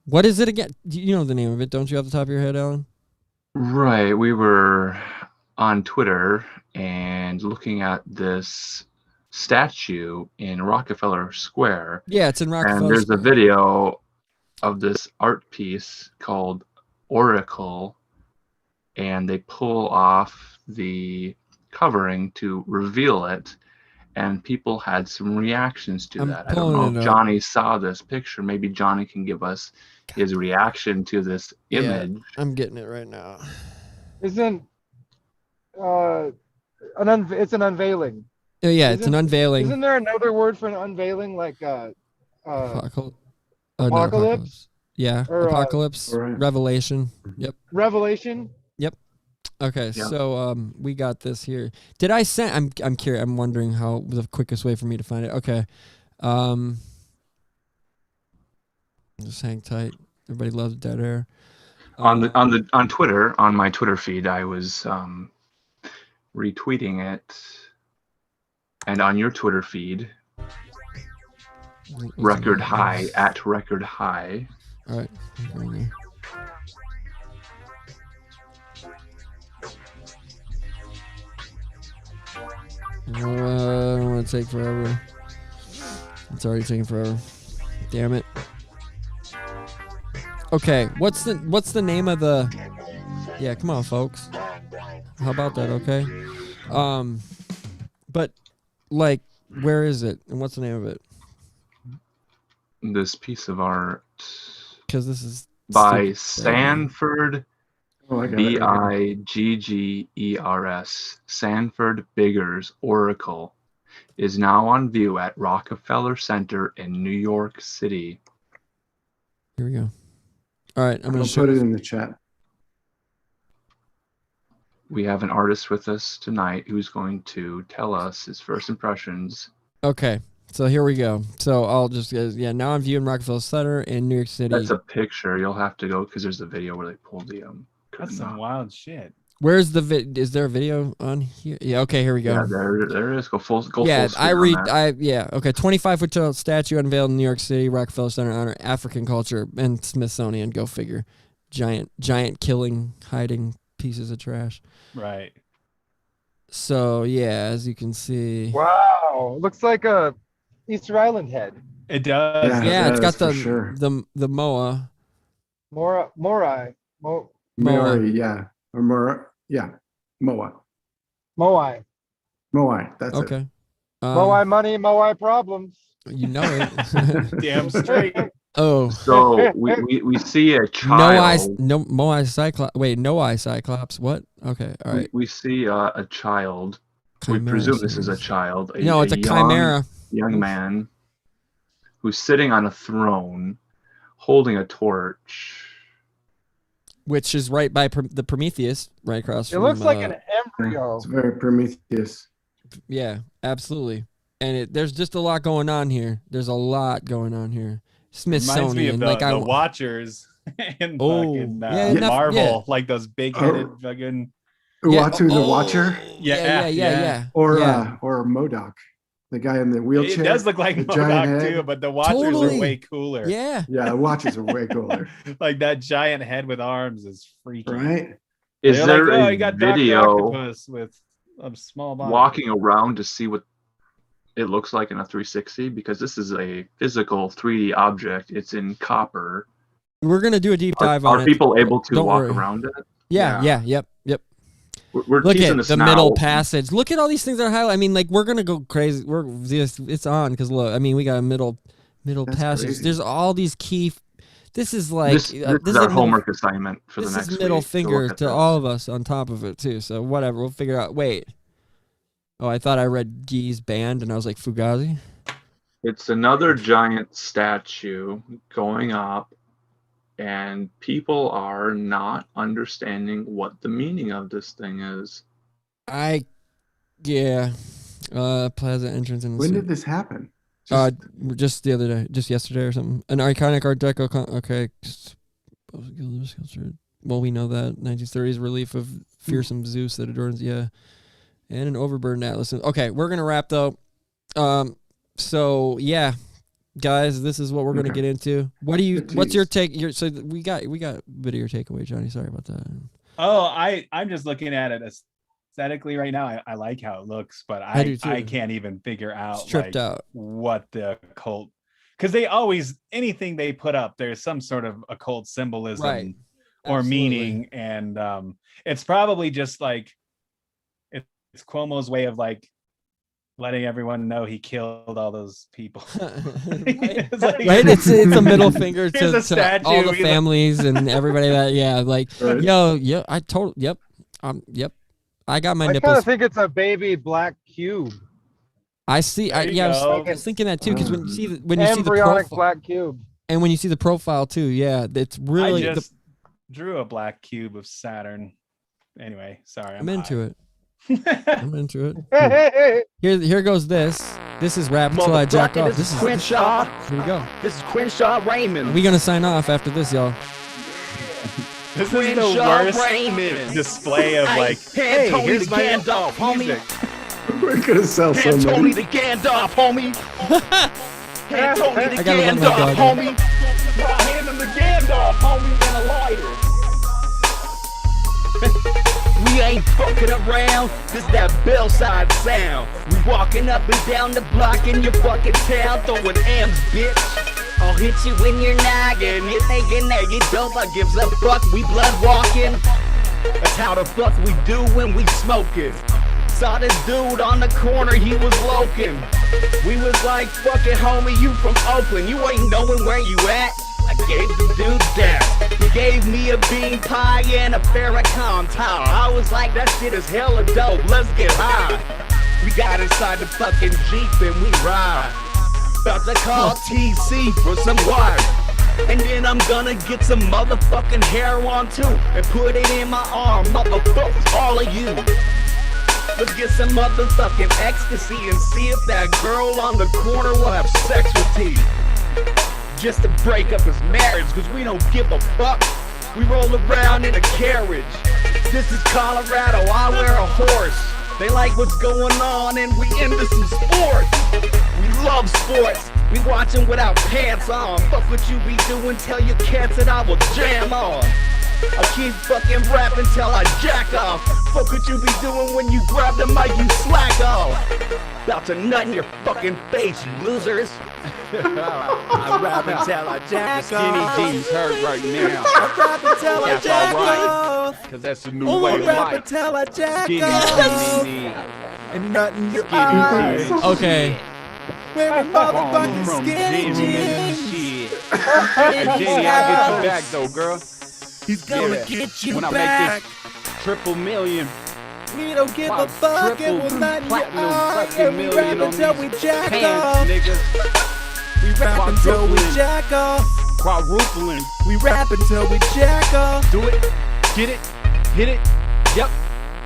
What is it again? You know the name of it, don't you, off the top of your head, Alan? Right. We were on Twitter and looking at this statue in Rockefeller Square. Yeah, it's in Rockefeller And there's Square. a video of this art piece called Oracle, and they pull off the covering to reveal it, and people had some reactions to that. I don't know if Johnny saw this picture. Maybe Johnny can give us his reaction to this image. Yeah, I'm getting it right now. Isn't it's an unveiling? Oh, yeah, it's an unveiling. Isn't there another word for an unveiling, like apocalypse? Yeah, or, apocalypse, revelation. Yep. Revelation. Yep. Okay, so we got this here. Did I send? I'm curious. I'm wondering how the quickest way for me to find it. Okay, just hang tight. Everybody loves dead air. On Twitter, on my Twitter feed, I was retweeting it, and on your Twitter feed, record high. All right. I don't want to take forever. It's already taking forever. Damn it. Okay, what's the name of the? Yeah, come on, folks. How about that? Okay. But like, where is it, and what's the name of it? This piece of art. Because this is by Sanford. Biggers. Sanford Biggers Oracle is now on view at Rockefeller Center in New York City. Here we go. All right, I'm going to put it in the chat. We have an artist with us tonight who's going to tell us his first impressions. Okay, so here we go. So I'll just now I'm viewing Rockefeller Center in New York City. That's a picture. You'll have to go because there's a video where they pulled the That's some wild shit. Where's the is there a video on here? Yeah, okay, here we go. Yeah, there is. Go full yeah, full I read. Okay. 25-foot tall statue unveiled in New York City, Rockefeller Center, honor African culture and Smithsonian. Go figure. Giant killing, hiding pieces of trash. Right. So yeah, as you can see. Wow, looks like a Easter Island head. It does. Yeah, it's got the Moa. Morai. Mary, yeah. Or Moa. Yeah. Moai. That's okay. it. Moai money, Moai problems. You know it. Damn straight. Oh. So we see a child. Moai Cyclops. Wait, no eye Cyclops. What? Okay. All right. We see a child. Chimera, we presume this is a child. It's a chimera. Young man who's sitting on a throne holding a torch. Which is right by the Prometheus, right across from... It looks like an Trio. It's very Prometheus. Yeah, absolutely. And there's just a lot going on here. There's a lot going on here. Reminds me of Smithsonian, the, like the Watchers in Oh, fucking yeah, enough- Marvel, yeah. like those big-headed fucking. Uatu the Watcher, Yeah. or Yeah. or MODOK, the guy in the wheelchair. It does look like the giant MODOK head. too, but the Watchers Totally. are way cooler. Yeah. Yeah, the Watchers are way cooler, Like that giant head with arms is freaky. right? Is They're there like, oh, a you got Dr. video Octopus with a small body. walking around to see what it looks like in a 360? Because this is a physical 3D object. It's in copper. We're gonna do a deep dive on Are it. people able to Don't walk worry. around it? Yeah. Yep. We're Look teasing at this the now. middle passage. Look at all these things that are highlighted. I mean, like we're gonna go crazy. It's on because look. I mean, we got a middle That's passage. crazy. There's all these key. This is like This this is is our a middle- homework assignment for the This next is middle week, finger look at to this. all of us on top of it too. So whatever, we'll figure out. Wait. Oh, I thought I read Guy's band and I was like Fugazi. It's another giant statue going up, and people are not understanding what the meaning of this thing is. Plaza entrance in the When city. did this happen? Just the other day, just yesterday or something. An iconic Art Deco. Okay. Well, we know that 1930s relief of fearsome Zeus that adorns, and an overburdened Atlas. Okay, we're gonna wrap though. So yeah, guys, this is what we're gonna Okay. get into. What do you? Good What's your tease. take? So we got a bit of your takeaway, Johnny. Sorry about that. Oh, I'm just looking at it aesthetically right now. I like how it looks, but I do too. I can't even figure out Stripped like, out. what the occult, because they always, anything they put up, there's some sort of occult symbolism Right. or Absolutely. meaning, and it's probably just like it's Cuomo's way of like letting everyone know he killed all those people. It's like- Right, it's a middle finger Here's to a statue. all the He's like- families and everybody that like Right. yep I got my I kind nipples. of think it's a baby black cube. I see. There you I go. was thinking that too because when you see the Embryonic profile, black cube. and when you see the profile too, it's really. I just drew a black cube of Saturn. Anyway, sorry. I'm into it. it. I'm into it. Hey, hey, hey. Here goes this. This is rap until I jack off. This is Crenshaw. Here we go. This is Crenshaw Raymond. We gonna sign off after this, y'all. This is the Crenshaw worst Raymond. display of like, Hey, Tony here's the my Gandalf, homie. music. We're gonna sell so Hand Tony many. the Gandalf, homie. Hand Tony the I gotta let my Gandalf, dog homie. Hand him the Gandalf, homie, and a lighter. We ain't fucking around, this that Bellside sound. We walking up and down the block in your fucking town, throwing M's, bitch. I'll hit you in your noggin. You thinking that you don't, I gives a fuck, we blood walking. That's how the fuck we do when we smoking. Saw this dude on the corner, he was loking. We was like, fuck it, homie, you from Oakland, you ain't knowing where you at. I gave the dude that. He gave me a bean pie and a Farrakhan towel. I was like, that shit is hella dope, let's get high. We got inside the fucking Jeep and we ride. About to call TC for some wire. And then I'm gonna get some motherfucking hair on too and put it in my arm, motherfuckers, all of you. Let's get some motherfucking ecstasy and see if that girl on the corner will have sex with T. Just to break up his marriage, cause we don't give a fuck. We roll around in a carriage. This is Colorado, I wear a horse. They like what's going on and we into some sports. We love sports. We watching without pants on. Fuck what you be doing, tell your cats that I will jam on. I'll keep fucking rapping till I jack off. Fuck what you be doing when you grab the mic, you slack off. About to nut in your fucking face, you losers. I rap until I jack off. Skinny jeans hurt right now. I rap until I jack off. Cause that's the new way of life. Until I jack skinny jeans and nothing your eyes. Okay. Wearing motherfucking skinny jeans. Hey, Jenny, I'll get you back though, girl. He's gonna get you when back. I make this triple million. We don't give a fuck and we'll not in your eye. And we rap until we jack off. We rap until we jack off. Quadrupling. We rap until we jack off. Do it. Get it. Hit it. Yep.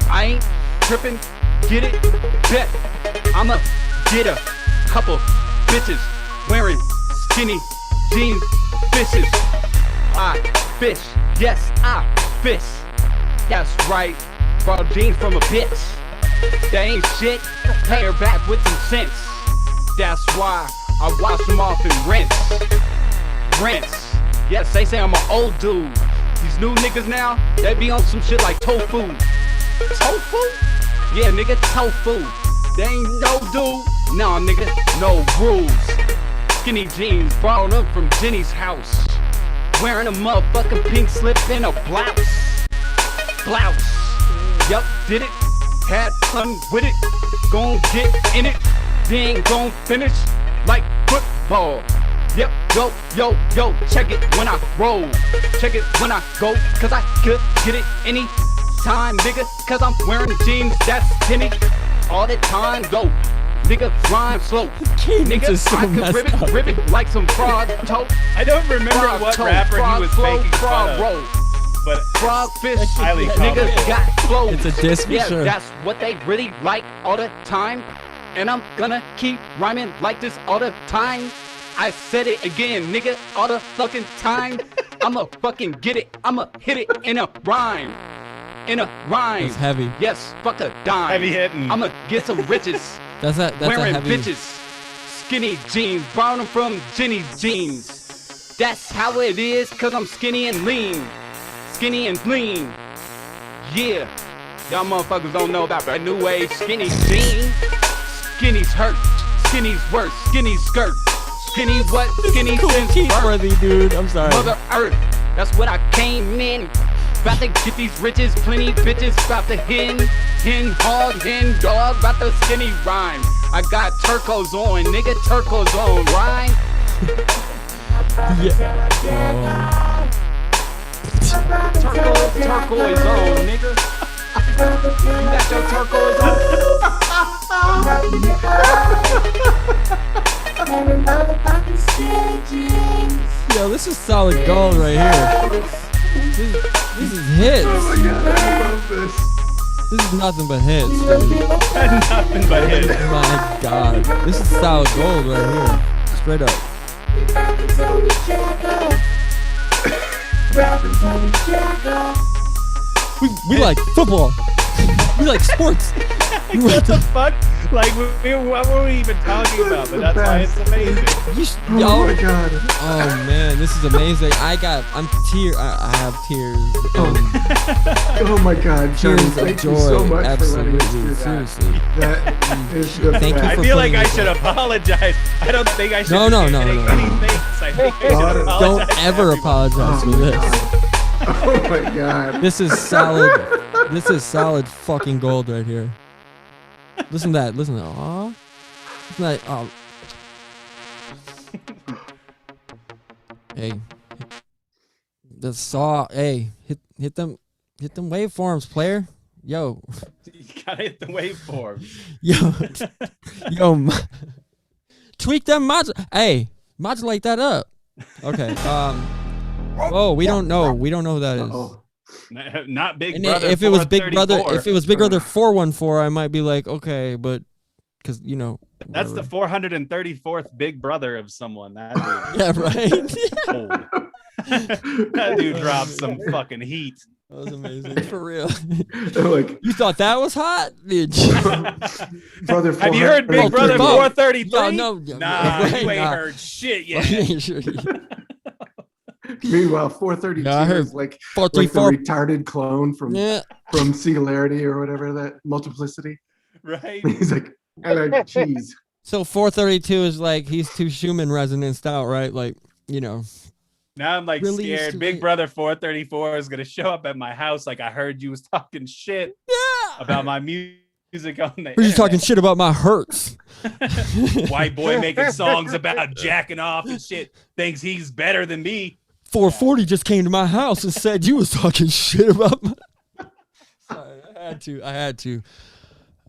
I ain't tripping, get it, bet. I'ma get a couple bitches wearing skinny jeans, fishes. I fish, yes, I fish. That's right, brought jeans from a bitch. That ain't shit, pay her back with some sense. That's why I wash them off and rinse. Yes, they say I'm an old dude. These new niggas now, they be on some shit like tofu. Tofu? Yeah, nigga, tofu. They ain't no dude. Nah, nigga, no rules. Skinny jeans, borrowed them from Jenny's house. Wearing a motherfucking pink slip and a blouse. Yup, did it. Had fun with it. Gon' get in it. Then gon' finish like football. Yep, yo, check it when I roll. Check it when I go, cause I could get it any time, nigga. Cause I'm wearing jeans that's skinny all the time, go. Nigga, rhyme slow. Nigga, so I could rip it like some frog toe. I don't remember Frog what toe, rapper frog he was flow, making frog fun of, roll. but Frog fish, highly niggas comical. got flows. It's a diss for Yeah, sure. that's what they really like all the time. And I'm gonna keep rhyming like this all the time. I said it again, nigga, all the fucking time. I'ma fucking get it, I'ma hit it in a rhyme. It's heavy. Yes, fuck a dime. Heavy hitting. I'ma get some riches. That's a Wearing heavy. bitches. Skinny jeans, borrowed them from Jenny's jeans. That's how it is, cause I'm skinny and lean. Skinny and lean. Yeah. Y'all motherfuckers don't know about that new age skinny jeans. Skinny's hurt. Skinny's worse. Skinny skirt. Skinny what? Skinny since birth. Worthy, dude. I'm sorry. Mother Earth. That's what I came in. About to get these riches, plenty bitches. About to hen hog, hen dog. About the skinny rhyme. I got turquoise on, nigga. Turquoise on, rhyme. Yeah. Turquoise on, nigga. You got your turquoise on? Yo, this is solid gold right here. This is hits. Oh my god, I love this. This is nothing but hits, dude. Nothing but hits. My god. This is solid gold right here. Straight up. We like football. We like sports. What the fuck? Like, what were we even talking about? But that's why it's amazing. Oh my god. Oh man, this is amazing. I have tears. Oh my god, Johnny, Tears of thank joy. you so much Absolutely. for letting us do that. Seriously. That is the Thank you best. I for feel like putting I this should up. apologize. I don't think I should No. any thanks. I think I should Don't apologize. Don't ever to apologize for Oh my this. god. Oh my god. This is solid. This is solid fucking gold right here. Listen to that. Listen to that. Aw. Listen to that. Oh. Hey. The saw. Hey. Hit them waveforms, player. Yo. You gotta hit the waveform. Yo. Tweak them Hey. Modulate that up. Okay. Oh, we don't know. We don't know who that is. Uh-oh. Not Big And Brother. if it was Big Brother, 434. if it was Big Brother 414, I might be like, okay, but because That's the 434th Big Brother of someone. That dude. Yeah, right. That dude dropped some fucking heat. That was amazing for real. They're like, You thought that was hot, did you? brother. Have you heard Big Brother 433? No, Nah, right, you ain't nah. heard shit yet. Meanwhile, 432 No, I heard is like the 434. retarded clone from Yeah. Singularity or whatever, that multiplicity. Right? He's like, I like cheese. So 432 is like he's too Schumann resonanced out, right? Like, Now I'm like Released scared. late. Big Brother 434 is gonna show up at my house. Like I heard you was talking shit about my music on the We're just talking internet. shit about my hurts. White boy making songs about jacking off and shit. Thinks he's better than me. 440 just came to my house and said you was talking shit about my. Sorry, I had to.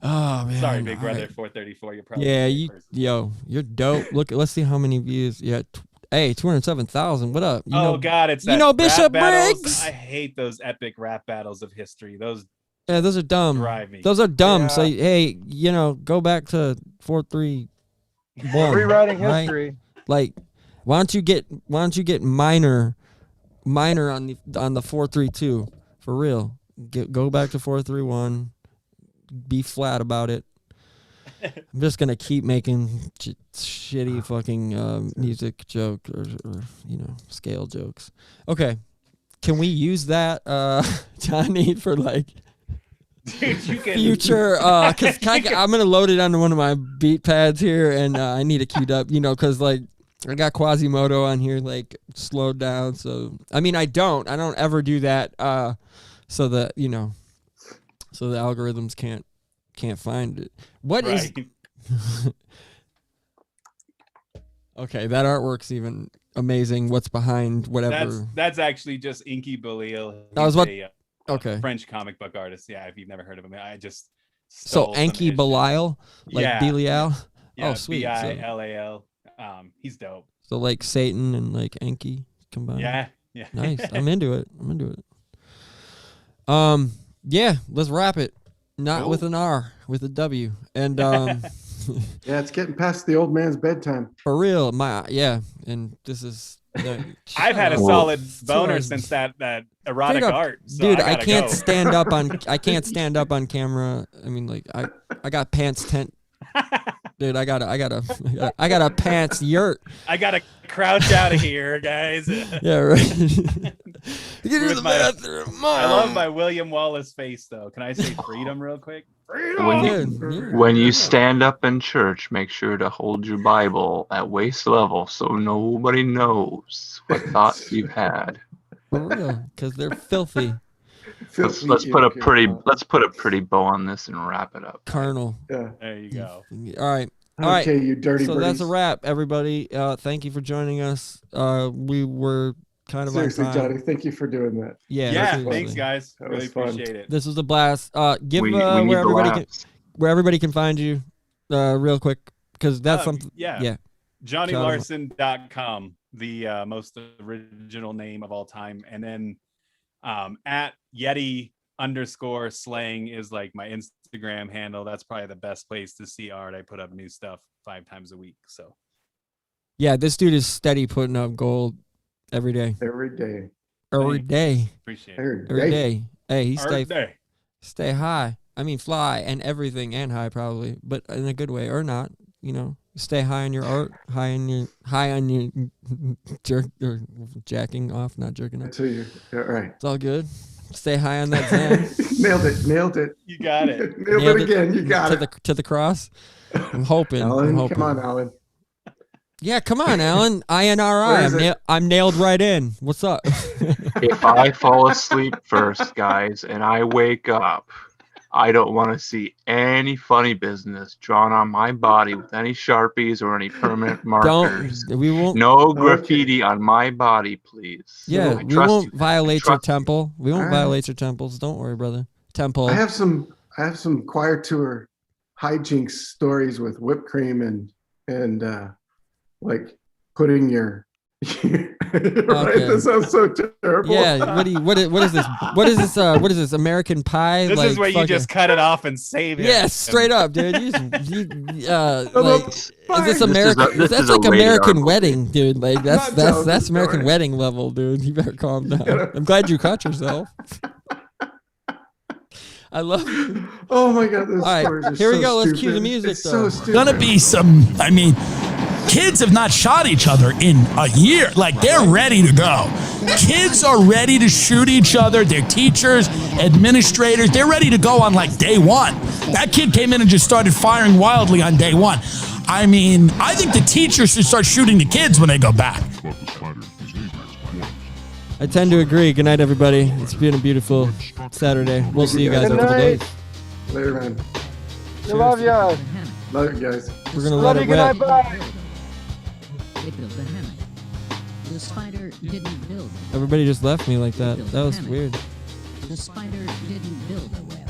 Oh man. Sorry, Big all Brother right. 434. You're probably Yeah, the person. you're dope. Look, let's see how many views. Yeah, hey, 207,000. What up? God, it's you that know rap Bishop battles. Briggs? I hate those epic rap battles of history. Those Yeah, those are dumb. drive me. Those are dumb. Yeah. So hey, go back to 4-3-1. Rewriting right? history. Like, why don't you get minor on the 4-3-2 for real? Go back to 4-3-1. Be flat about it. I'm just gonna keep making shitty fucking music joke or scale jokes. Okay, can we use that, Johnny, for like Dude, you can future? Cause I'm gonna load it onto one of my beat pads here, and I need it queued up. Cause like I got Quasimodo on here, like slowed down. So I mean, I don't ever do that. So that so the algorithms can't find it. What is? Okay, that artwork's even amazing. What's behind whatever? That's actually just Inky Balil. That was what? Okay. French comic book artist. Yeah, if you've never heard of him, I just so Enki Belial, like Belial. Yeah, oh, sweet. Bilal. He's dope. So like Satan and like Enki combined. Yeah. Nice. I'm into it. Yeah, let's wrap it. Not with an R, with a W. And yeah, it's getting past the old man's bedtime. For real, and this is. I've had a solid boner since that erotic art. So dude, I can't stand up on. I can't stand up on camera. I mean, like I got pants tent. Dude, I got a pants yurt. I gotta crouch out of here, guys. Yeah, right. Get to the bathroom. I love my William Wallace face, though. Can I say freedom real quick? When you stand up in church, make sure to hold your Bible at waist level so nobody knows what thoughts you've had. For real, because they're filthy. Let's put a pretty bow on this and wrap it up. Carnal. Yeah. There you go. All right. Okay, you dirty So birdies. that's a wrap, everybody. Thank you for joining us. We were kind of seriously, on time. Johnny. Thank you for doing that. Yeah. Thanks, guys. Really appreciate it. This was a blast. Give we where everybody can find you, real quick, because that's something. Yeah. JohnnyLarson.com, the most original name of all time, and then at Yeti_slang is like my Instagram handle. That's probably the best place to see art. I put up new stuff 5 times a week. So yeah, this dude is steady putting up gold every day. Every day. Appreciate it. Every day. Hey, he stay high. I mean, fly and everything and high probably, but in a good way or not. Stay high on your art, high on your jerk or jacking off, not jerking off. You're right. It's all good. Stay high on that Zen. Nailed it. You got it. Nailed it again. You got it. To the cross. I'm hoping. Come on, Alan. Yeah, come on, Alan. INRI. I'm nailed right in. What's up? If I fall asleep first, guys, and I wake up, I don't want to see any funny business drawn on my body with any Sharpies or any permanent markers. We won't. No graffiti on my body, please. Yeah, we won't violate your temple. We won't violate your temples. Don't worry, brother. Temple. I have some choir tour hijinks stories with whipped cream and like putting your. Right? That sounds so terrible. Yeah, what is this? What is this? American Pie? This is where you just cut it off and save it. Yeah, straight up, dude. Is this American? That's like American Wedding, dude. Like that's American Wedding level, dude. You better calm down. I'm glad you caught yourself. I love you. Oh my God! All right, here we go. Let's cue the music. It's so stupid. Gonna be some. I mean, kids have not shot each other in a year. Like, they're ready to go. Kids are ready to shoot each other. Their teachers, administrators, they're ready to go on like day one. That kid came in and just started firing wildly on day one. I mean, I think the teachers should start shooting the kids when they go back. I tend to agree. Good night, everybody. It's been a beautiful Saturday. We'll see you guys in a couple days. Later, man. I love ya. Love you guys. We're gonna let it rip. They built a hammock. The spider didn't build a web. Everybody just left me like that. That was weird. The spider didn't build a web.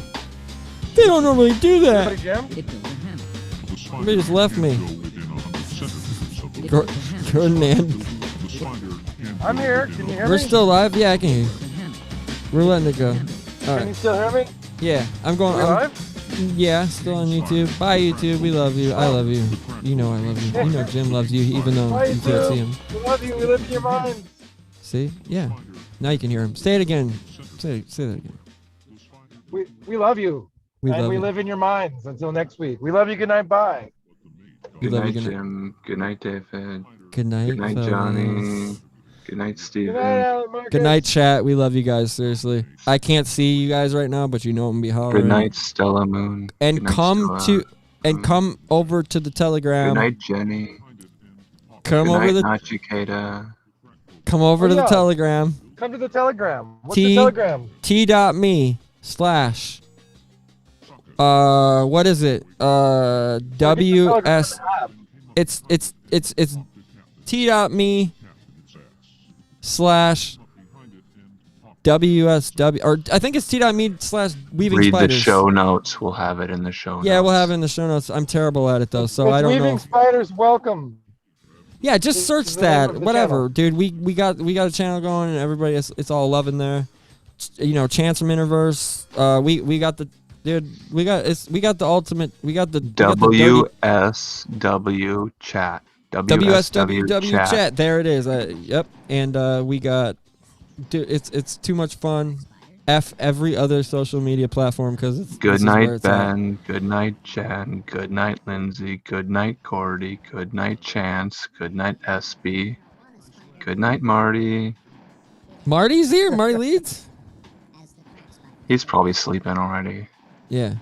They don't normally do that. It built a hammock. Everybody just left me. Jordan and I'm here. Can you hear me? we're still live. Yeah, I can hear you. We're letting it go. All Can you right. still hear me? Yeah, I'm going. We live? Yeah, still on YouTube. Bye, YouTube. We love you. I love you. You know I love you. You know Jim loves you, even though Bye, you can't see him. We love you. We live in your mind. See? Yeah. Now you can hear him. Say it again. Say that again. We love you. We and love we you. live in your minds until next week. We love you. Good night. Bye. Good love night, you, good night. Jim. Good night, David. Good night, Good night, fellas. Johnny. Good night, Good Steven. night, Alan Marcus. Good night, chat. We love you guys. Seriously. I can't see you guys right now, but you know I'm gonna be hollering. Good night, Stella Moon. And Good night, come Stella. come over to the Telegram. Good night, Jenny. Come Good over night, the Nachiketa. come over to the yeah. Telegram. Come to the Telegram. What's T- the Telegram? T.me/ what is it? WS. It's T.me/ WSW, or I think it's T.me/ weaving Read spiders. the show notes. We'll have it in the show notes. Yeah, we'll have it in the show notes. I'm terrible at it though, so It's I don't Weaving know. Spiders, welcome. Yeah, just It's search the name that. of the Whatever, channel. dude. We got a channel going, and everybody it's all loving there. You know, Chance from Interverse. We got the dude. We got the ultimate. We got the WSW chat. WSWW chat. There it is. Yep. And we got. Dude, it's too much fun. F every other social media platform because it's Good this is where night, it's at. Ben. Good night, Jen. Good night, Lindsay. Good night, Gordy. Good night, Chance. Good night, SB. Good night, Marty. Marty's here. Marty Leeds. He's probably sleeping already. Yeah.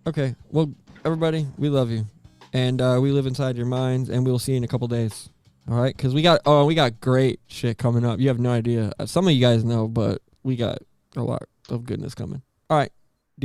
Okay. Well, everybody, we love you, and we live inside your minds, and we'll see you in a couple days. All right? Because we got great shit coming up. You have no idea. Some of you guys know, but we got a lot of goodness coming. All right.